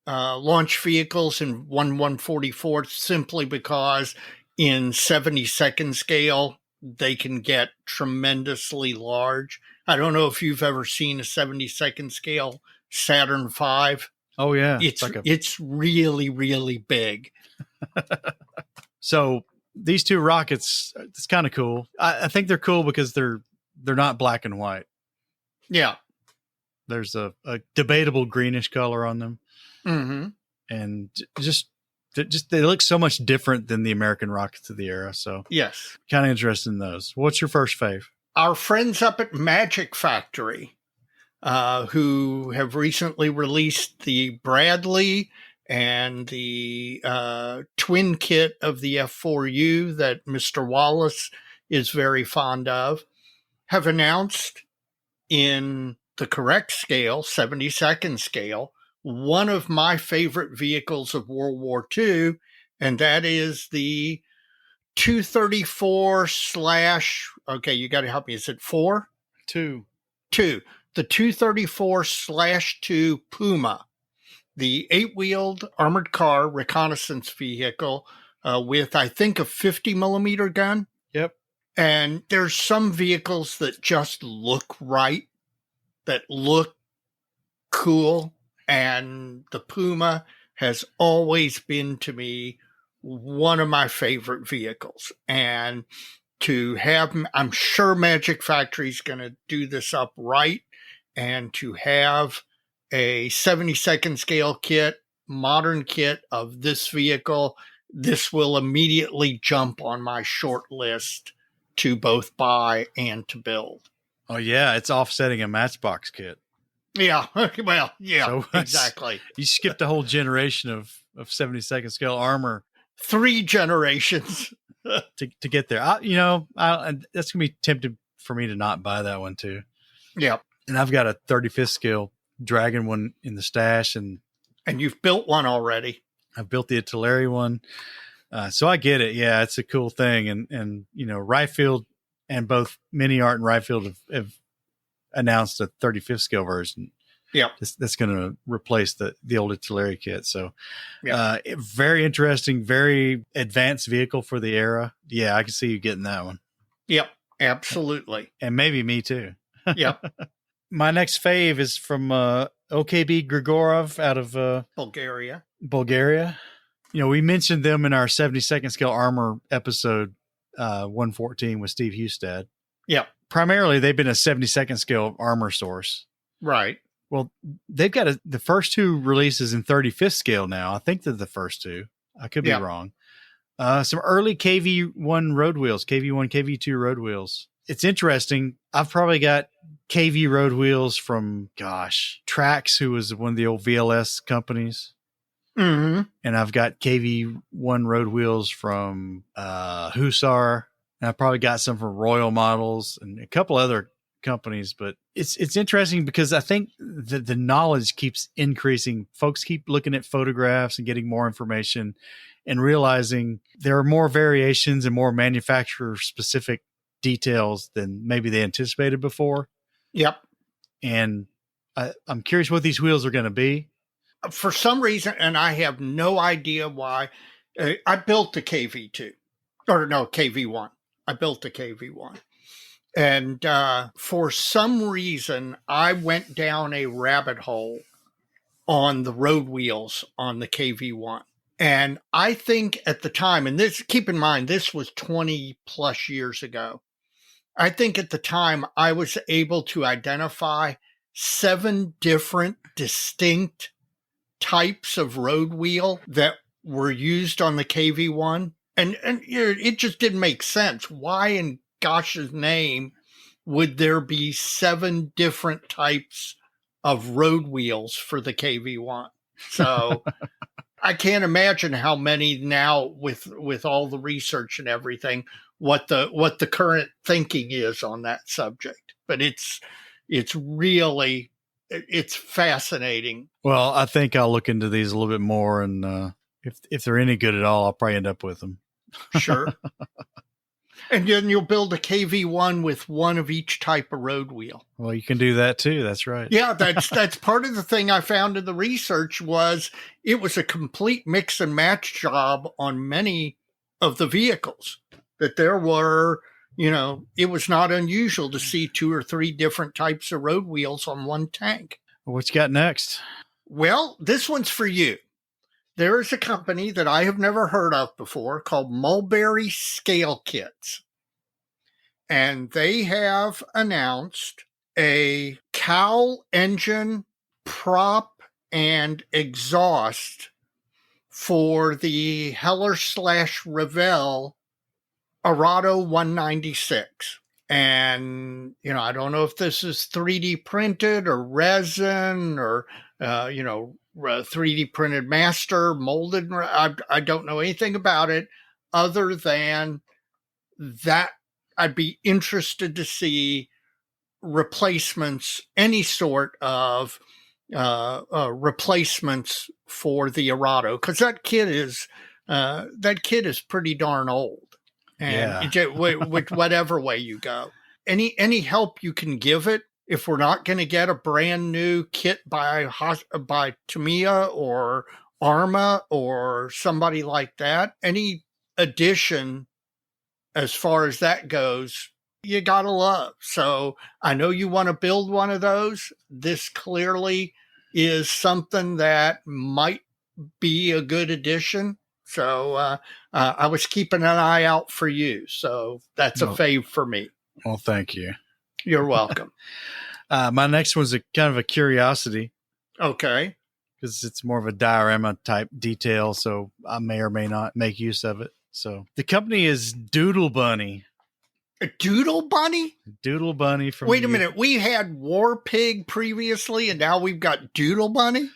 launch vehicles in 1/144 simply because in 72nd scale they can get tremendously large. I don't know if you've ever seen a 72nd scale Saturn V. Oh yeah, it's really, really big. So these two rockets, it's kind of cool. I think they're cool because they're not black and white. Yeah. There's a debatable greenish color on them. Mm-hmm. And just they look so much different than the American rockets of the era. So yes, kind of interested in those. What's your first fave? Our friends up at Magic Factory, who have recently released the Bradley and the twin kit of the F4U that Mr. Wallace is very fond of, have announced in the correct scale, 72nd scale, one of my favorite vehicles of World War II, and that is the 234 / okay, you got to help me. Is it 4? 2. 2. The 234/2 Puma, the 8-wheeled armored car reconnaissance vehicle with, I think, a 50 millimeter gun. Yep. And there's some vehicles that just look right, that look cool. And the Puma has always been to me one of my favorite vehicles. And to have, I'm sure Magic Factory's going to do this up right and to have a 72nd scale kit, modern kit of this vehicle, this will immediately jump on my short list to both buy and to build. Oh yeah, it's offsetting a Matchbox kit. Yeah, well, yeah, So exactly. You skipped a whole generation of 72nd scale armor 3 generations. to get there. That's gonna be tempted for me to not buy that one too. Yeah. And I've got a 35th scale Dragon one in the stash, and you've built one already. I've built the artillery one. So I get it. Yeah, it's a cool thing. And Riffield and both Mini Art and Riffield have announced a 35th scale version. Yeah. That's going to replace the old artillery kit. So very interesting, very advanced vehicle for the era. Yeah, I can see you getting that one. Yep, absolutely. And maybe me too. Yep. My next fave is from OKB Grigorov out of Bulgaria. We mentioned them in our 72nd scale armor episode 114 with Steve Hustad. Yep. Primarily, they've been a 72nd scale armor source. Right. Well, they've got the first 2 releases in 35th scale now. I think they're the first 2. I could be wrong. Some early KV1 road wheels, KV1, KV2 road wheels. It's interesting. I've probably got KV road wheels from, Trax, who was one of the old VLS companies. Mm-hmm. And I've got KV1 road wheels from Hussar. And I probably got some from Royal Models and a couple other companies. But it's interesting because I think the knowledge keeps increasing. Folks keep looking at photographs and getting more information and realizing there are more variations and more manufacturer-specific details than maybe they anticipated before. Yep. And I'm curious what these wheels are going to be. For some reason, and I have no idea why, I built the KV2. Or no, KV1. I built the KV1. And for some reason, I went down a rabbit hole on the road wheels on the KV1. And I think at the time, and keep in mind, this was 20 plus years ago. I think at the time I was able to identify 7 different distinct types of road wheel that were used on the KV1. And it just didn't make sense. Why in gosh's name would there be 7 different types of road wheels for the KV1? So I can't imagine how many now with all the research and everything, what the current thinking is on that subject. But it's really, it's fascinating. Well, I think I'll look into these a little bit more, and if they're any good at all, I'll probably end up with them. Sure. And then you'll build a KV1 with one of each type of road wheel. Well, you can do that too. That's right. Yeah, that's part of the thing I found in the research was it was a complete mix and match job on many of the vehicles. That there were, it was not unusual to see 2 or 3 different types of road wheels on one tank. What you got next? Well, this one's for you. There is a company that I have never heard of before called Mulberry Scale Kits. And they have announced a cowl engine, prop, and exhaust for the Heller/Revell Arado 196. And, I don't know if this is 3D printed or resin or, 3D printed master, molded. I don't know anything about it other than that I'd be interested to see replacements, any sort of replacements for the Arado, because that kit is pretty darn old. And with whatever way you go, any help you can give it. If we're not going to get a brand new kit by Tamiya or Arma or somebody like that, any addition as far as that goes, you gotta love. So I know you want to build one of those. This clearly is something that might be a good addition. So I was keeping an eye out for you. So that's a fave for me. Well, thank you. You're welcome. My next one's a kind of a curiosity Okay. because it's more of a diorama type detail, so I may or may not make use of it. So the company is Doodle Bunny. A Doodle Bunny? Doodle Bunny from Wait a minute. We had War Pig previously, and now we've got Doodle Bunny?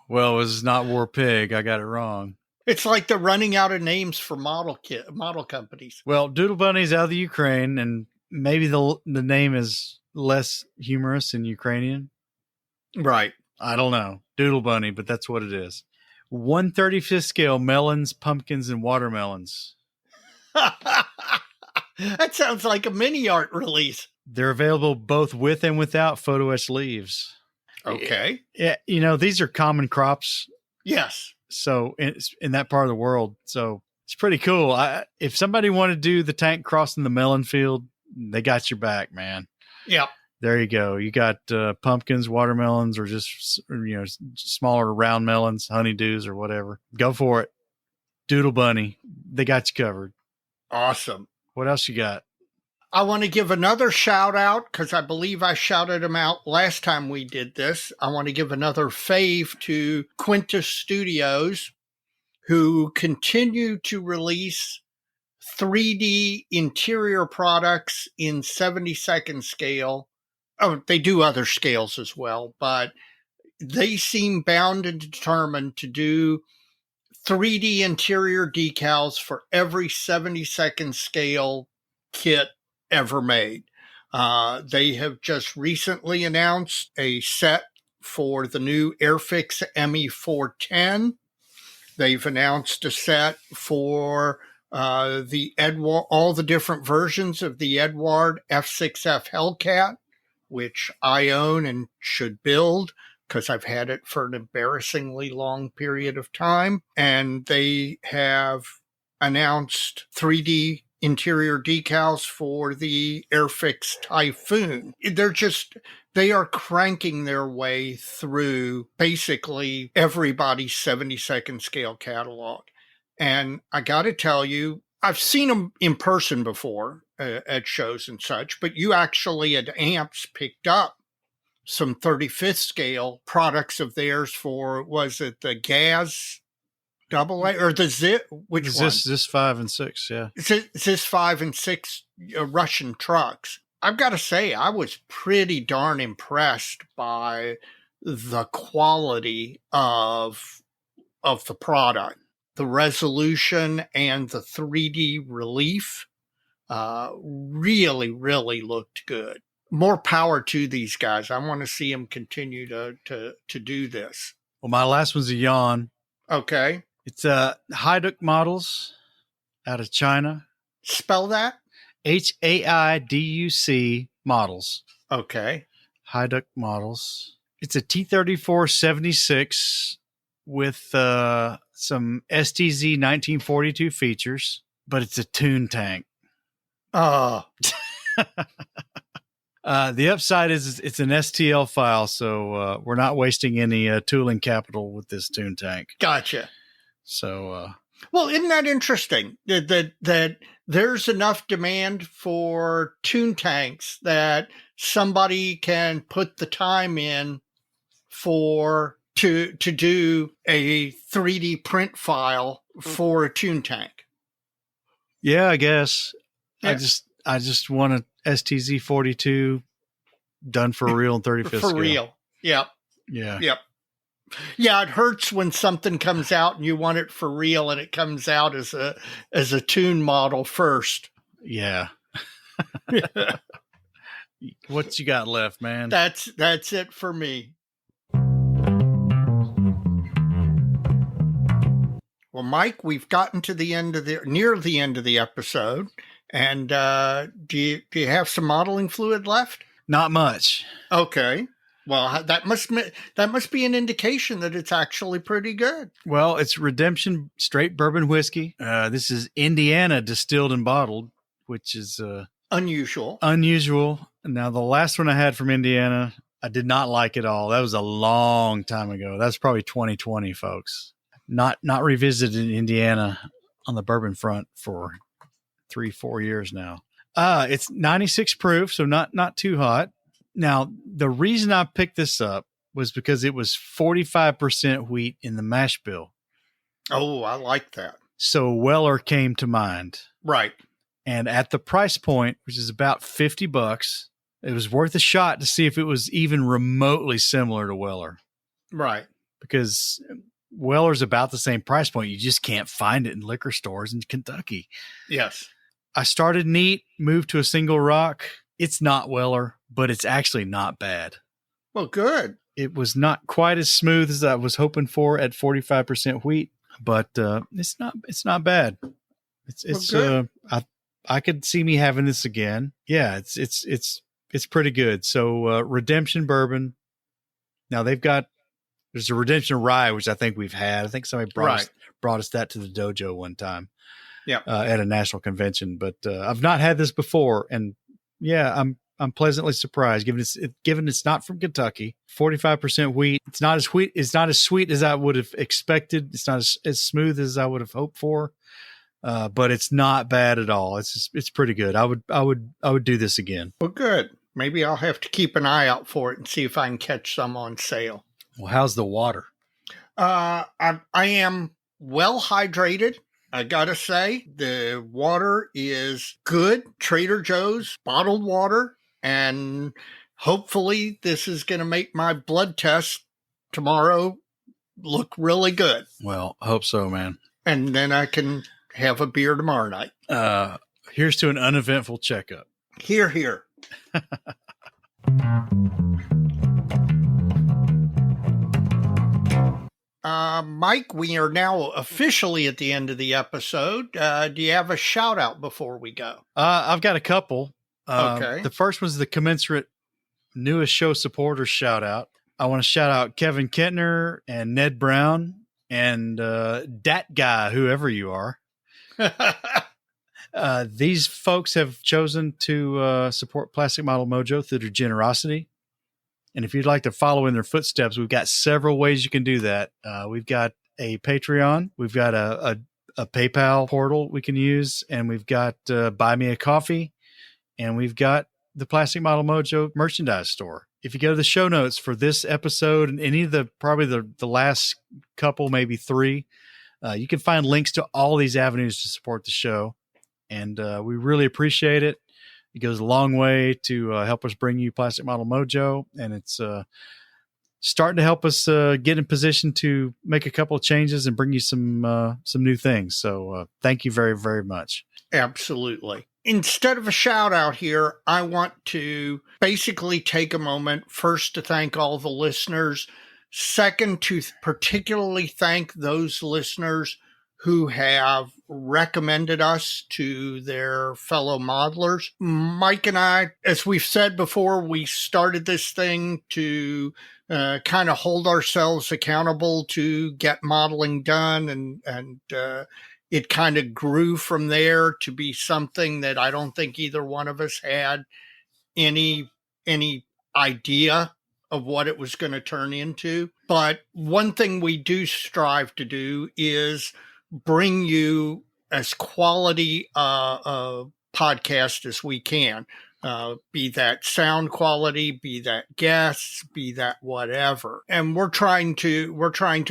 Well, it was not War Pig. I got it wrong. It's like they're running out of names for model companies. Well, Doodle Bunny's out of the Ukraine, and maybe the name is less humorous in Ukrainian. Right. I don't know. Doodle Bunny, but that's what it is. 1/35th scale melons, pumpkins, and watermelons. That sounds like a mini art release. They're available both with and without photo etched leaves. Okay. Yeah, these are common crops. Yes. So in that part of the world, so it's pretty cool. If somebody wanted to do the tank crossing the melon field, they got your back, man. Yeah. There you go. You got pumpkins, watermelons, or just smaller round melons, honeydews, or whatever. Go for it. Doodle Bunny, they got you covered. Awesome. What else you got? I want to give another shout out because I believe I shouted them out last time we did this. I want to give another fave to Quintus Studios, who continue to release 3D interior products in 70-second scale. Oh, they do other scales as well, but they seem bound and determined to do 3D interior decals for every 70-second scale kit ever made. They have just recently announced a set for the new Airfix ME410. They've announced a set for the Edward, all the different versions of the Edward F6F Hellcat, which I own and should build because I've had it for an embarrassingly long period of time. And they have announced 3D interior decals for the Airfix Typhoon. They are cranking their way through basically everybody's 70-second scale catalog. And I got to tell you, I've seen them in person before at shows and such, but you actually at Amps picked up some 35th scale products of theirs for, was it the Gaz AA or the Zit? Which one? This 5 and 6, yeah. This 5 and 6 Russian trucks. I've got to say, I was pretty darn impressed by the quality of the product. The resolution and the 3D relief really, really looked good. More power to these guys. I want to see them continue to do this. Well, my last one's a yawn. Okay. It's Haiduk Models out of China. Spell that? HAIDUC Models. Okay. Haiduk Models. It's a T-34-76 with some STZ 1942 features, but it's a tune tank. Oh. The upside is it's an STL file, so we're not wasting any tooling capital with this tune tank. Gotcha. So, well, isn't that interesting that there's enough demand for tune tanks that somebody can put the time in to do a 3D print file for a tune tank? Yeah, I guess. Yeah. I just want a STZ 42 done for real in 35th For scale. real. Yep. Yeah. Yep. Yeah, it hurts when something comes out and you want it for real and it comes out as a tune model first. Yeah. What you got left, man? That's it for me. Well, Mike, we've gotten to near the end of the episode, and do you have some modeling fluid left? Not much. Okay. Well, that must be an indication that it's actually pretty good. Well, it's Redemption Straight Bourbon Whiskey. This is Indiana distilled and bottled, which is Unusual. Now, the last one I had from Indiana, I did not like at all. That was a long time ago. That's probably 2020, folks. Not revisited Indiana on the bourbon front for 3-4 years now. It's 96 proof, so not too hot. Now, the reason I picked this up was because it was 45% wheat in the mash bill. Oh, I like that. So Weller came to mind. Right. And at the price point, which is about $50, it was worth a shot to see if it was even remotely similar to Weller. Right. Because Weller's about the same price point. You just can't find it in liquor stores in Kentucky. Yes. I started neat, moved to a single rock. It's not Weller, but it's actually not bad. Well, good. It was not quite as smooth as I was hoping for at 45% wheat, but it's not bad. It's good. I could see me having this again. Yeah, it's pretty good. So Redemption Bourbon. Now there's a Redemption Rye, which I think we've had. I think somebody brought us that to the dojo one time. Yeah. At a national convention, but I've not had this before, and yeah, I'm pleasantly surprised given it's not from Kentucky. 45% wheat. It's not as sweet as I would have expected. It's not as smooth as I would have hoped for. But it's not bad at all. It's pretty good. I would do this again. Well, good. Maybe I'll have to keep an eye out for it and see if I can catch some on sale. Well, how's the water? I am well hydrated. I gotta say, the water is good. Trader Joe's bottled water, and hopefully this is going to make my blood test tomorrow look really good. Well, hope so, man. And then I can have a beer tomorrow night. Here's to an uneventful checkup. Hear, hear. Mike, we are now officially at the end of the episode. Do you have a shout out before we go? I've got a couple. Okay. The first one's the commensurate newest show supporters shout out. I want to shout out Kevin Kentner and Ned Brown and Dat Guy, whoever you are. These folks have chosen to support Plastic Model Mojo through their generosity. And if you'd like to follow in their footsteps, we've got several ways you can do that. We've got a Patreon. We've got a PayPal portal we can use. And we've got Buy Me a Coffee. And we've got the Plastic Model Mojo merchandise store. If you go to the show notes for this episode and any of probably the last couple, maybe three, you can find links to all these avenues to support the show. And we really appreciate it. It goes a long way to help us bring you Plastic Model Mojo, and it's starting to help us get in position to make a couple of changes and bring you some new things. So thank you very, very much. Absolutely. Instead of a shout out here, I want to basically take a moment first to thank all the listeners. Second, to particularly thank those listeners who have recommended us to their fellow modelers. Mike and I, as we've said before, we started this thing to kind of hold ourselves accountable to get modeling done, and it kind of grew from there to be something that I don't think either one of us had any idea of what it was going to turn into. But one thing we do strive to do is bring you as quality a podcast as we can, be that sound quality, be that guests, be that whatever. And we're trying to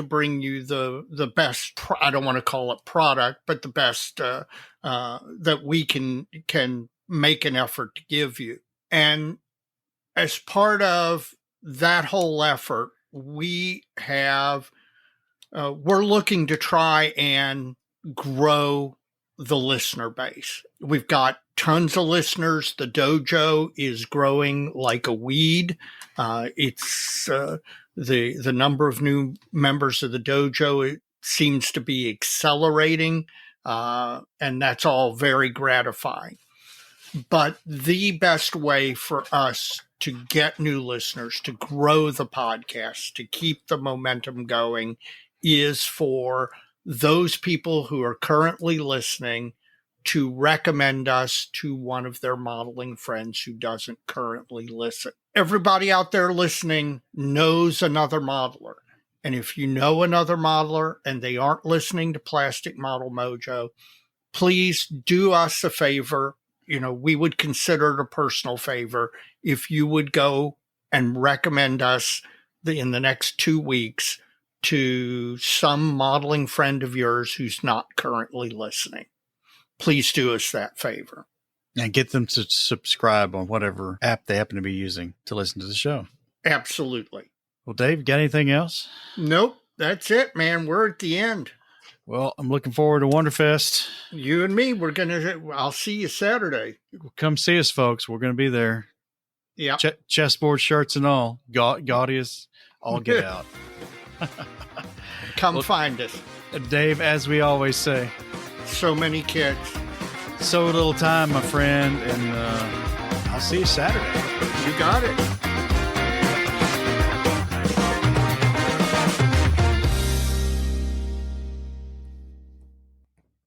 bring you the best. I don't want to call it product, but the best that we can make an effort to give you. And as part of that whole effort, we have. We're looking to try and grow the listener base. We've got tons of listeners. The dojo is growing like a weed. It's the number of new members of the dojo, it seems to be accelerating, and that's all very gratifying. But the best way for us to get new listeners, to grow the podcast, to keep the momentum going, is for those people who are currently listening to recommend us to one of their modeling friends who doesn't currently listen. Everybody out there listening knows another modeler. And if you know another modeler and they aren't listening to Plastic Model Mojo, please do us a favor we would consider it a personal favor if you would go and recommend us in the next 2 weeks to some modeling friend of yours who's not currently listening. Please do us that favor. And get them to subscribe on whatever app they happen to be using to listen to the show. Absolutely. Well, Dave, got anything else? Nope. That's it, man. We're at the end. Well, I'm looking forward to Wonderfest. You and me, I'll see you Saturday. Come see us, folks. We're going to be there. Yeah. Chessboard shirts and all. Gaudy as all get out. Come find us. Dave, as we always say, so many kids. So little time, my friend. And I'll see you Saturday. You got it.